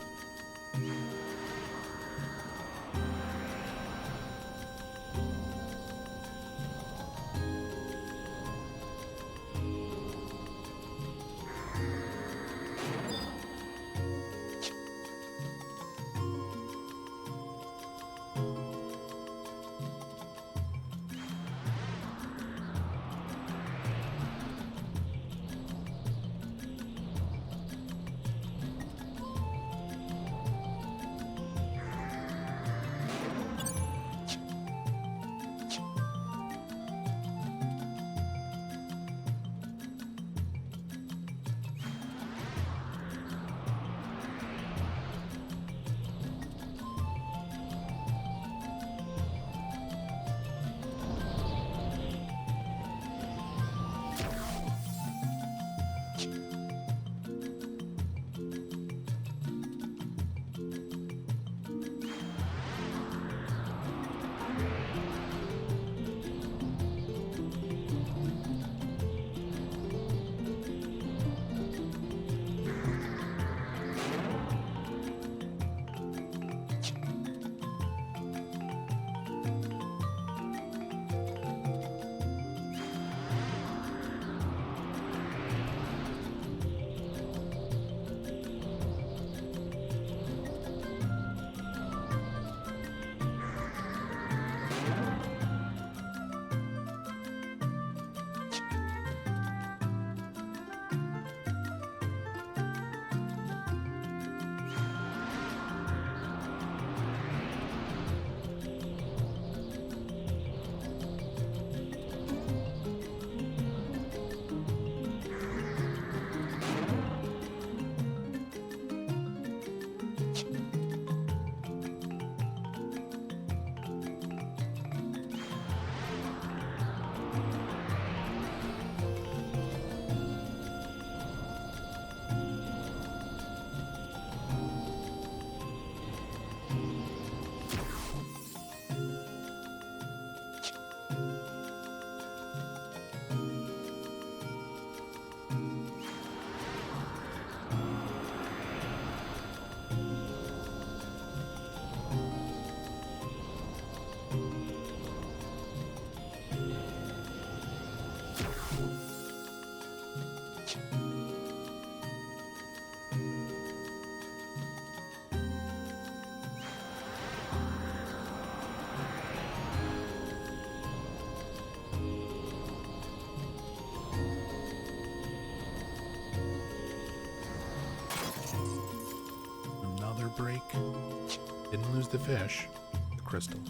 Didn't lose the fish. The crystal.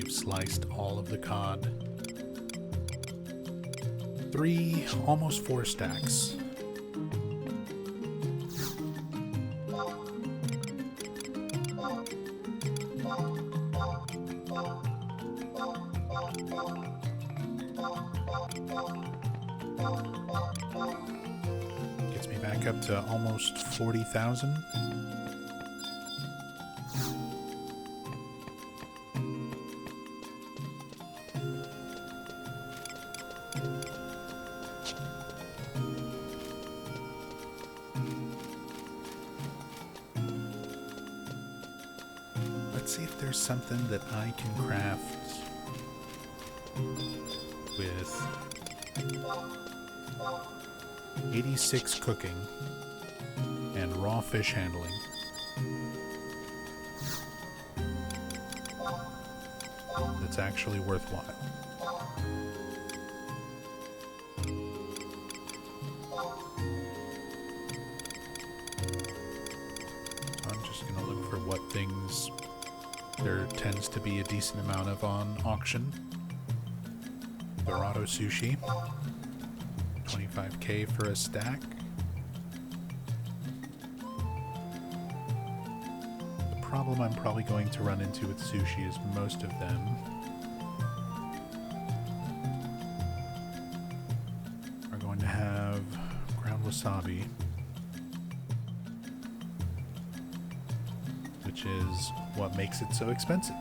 Sliced all of the cod. 3, almost 4 stacks. Gets me back up to almost 40,000. Let's see if there's something that I can craft with 86 cooking and raw fish handling. That's actually worthwhile. I'm just going to look for what things there tends to be a decent amount of on auction. Dorado sushi, 25k for a stack. The problem I'm probably going to run into with sushi is most of them are going to have ground wasabi, which is what makes it so expensive.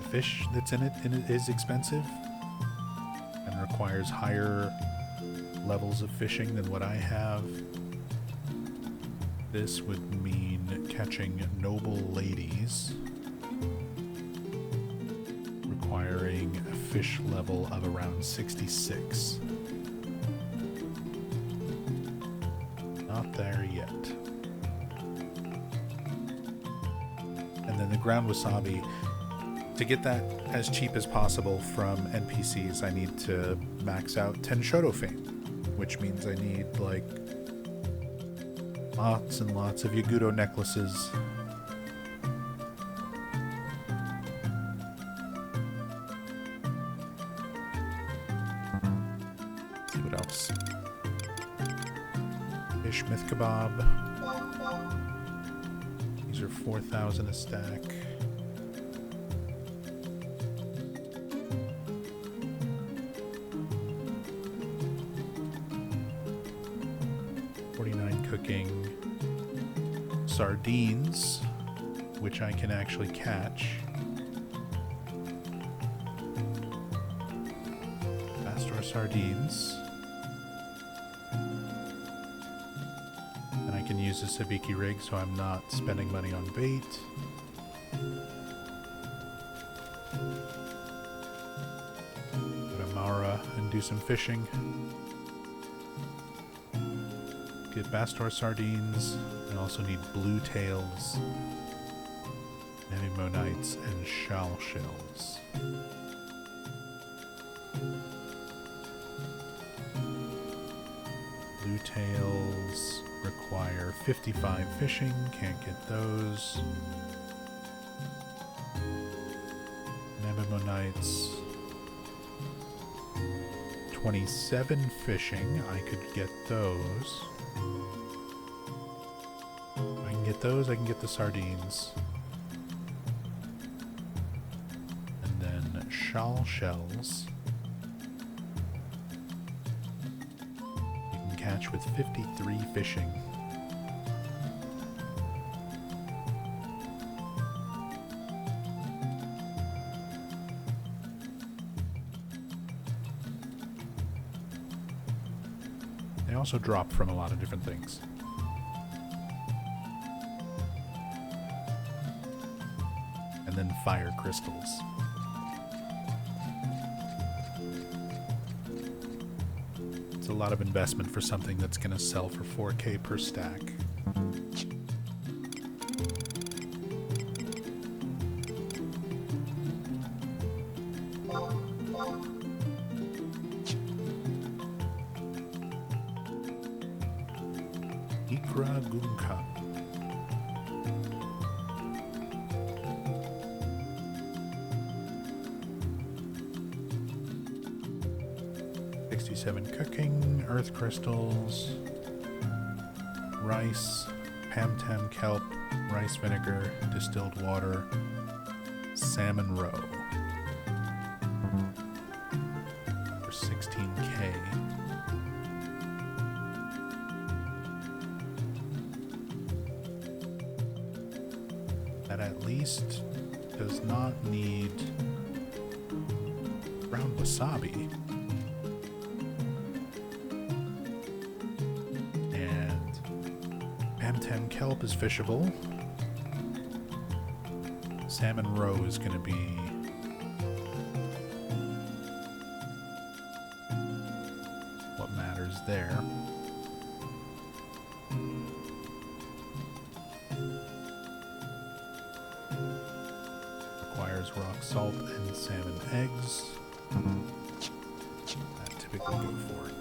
The fish that's in it is expensive and requires higher levels of fishing than what I have. This would mean catching noble ladies, requiring a fish level of around 66. Not there yet. And then the ground wasabi, to get that as cheap as possible from NPCs, I need to max out 10 Shoto Fame, which means I need like lots and lots of Yagudo necklaces. Let's see what else. Fish myth kebab. These are 4,000 a stack. Cooking sardines, which I can actually catch. Pastor sardines. And I can use a sabiki rig so I'm not spending money on bait. Go to Mara and do some fishing. Get Bastor sardines. I also need blue tails Ammonites and shell shells. Blue tails require 55 fishing, can't get those. Ammonites, 27 fishing, I could get those. I can get those, I can get the sardines. And then shawl shells. You can catch with 53 fishing. They also drop from a lot of different things. And then fire crystals. It's a lot of investment for something that's going to sell for 4K per stack. Ikra Gunka. Cooking, earth crystals, rice, pamtam kelp, rice vinegar, distilled water, salmon roe for 16K. That at least does not need brown wasabi. Pamtam kelp is fishable. Salmon roe is going to be what matters there. Requires rock salt and salmon eggs. I typically go for it.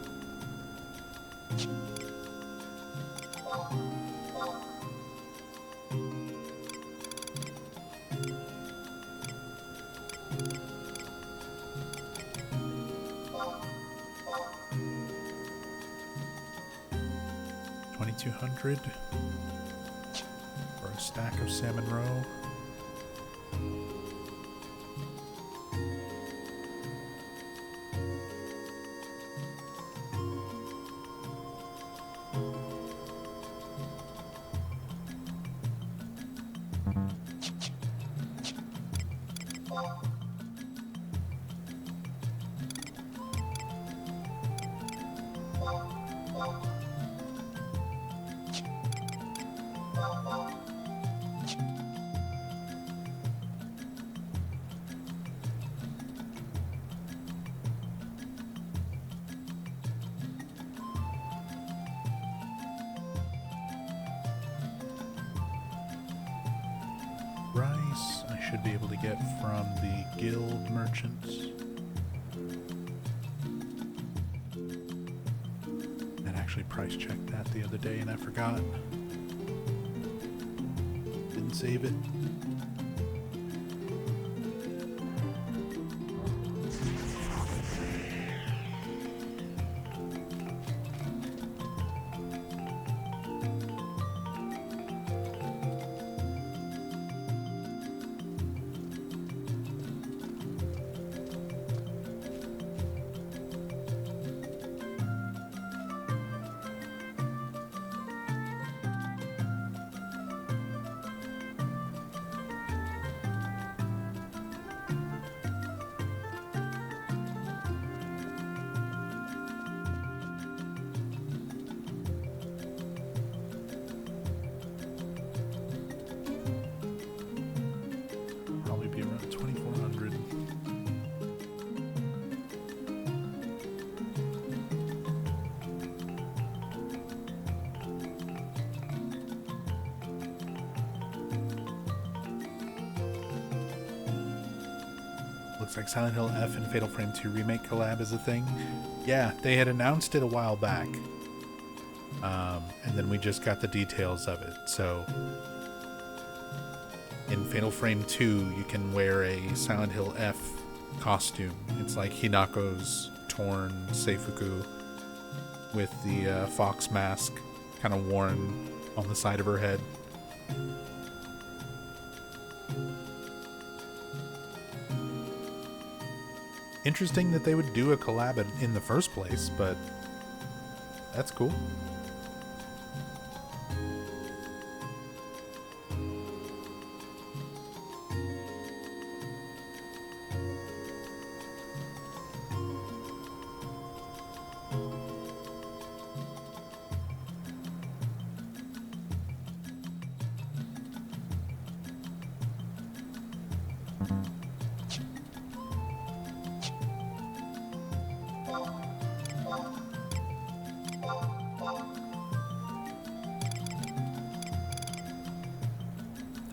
$2,200 for a stack of salmon roe. Rice, I should be able to get from the guild merchants. And actually price checked that the other day and I forgot. Didn't save it. looks like Silent Hill F and Fatal Frame 2 Remake collab is a thing. Yeah, they had announced it a while back. And then we just got the details of it. So in Fatal Frame 2, you can wear a Silent Hill F costume. It's like Hinako's torn Seifuku with the fox mask kind of worn on the side of her head. Interesting that they would do a collab in the first place, but that's cool.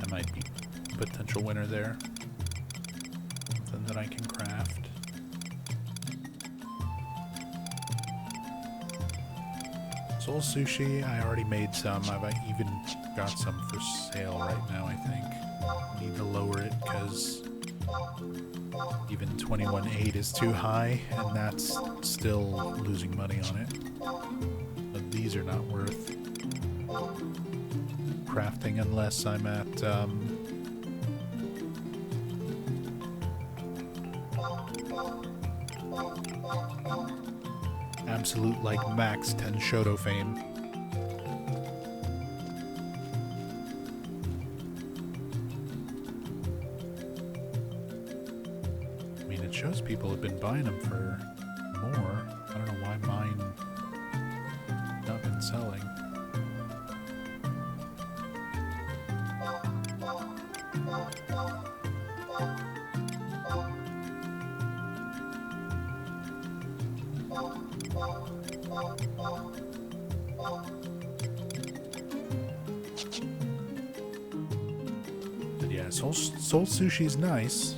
Might be a potential winner there. Something that I can craft. Soul Sushi, I already made some. I've even got some for sale right now, I think. Need to lower it because even 21.8 is too high, and that's still losing money on it. But these are not worth crafting unless I'm at absolute like max Tenshoto fame. I mean, it shows people have been buying them for more. I don't know why mine not been selling. But yeah, Soul Sushi's nice.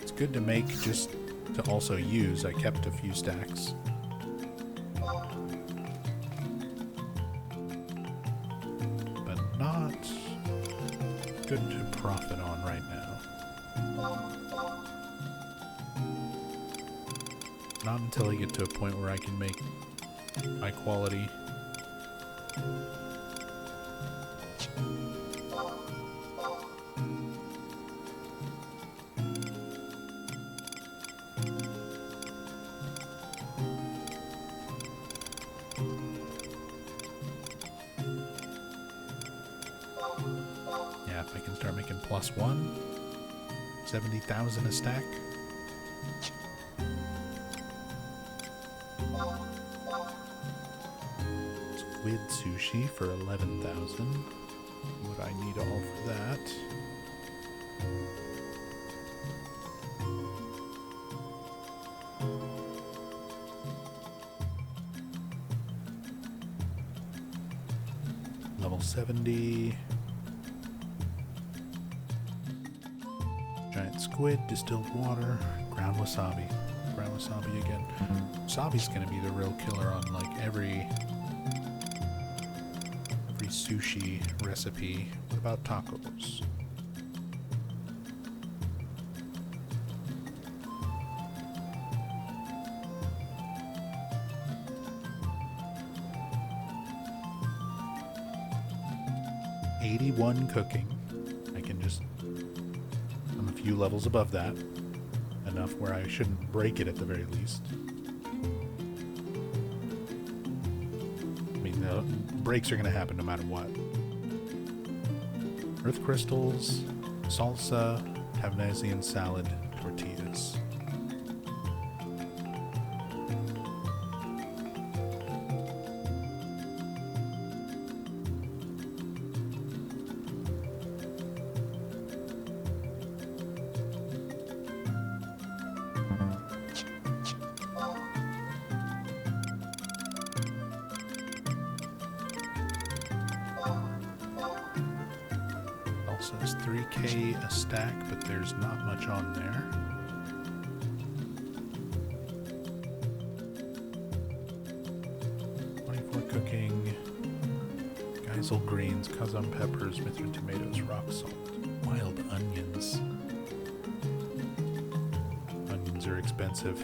It's good to make, just to also use. I kept a few stacks. But not good to profit on right now. Not until I get to a point where I can make high quality. Yeah, if I can start making +1, 70,000 a stack. Squid sushi for 11,000. Would I need all for that? Level 70. Giant squid, distilled water, ground wasabi. Ground wasabi again. Wasabi's gonna be the real killer on like every sushi recipe. What about tacos? #81 cooking. I can just, I'm a few levels above that. Enough where I shouldn't break it at the very least. I mean, the breaks are going to happen no matter what. Earth crystals, salsa, Tavnesian salad, tortillas. Also, it's 3K a stack, but there's not much on there. cooking. Geisel greens, kazan peppers, Mithrin tomatoes, rock salt, wild onions. Onions are expensive.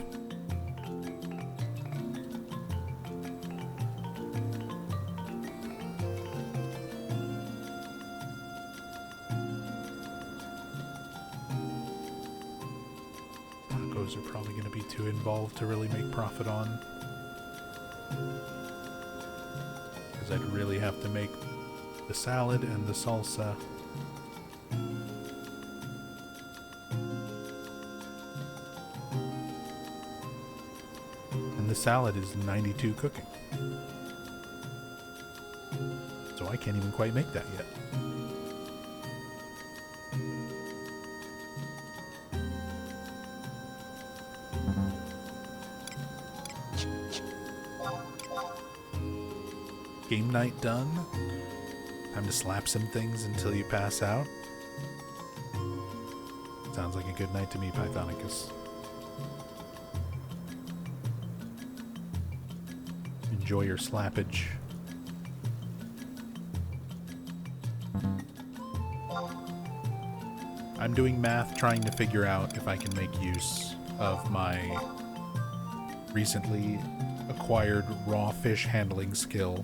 Tacos are probably going to be too involved to really make profit on. Because I'd really have to make the salad and the salsa. And the salad is 92 cooking. So I can't even quite make that yet. Game night done. Time to slap some things until you pass out. Sounds like a good night to me, Pythonicus. Enjoy your slappage. I'm doing math trying to figure out if I can make use of my recently acquired raw fish handling skill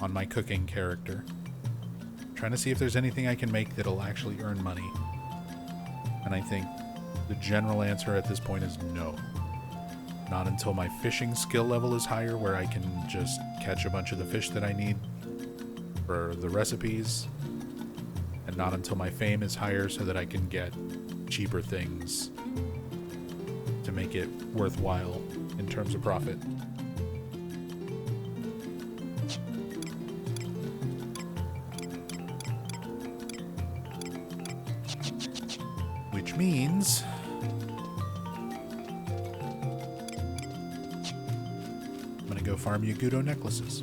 on my cooking character. Trying to see if there's anything I can make that'll actually earn money. And I think the general answer at this point is no. Not until my fishing skill level is higher, where I can just catch a bunch of the fish that I need for the recipes. And not until my fame is higher so that I can get cheaper things to make it worthwhile in terms of profit. Which means I'm gonna go farm Yagudo necklaces.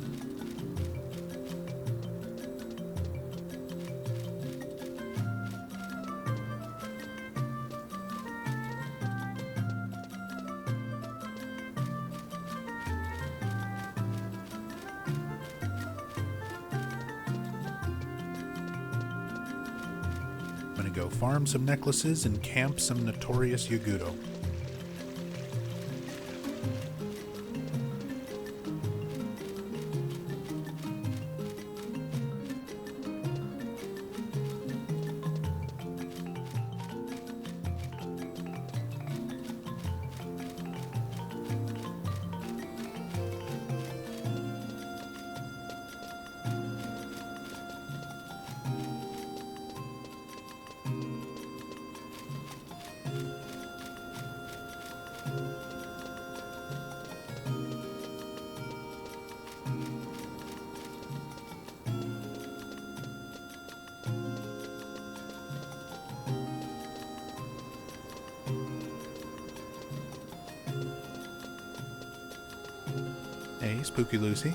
I'm gonna go farm some necklaces and camp some notorious Yagudo. Hey, Spooky Lucy.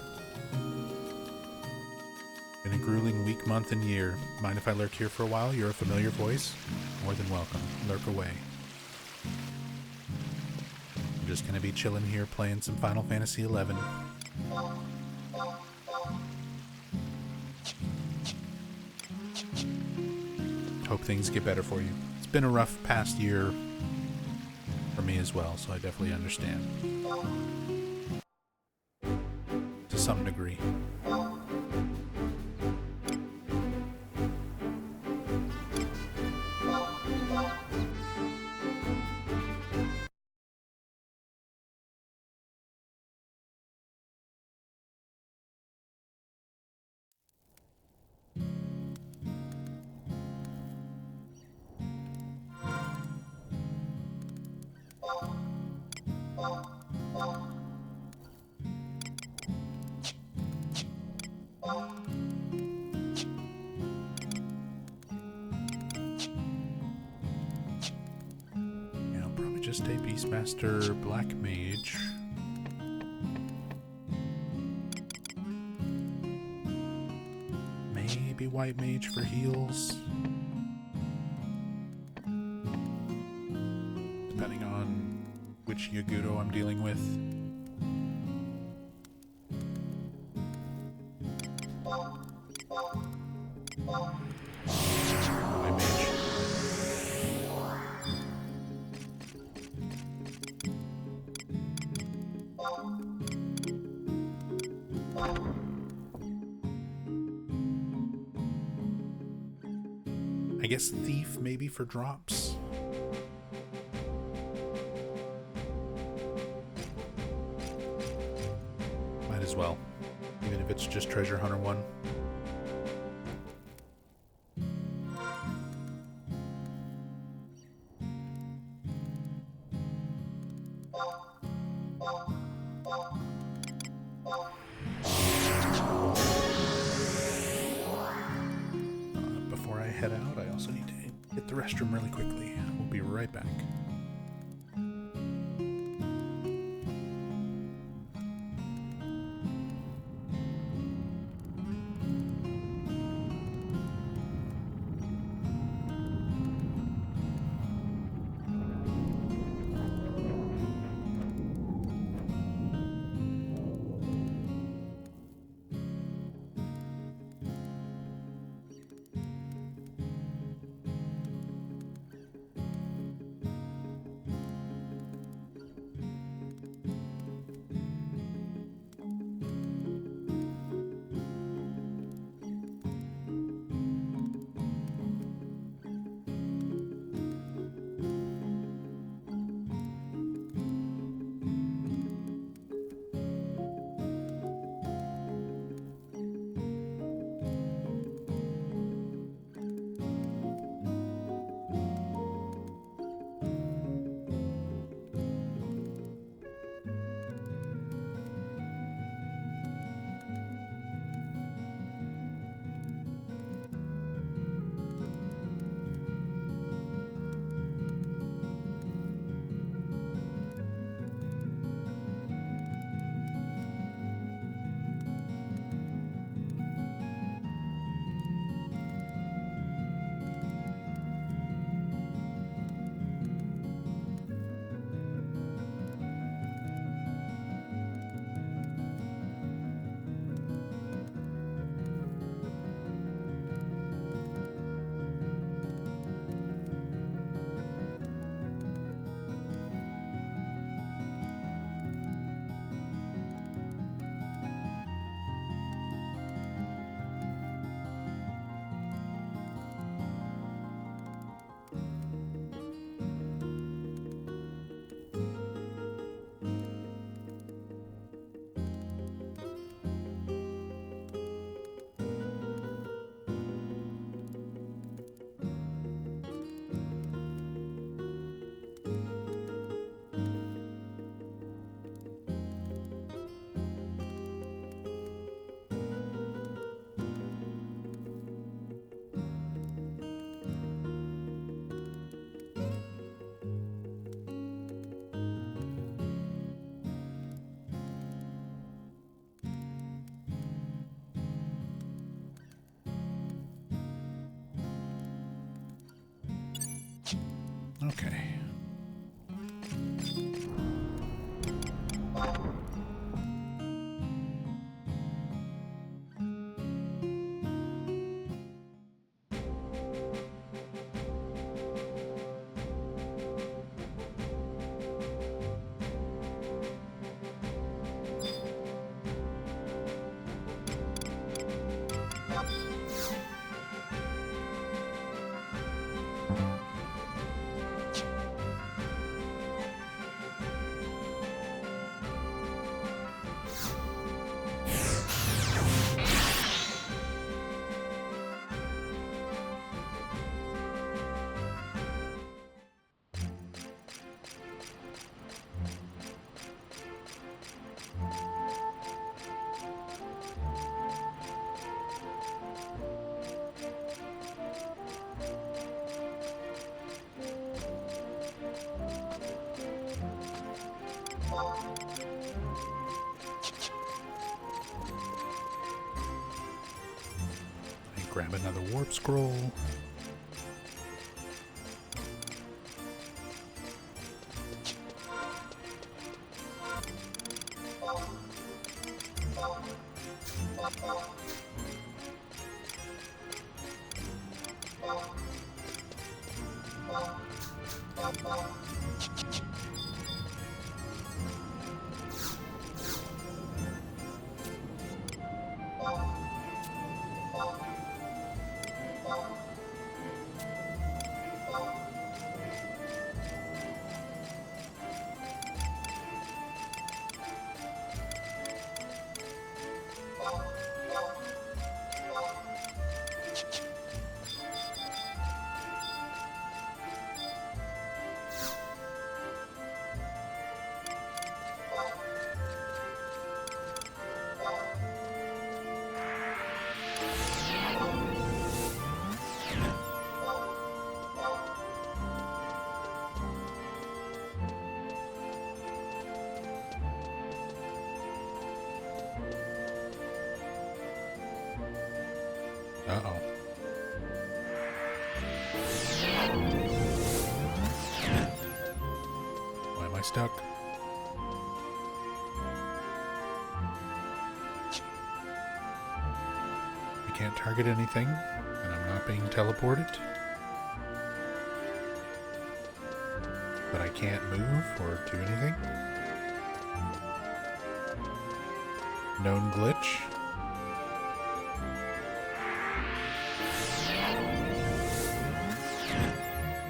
Been a grueling week, month, and year. Mind if I lurk here for a while? You're a familiar voice. More than welcome. Lurk away. I'm just gonna be chilling here playing some Final Fantasy XI. Hope things get better for you. It's been a rough past year for me as well, so I definitely understand. To some degree. Just a Beastmaster Black Mage. Maybe White Mage for heals. Depending on which Yagudo I'm dealing with. My mage. I guess thief maybe for drops. Might as well, even if it's just treasure hunter 1. Before I head out, I also need to hit the restroom really quickly. We'll be right back. Okay. Grab another warp scroll. Uh-oh. Why am I stuck? I can't target anything, and I'm not being teleported. But I can't move or do anything. Known glitch.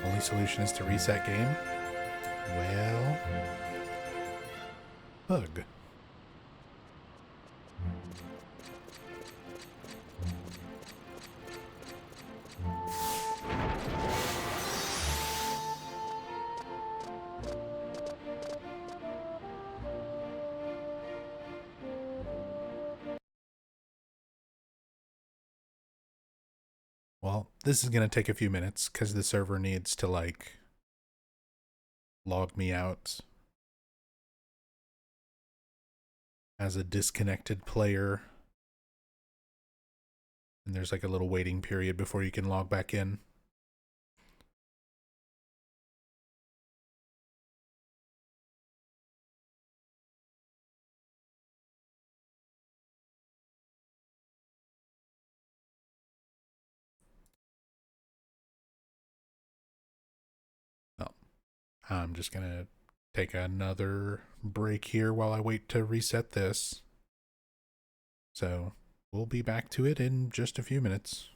Only solution is to reset game. Well, bug. Well, this is going to take a few minutes because the server needs to, like, log me out as a disconnected player. And there's like a little waiting period before you can log back in. I'm just going to take another break here while I wait to reset this. So we'll be back to it in just a few minutes.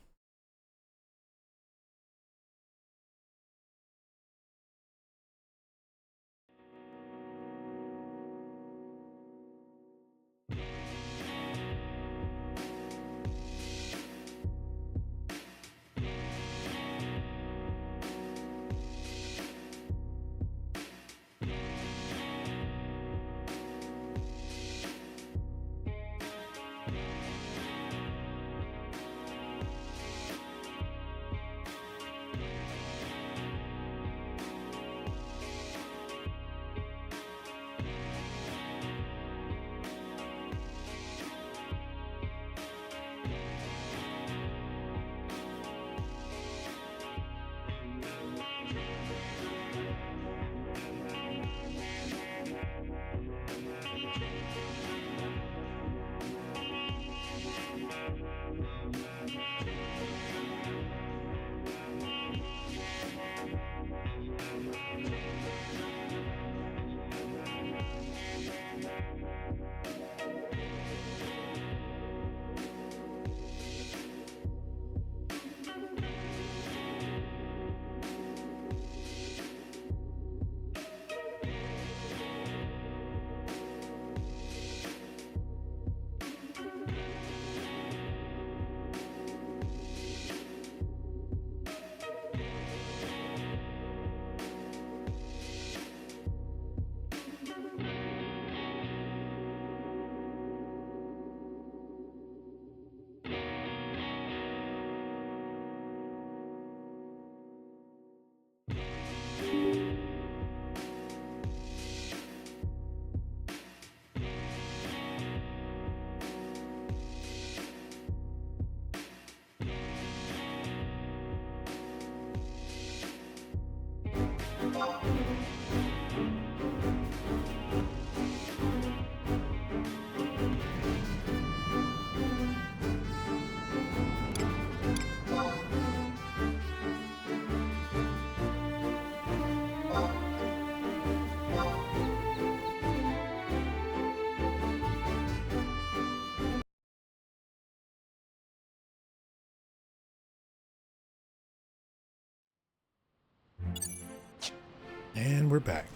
And we're back.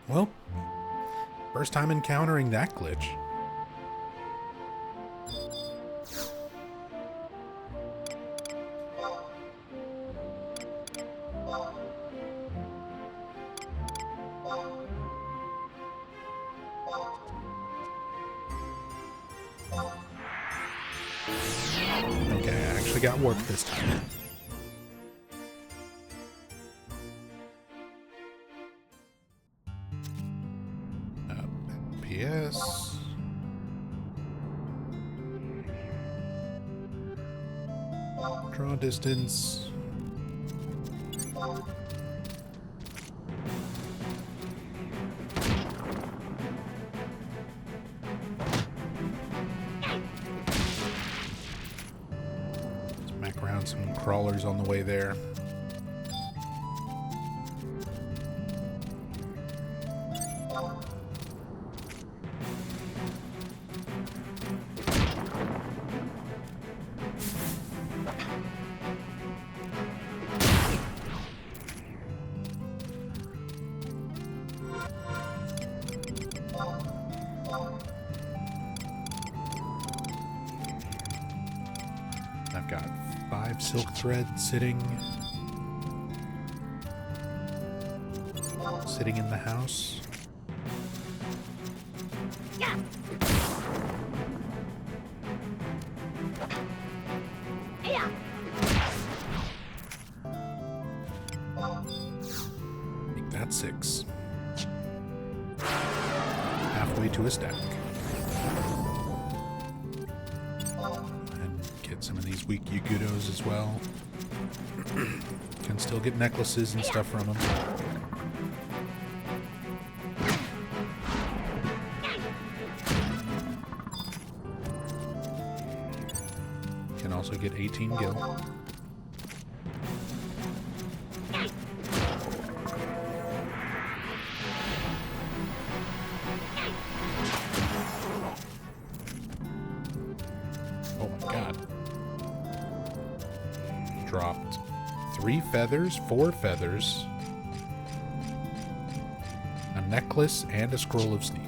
Well, first time encountering that glitch. Okay, I actually got warp this time. PS. Draw distance. Smack around some crawlers on the way there. I've got 5 silk threads sitting in the house. Yeah. Yeah. Make that 6. Halfway to a stack. And get some of these weak Yagudos as well. Can still get necklaces and stuff from them. Can also get 18 gil. Oh my god. Dropped 3 feathers, 4 feathers, a necklace, and a scroll of sneak.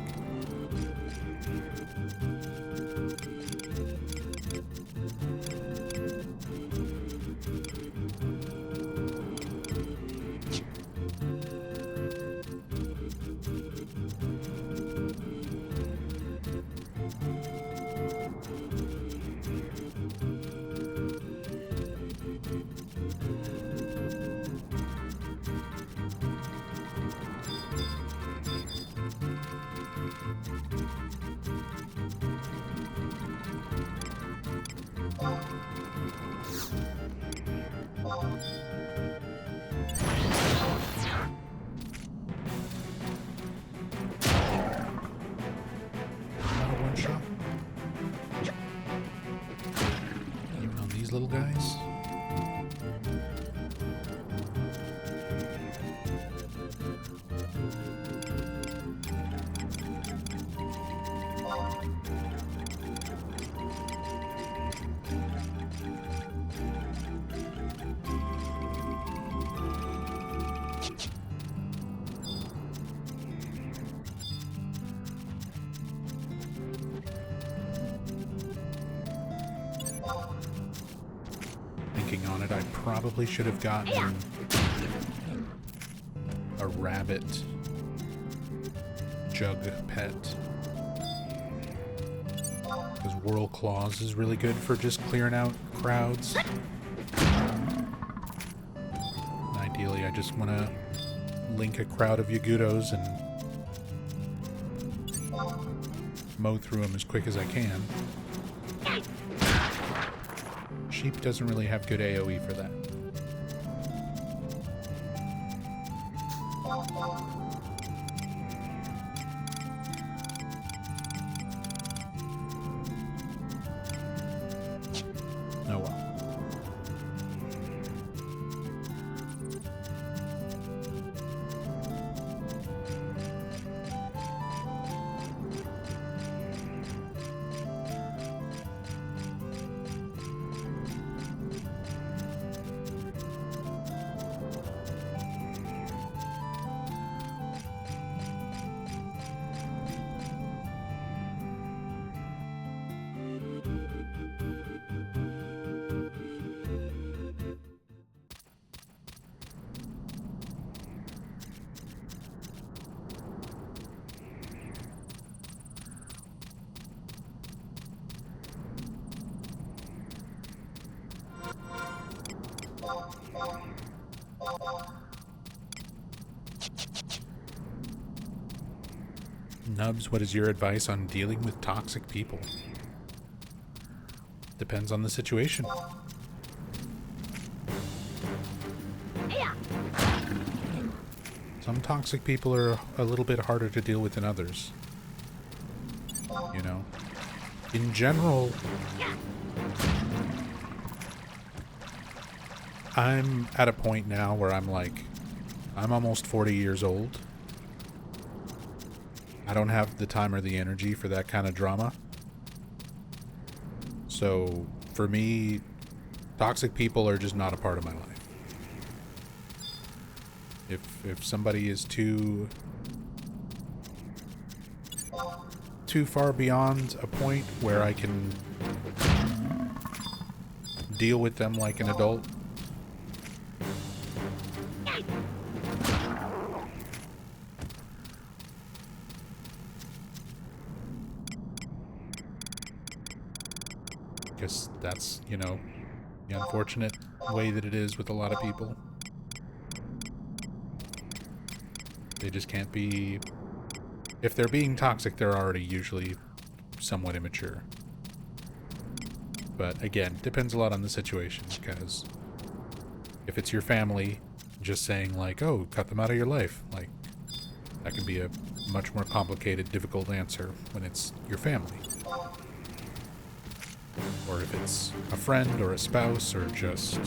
Not a one shot. Even on these little guys. Thinking on it, I probably should have gotten a rabbit jug pet. Because Whirl Claws is really good for just clearing out crowds. And ideally, I just want to link a crowd of Yagudos and mow through them as quick as I can. Sheep doesn't really have good AoE for that. Oh well. Nubs, what is your advice on dealing with toxic people? Depends on the situation. Yeah. Some toxic people are a little bit harder to deal with than others. You know? In general, Yeah. I'm at a point now where I'm like, I'm almost 40 years old. I don't have the time or the energy for that kind of drama. So, for me, toxic people are just not a part of my life. If somebody is too far beyond a point where I can deal with them like an adult, guess that's, you know, the unfortunate way that it is with a lot of people. They just can't be... If they're being toxic, they're already usually somewhat immature. But again, depends a lot on the situation, because if it's your family, just saying like, oh, cut them out of your life, like, that can be a much more complicated, difficult answer when it's your family. Or if it's a friend or a spouse or just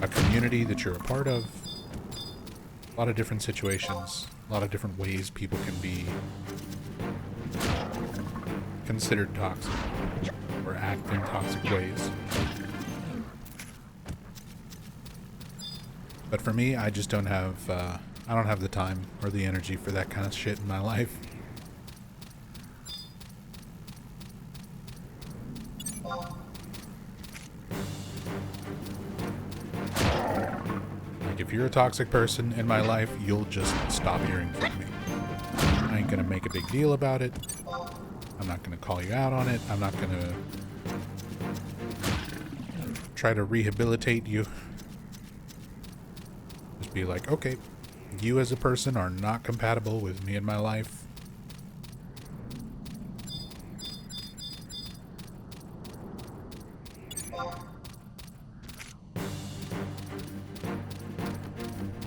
a community that you're a part of. A lot of different situations, a lot of different ways people can be considered toxic or act in toxic ways. But for me, I just don't have, I don't have the time or the energy for that kind of shit in my life. Like, if you're a toxic person in my life, you'll just stop hearing from me. I ain't gonna make a big deal about it. I'm not gonna call you out on it. I'm not gonna try to rehabilitate you. Just be like, okay, you as a person are not compatible with me in my life.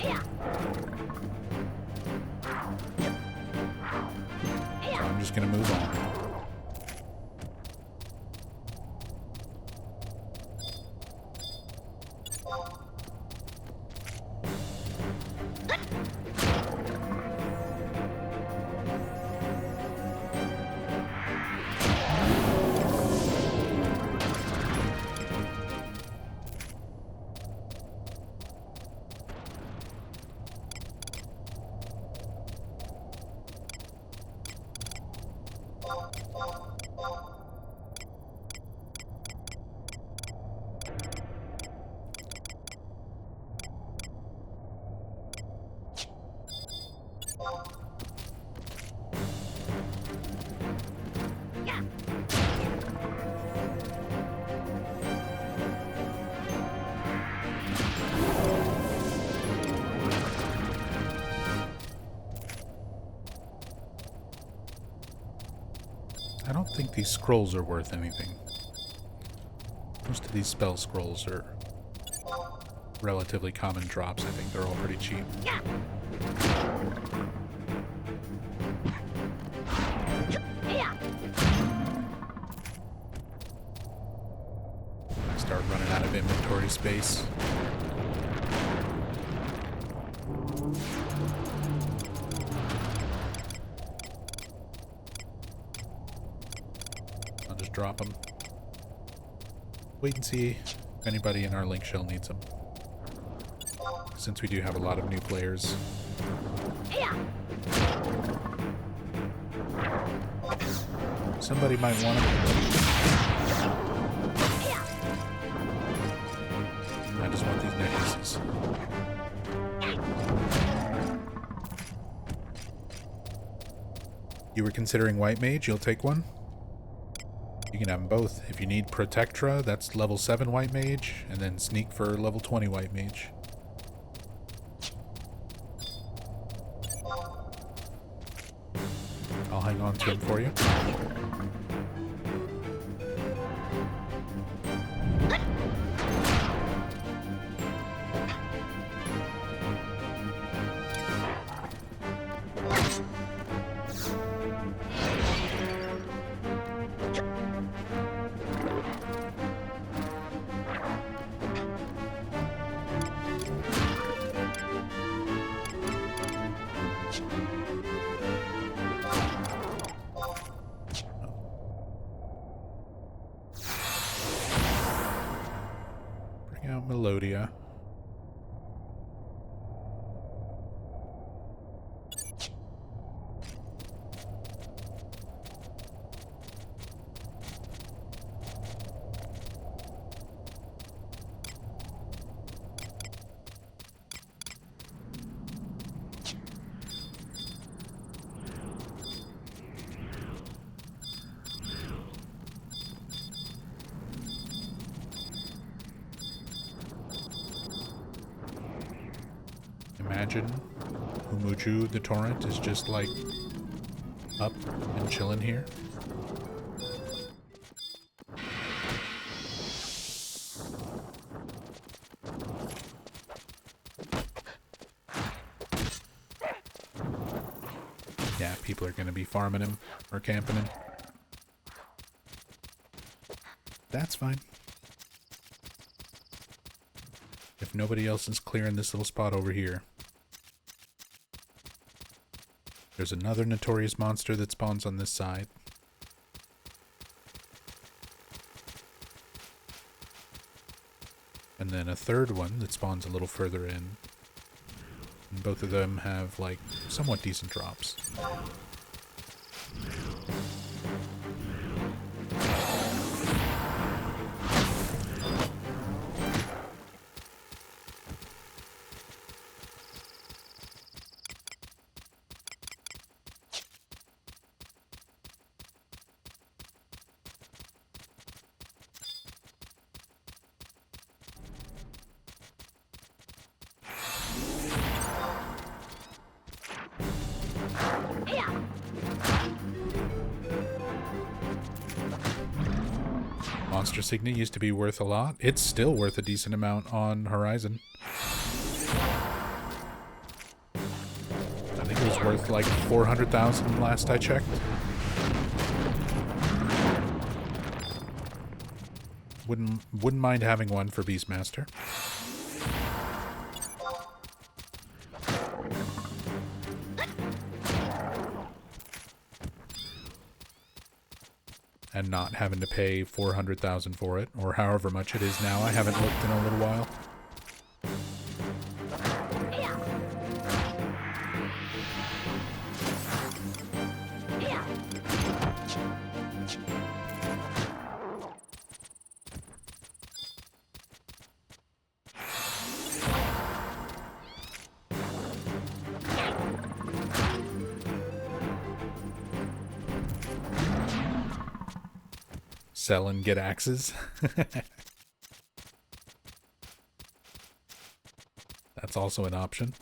Yeah. So I'm just gonna move on. Yeah. I don't think these scrolls are worth anything. Most of these spell scrolls are relatively common drops. I think they're all pretty cheap. Yeah. Yeah. I start running out of inventory space. I'll just drop them. Wait and see if anybody in our link shell needs them. Since we do have a lot of new players. Yeah. Somebody might want them. Yeah. I just want these necklaces. You were considering White Mage, you'll take one? You can have them both. If you need Protectra, that's level 7 White Mage, and then Sneak for level 20 White Mage. onto him for you. Bring out Melodia. Imagine Umuju the Torrent is just like up and chilling here. Yeah, people are gonna be farming him or camping him. That's fine. If nobody else is clearing this little spot over here. There's another notorious monster that spawns on this side. And then a third one that spawns a little further in. And both of them have, like, somewhat decent drops. Monster Signet used to be worth a lot. It's still worth a decent amount on Horizon. I think it was worth like 400,000 last I checked. Wouldn't mind having one for Beastmaster. And not having to pay 400,000 for it, or however much it is now. I haven't looked in a little while. Sell and get axes. That's also an option.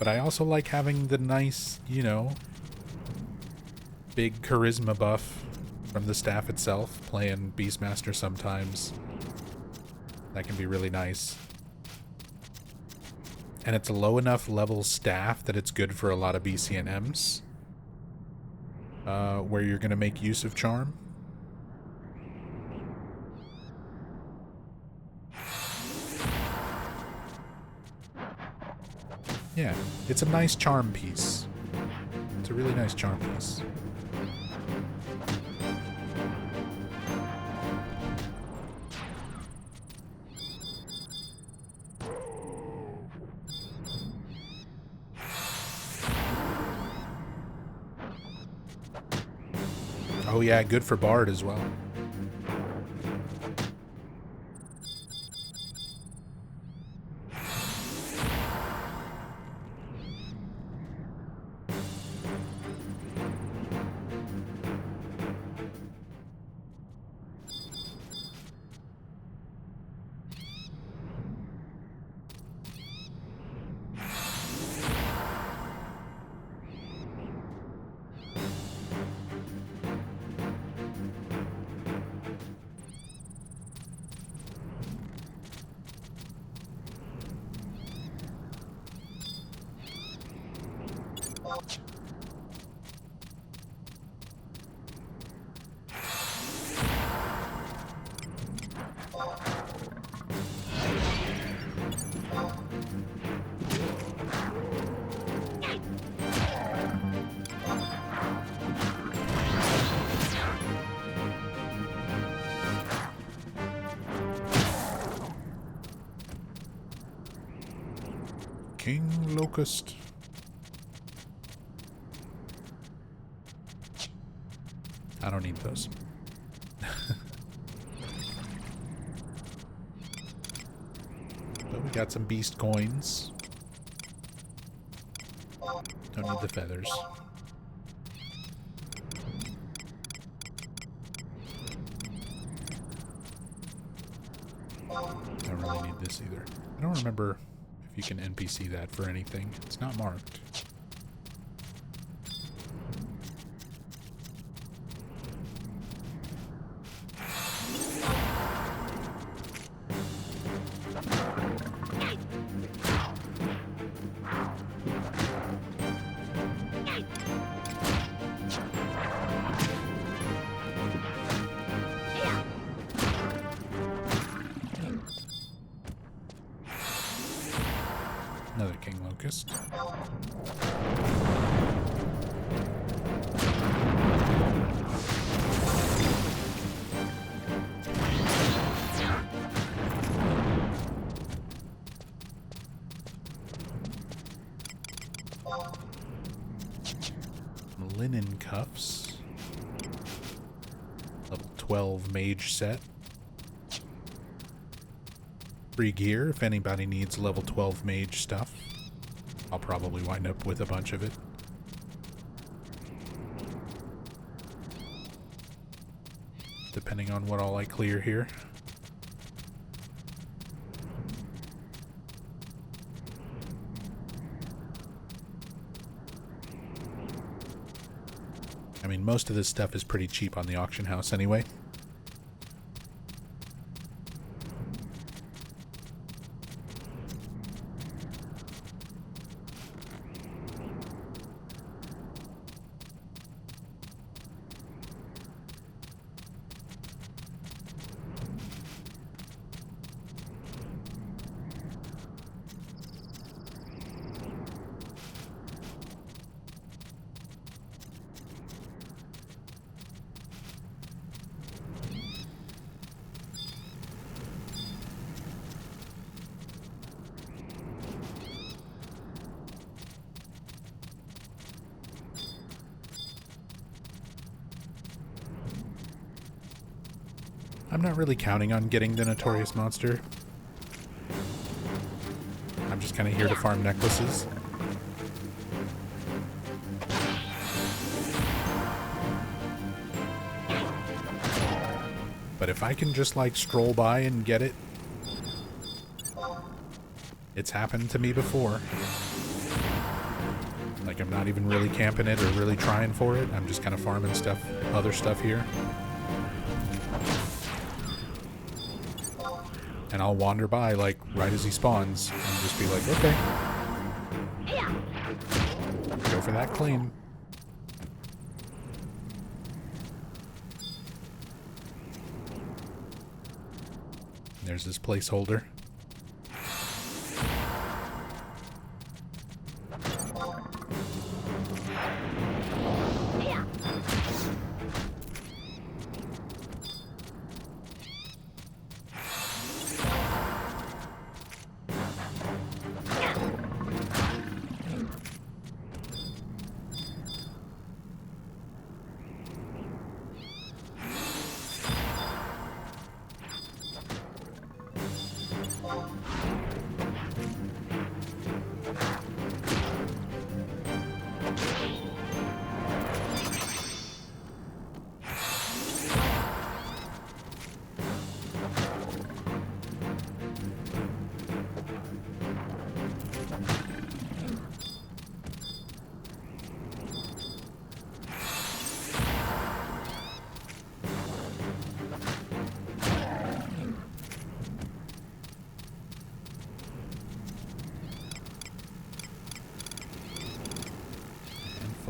But I also like having the nice, you know, big charisma buff from the staff itself, playing Beastmaster sometimes. That can be really nice. And it's a low enough level staff that it's good for a lot of BCNMs. Where you're going to make use of charm. Yeah, it's a nice charm piece. It's a really nice charm piece. Oh yeah, good for Bard as well. King Locust. I don't need those. But we got some beast coins. Don't need the feathers. Don't really need this either. I don't remember if you can NPC that for anything. It's not marked. Another King Locust. Linen cuffs. Level 12 mage set. Free gear if anybody needs level 12 mage stuff. I'll probably wind up with a bunch of it. Depending on what all I clear here. I mean, most of this stuff is pretty cheap on the auction house anyway. I'm not really counting on getting the Notorious Monster. I'm just kind of here to farm necklaces. But if I can just like stroll by and get it, it's happened to me before. Like I'm not even really camping it or really trying for it. I'm just kind of farming stuff, other stuff here. And I'll wander by, like, right as he spawns, and just be like, okay. Go for that claim. There's this placeholder.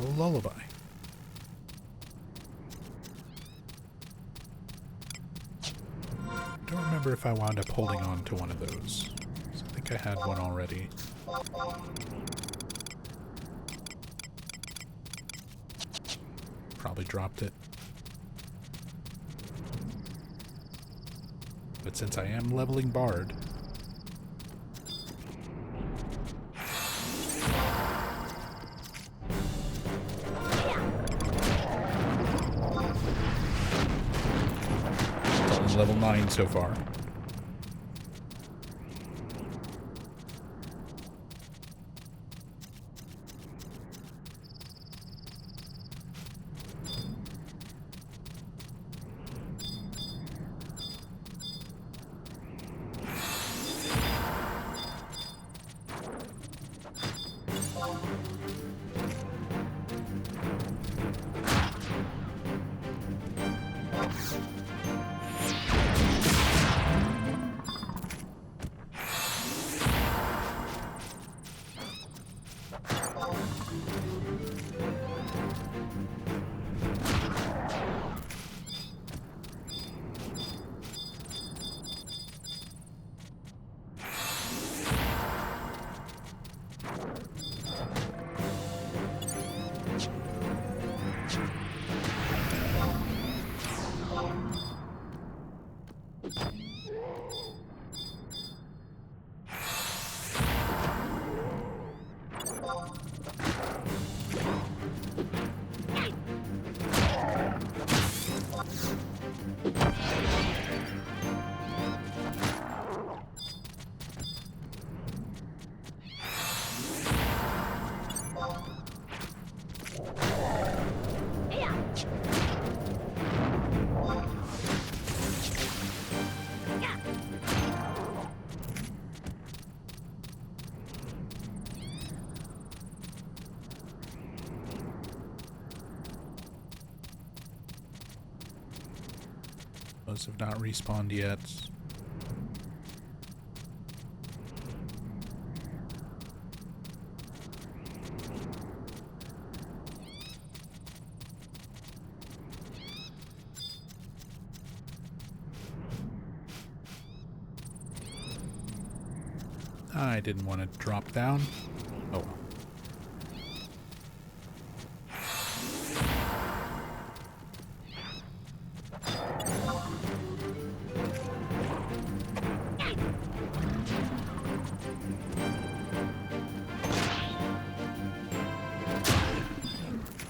Oh, lullaby. I don't remember if I wound up holding on to one of those. I think I had one already. Probably dropped it. But since I am leveling Bard, it's only level 9 so far. Those have not respawned yet. I didn't want to drop down. Oh well.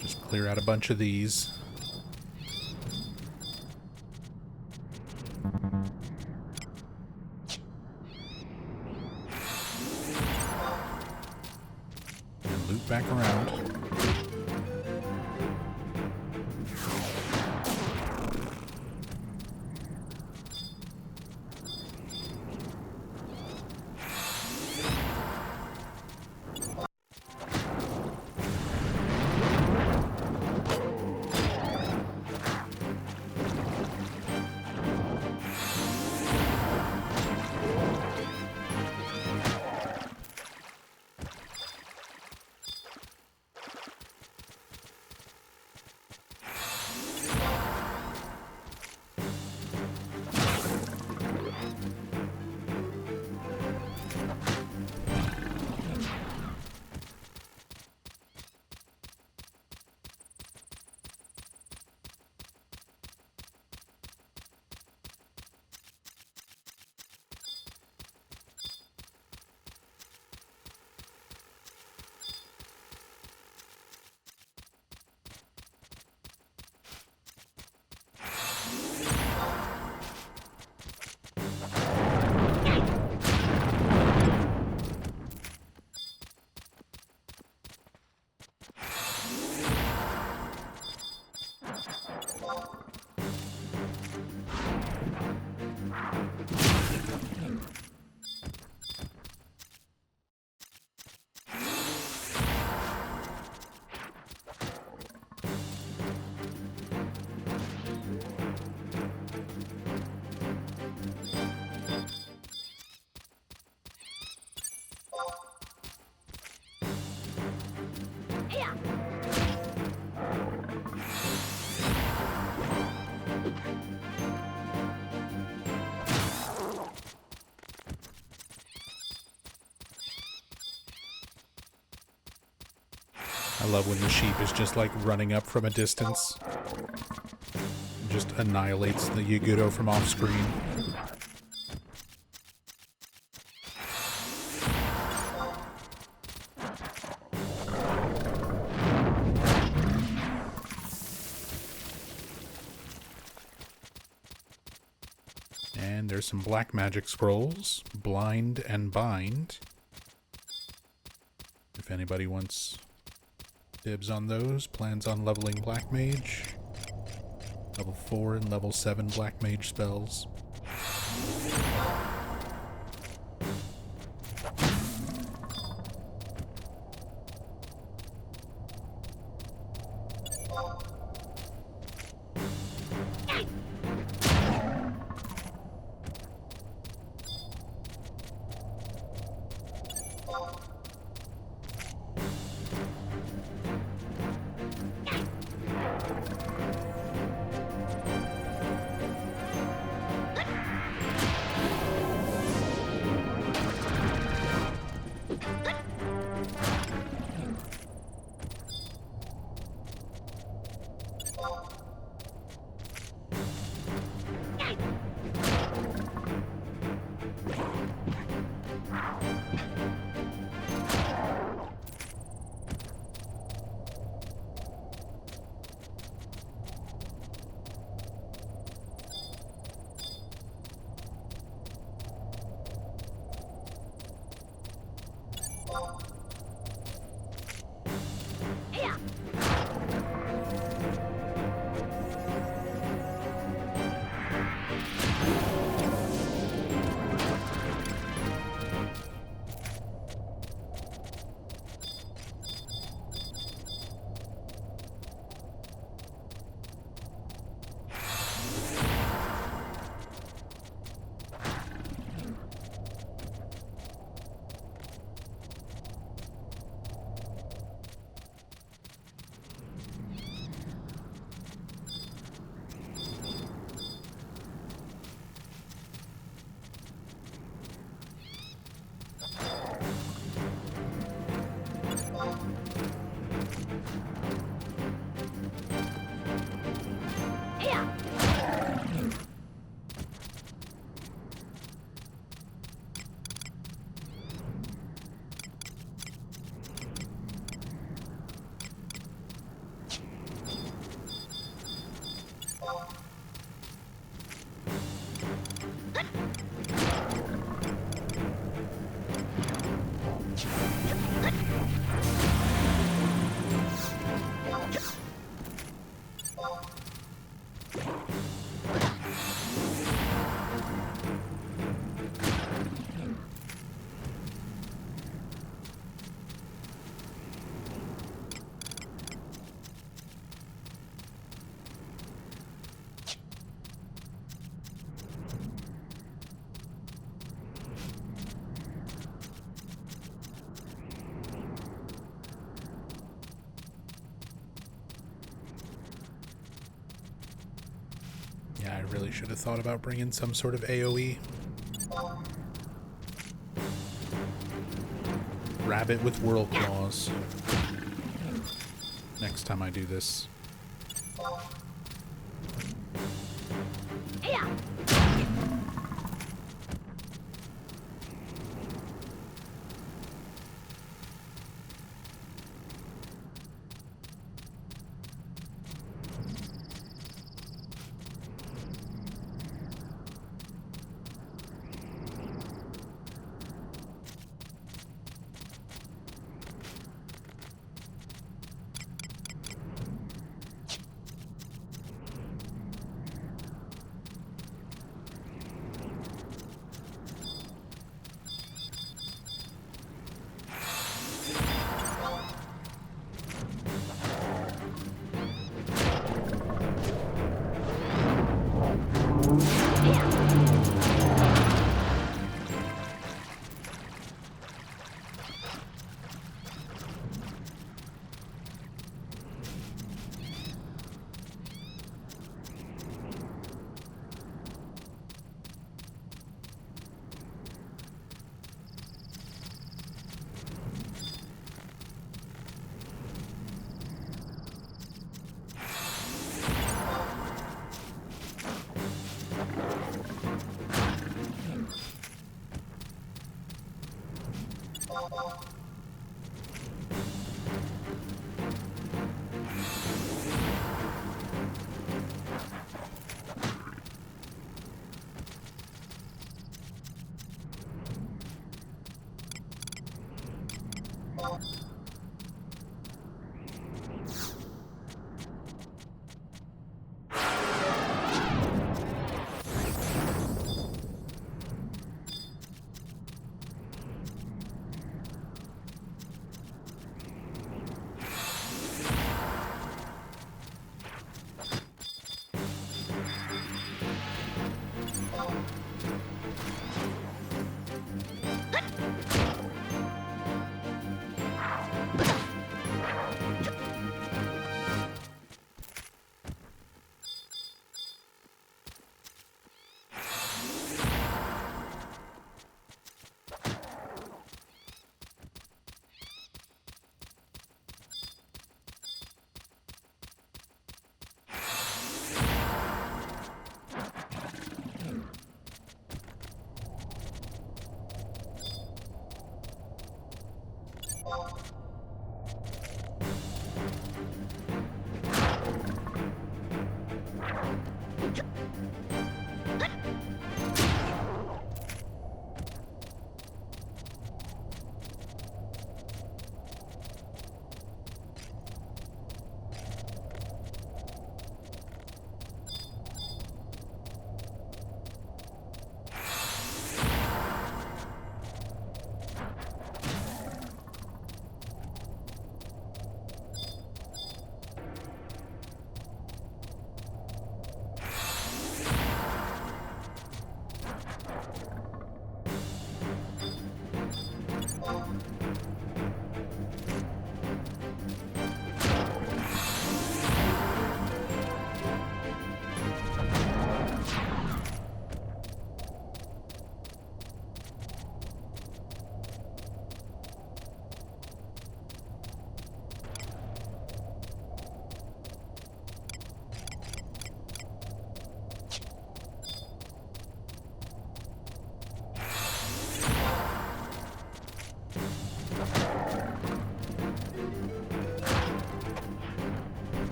Just clear out a bunch of these. Loop back around. love when the sheep is just like running up from a distance. Just annihilates the Yagudo from off screen. And there's some black magic scrolls. Blind and Bind. If anybody wants dibs on those, plans on leveling Black Mage. Level 4 and level 7 Black Mage spells. Yeah, I really should have thought about bringing some sort of AoE. Rabbit with Whirl Claws. Next time I do this.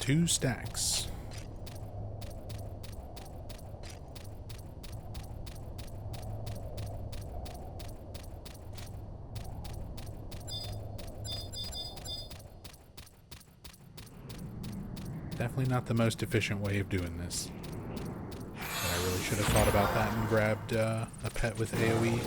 2 stacks. Definitely not the most efficient way of doing this. But I really should have thought about that and grabbed a pet with AoE.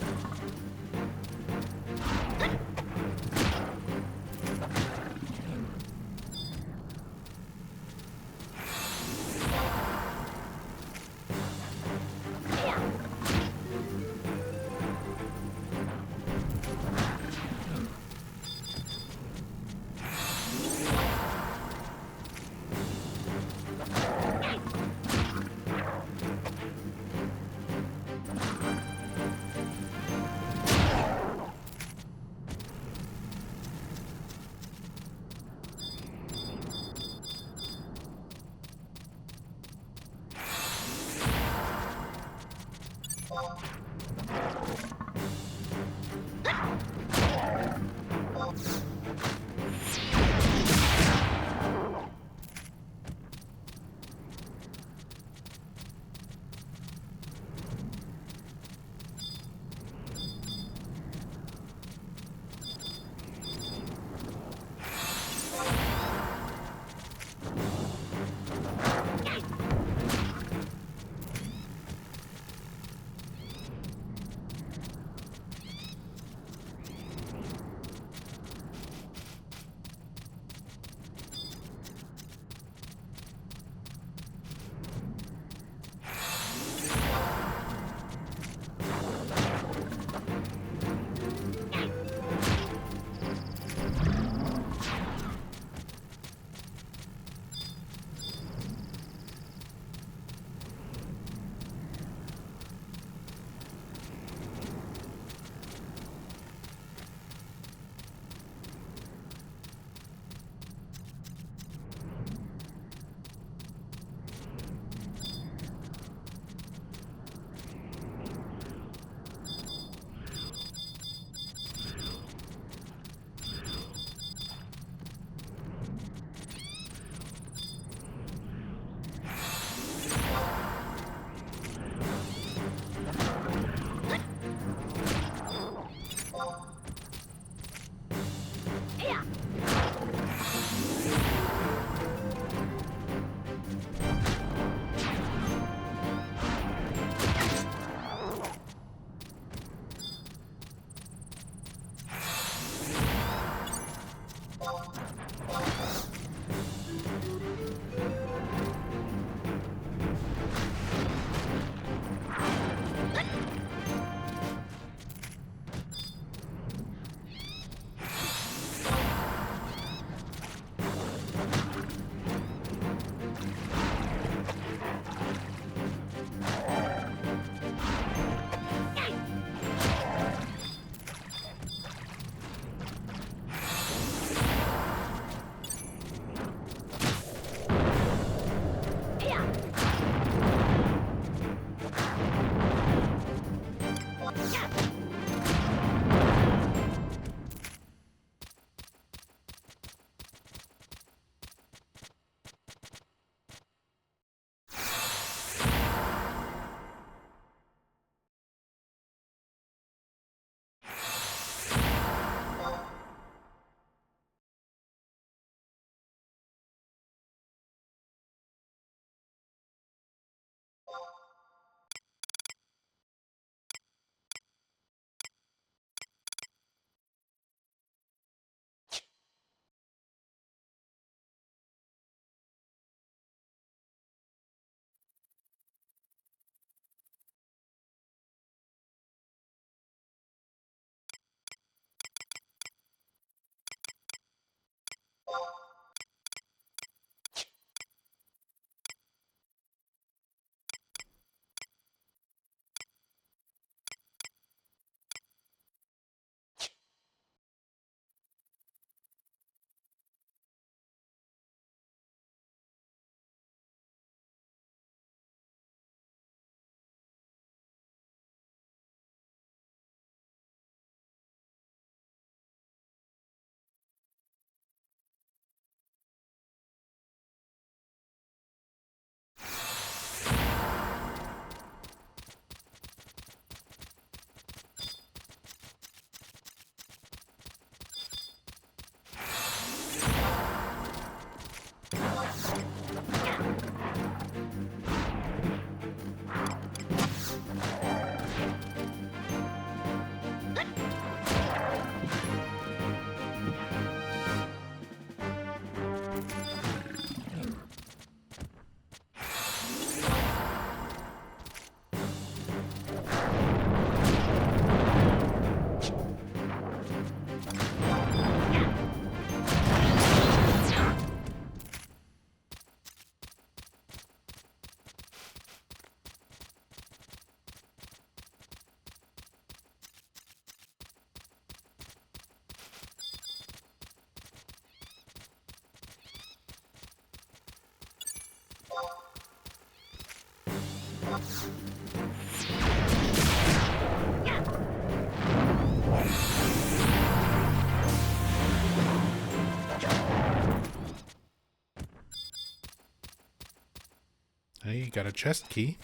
Hey, you got a chest key.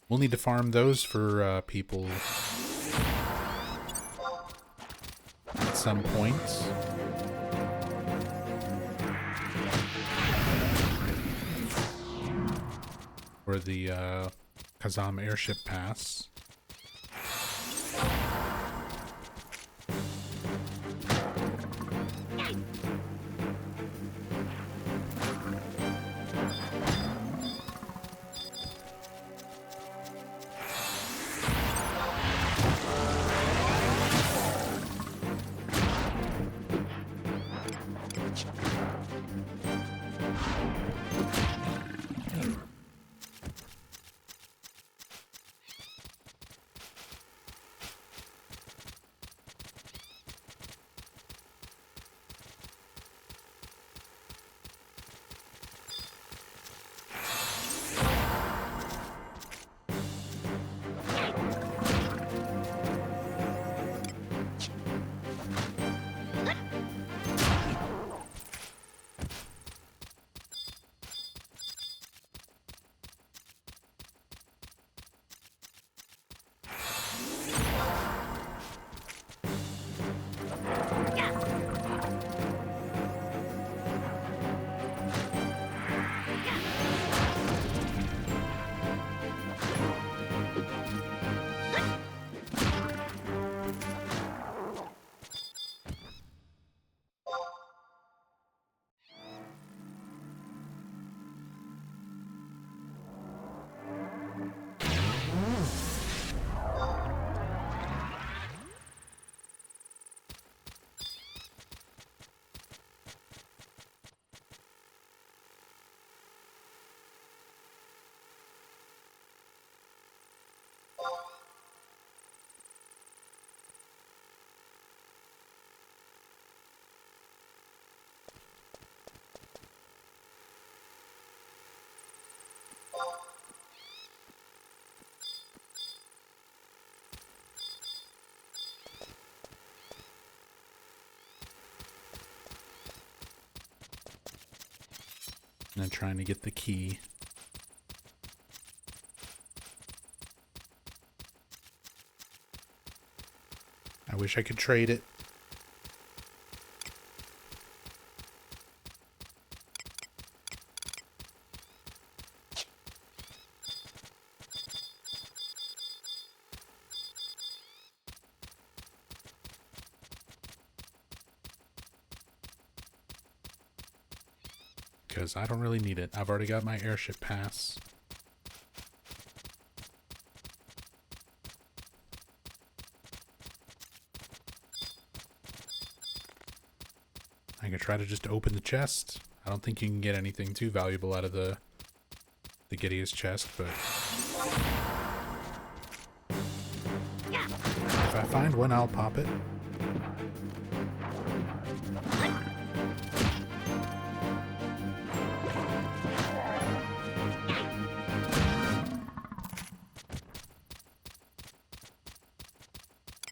We'll need to farm those for people at some point. For the Kazam airship pass. And trying to get the key. I wish I could trade it. Because I don't really need it. I've already got my airship pass. I could try to just open the chest. I don't think you can get anything too valuable out of the Gidea's chest, but if I find one, I'll pop it.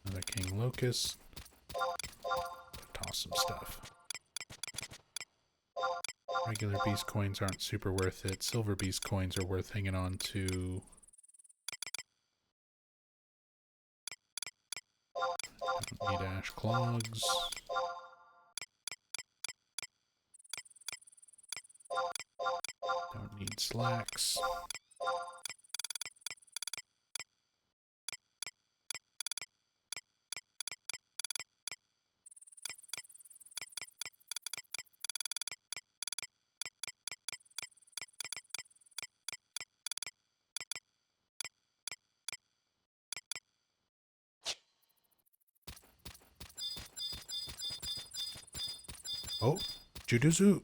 Another King Locust. Toss some stuff. Regular beast coins aren't super worth it. Silver beast coins are worth hanging on to. Don't need ash clogs. Don't need slacks. Oh, Juduzu.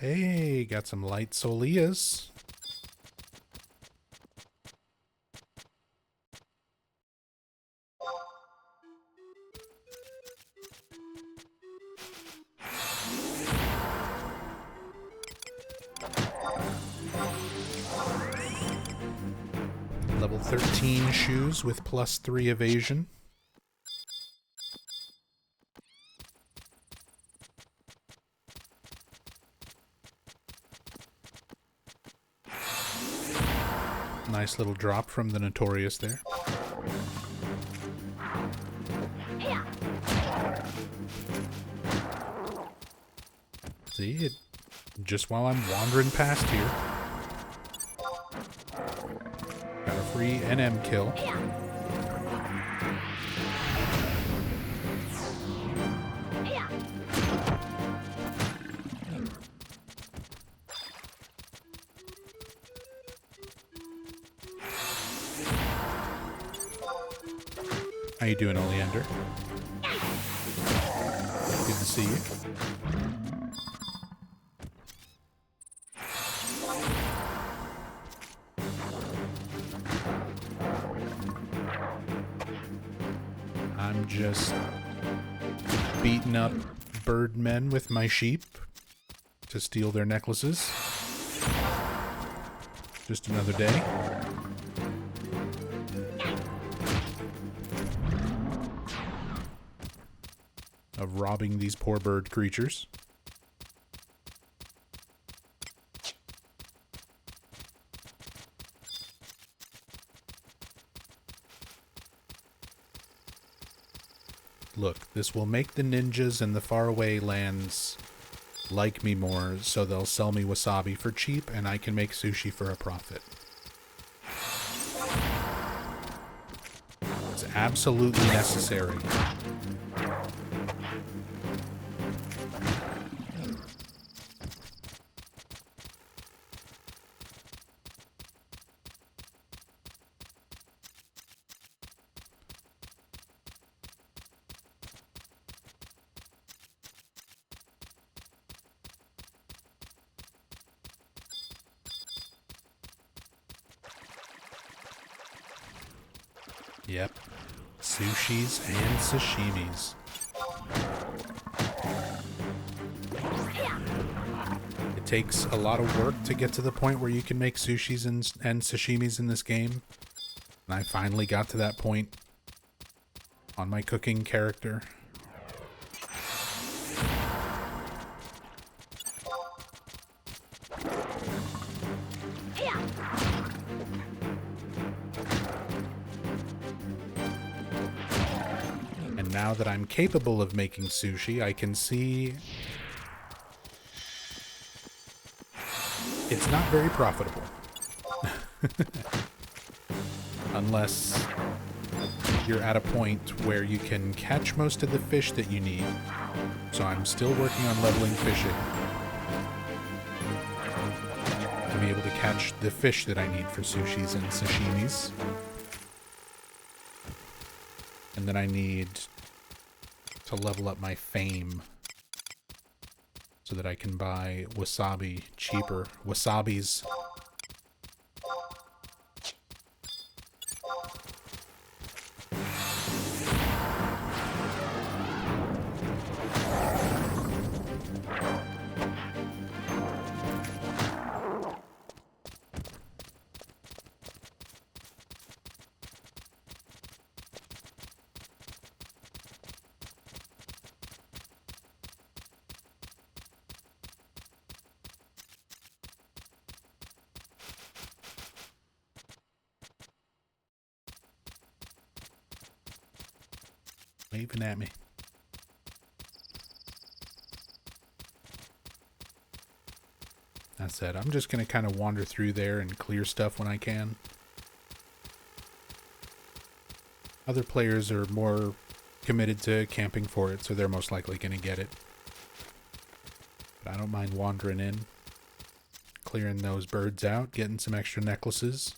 Hey, got some light Solias. Level 13 shoes with +3 evasion. Nice little drop from the Notorious there. Yeah. See, it, just while I'm wandering past here, got a free NM kill. Yeah. Yeah. How you doing, Oleander? Good to see you. I'm just beating up birdmen with my sheep to steal their necklaces. Just another day. Of robbing these poor bird creatures. Look, this will make the ninjas in the faraway lands like me more, so they'll sell me wasabi for cheap and I can make sushi for a profit. It's absolutely necessary. Yep. Sushis and sashimis. It takes a lot of work to get to the point where you can make sushis and sashimis in this game. And I finally got to that point on my cooking character. And now that I'm capable of making sushi, I can see it's not very profitable. Unless you're at a point where you can catch most of the fish that you need. So I'm still working on leveling fishing to be able to catch the fish that I need for sushis and sashimis. And then I need to level up my fame so that I can buy wasabi cheaper. Wasabis. Waving at me. That said, I'm just going to kind of wander through there and clear stuff when I can. Other players are more committed to camping for it, so they're most likely going to get it. But I don't mind wandering in, clearing those birds out, getting some extra necklaces.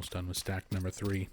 almost done with stack number 3.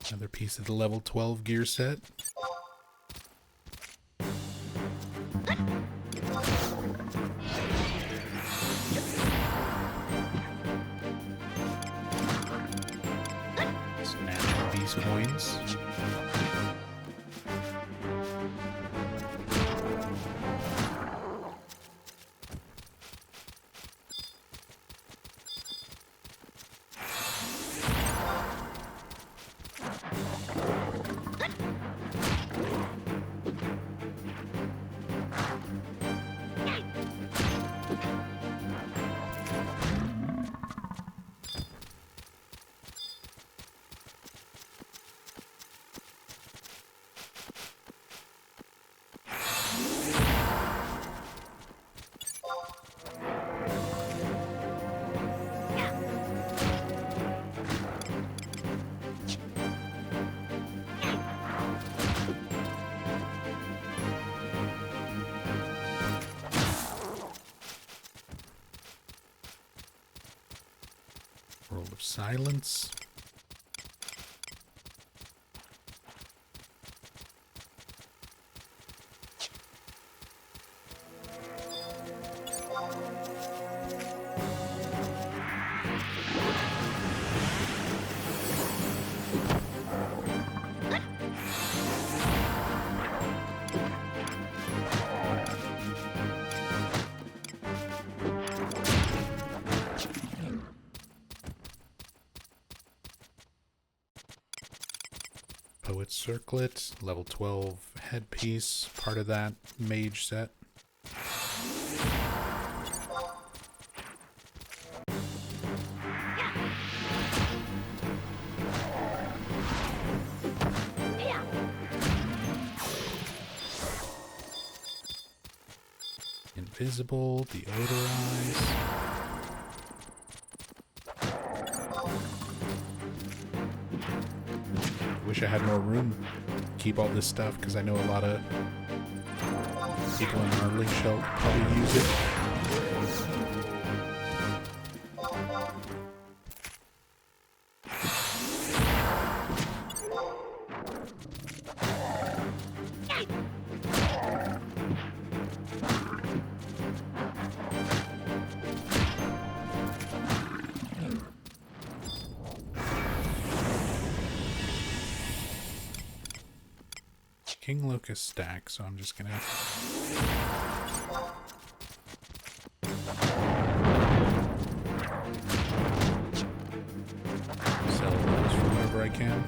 Another piece of the level 12 gear set. Snatching these coins. World of Silence. Poet's Circlet, level 12 headpiece, part of that mage set. Invisible, Deodorize. Wish I had more room to keep all this stuff, because I know a lot of people in our link shell probably use it. King Locust stack, so I'm just gonna sell those for whatever I can.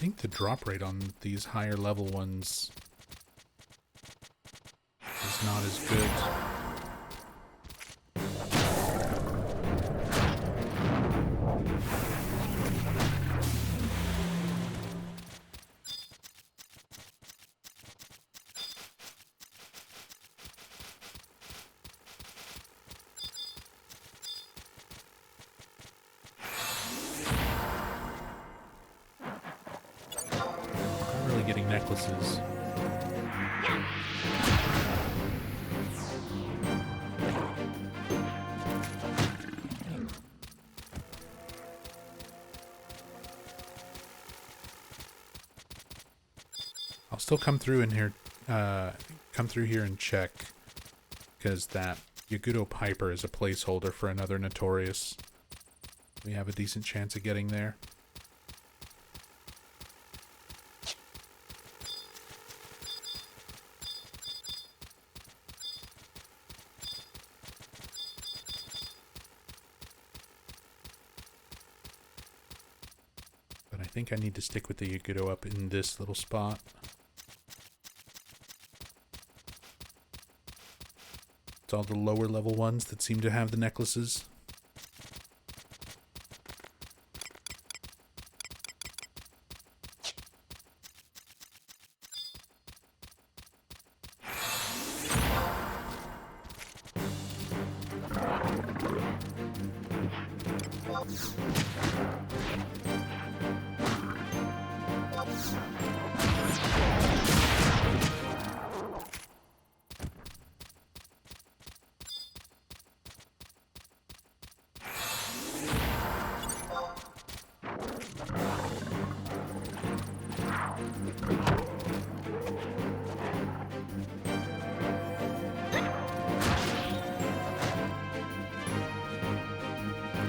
think the drop rate on these higher level ones is not as good. Not really getting necklaces. I'll still come through in here, come through here and check, because that Yagudo Piper is a placeholder for another Notorious. We have a decent chance of getting there. But I think I need to stick with the Yagudo up in this little spot. It's all the lower level ones that seem to have the necklaces.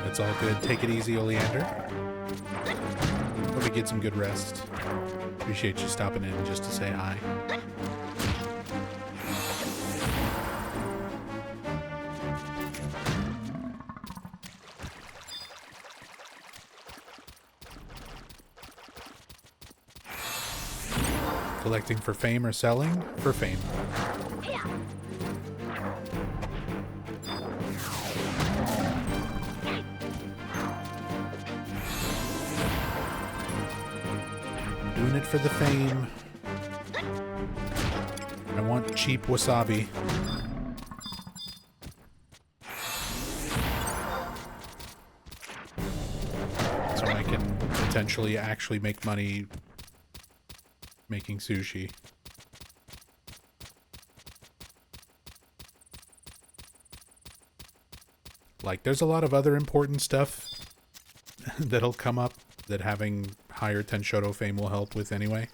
It's all good. Take it easy, Oleander. Hope you get some good rest. Appreciate you stopping in just to say hi. Collecting for fame or selling? For fame. Doing it for the fame. I want cheap wasabi. So I can potentially actually make money making sushi. Like, there's a lot of other important stuff that'll come up that having higher Tenshoto fame will help with anyway.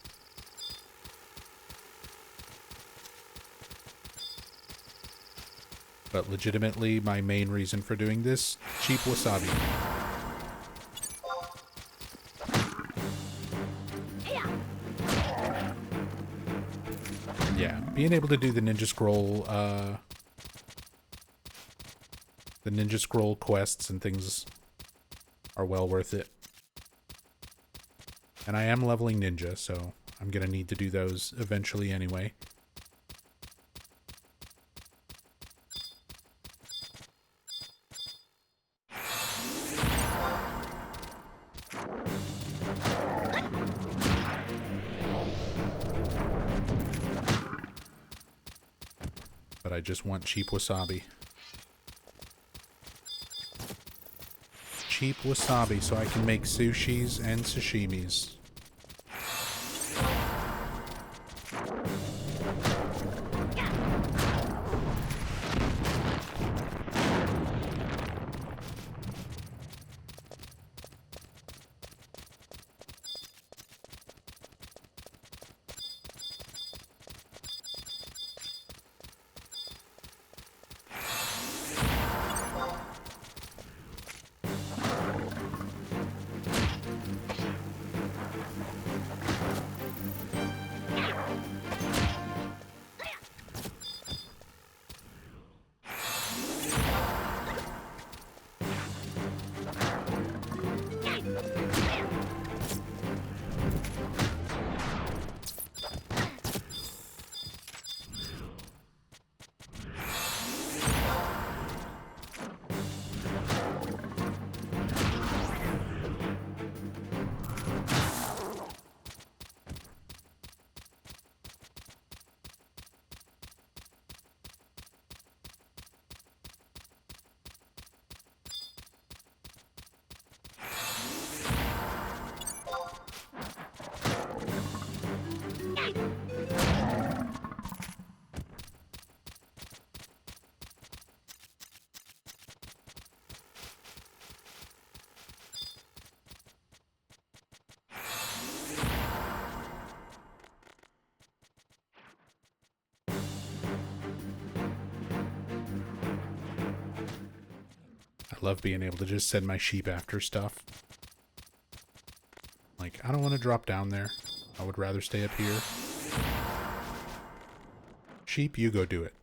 But legitimately, my main reason for doing this, cheap wasabi. Yeah, being able to do the Ninja Scroll quests and things are well worth it. And I am leveling Ninja, so I'm gonna need to do those eventually anyway. But I just want cheap wasabi. Cheap wasabi so I can make sushis and sashimis. I love being able to just send my sheep after stuff. Like, I don't want to drop down there. I would rather stay up here. Sheep, you go do it.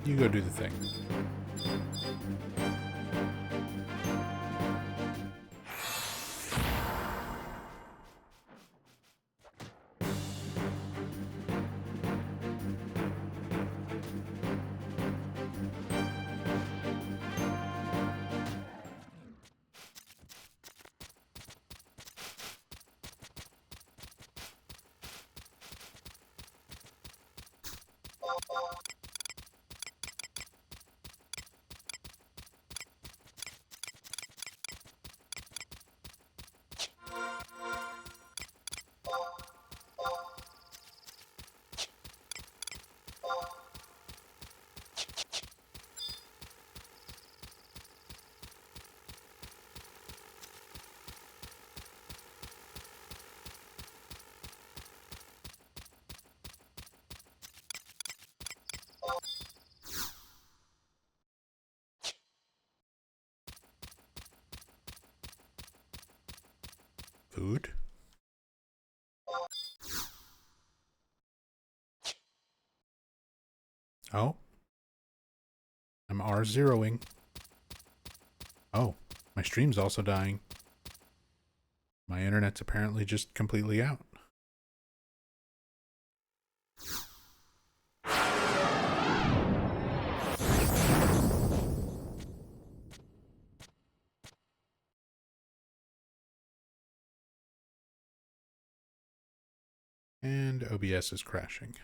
You go do the thing. Food? Oh. I'm R0ing. Oh, my stream's also dying. My internet's apparently just completely out. And OBS is crashing.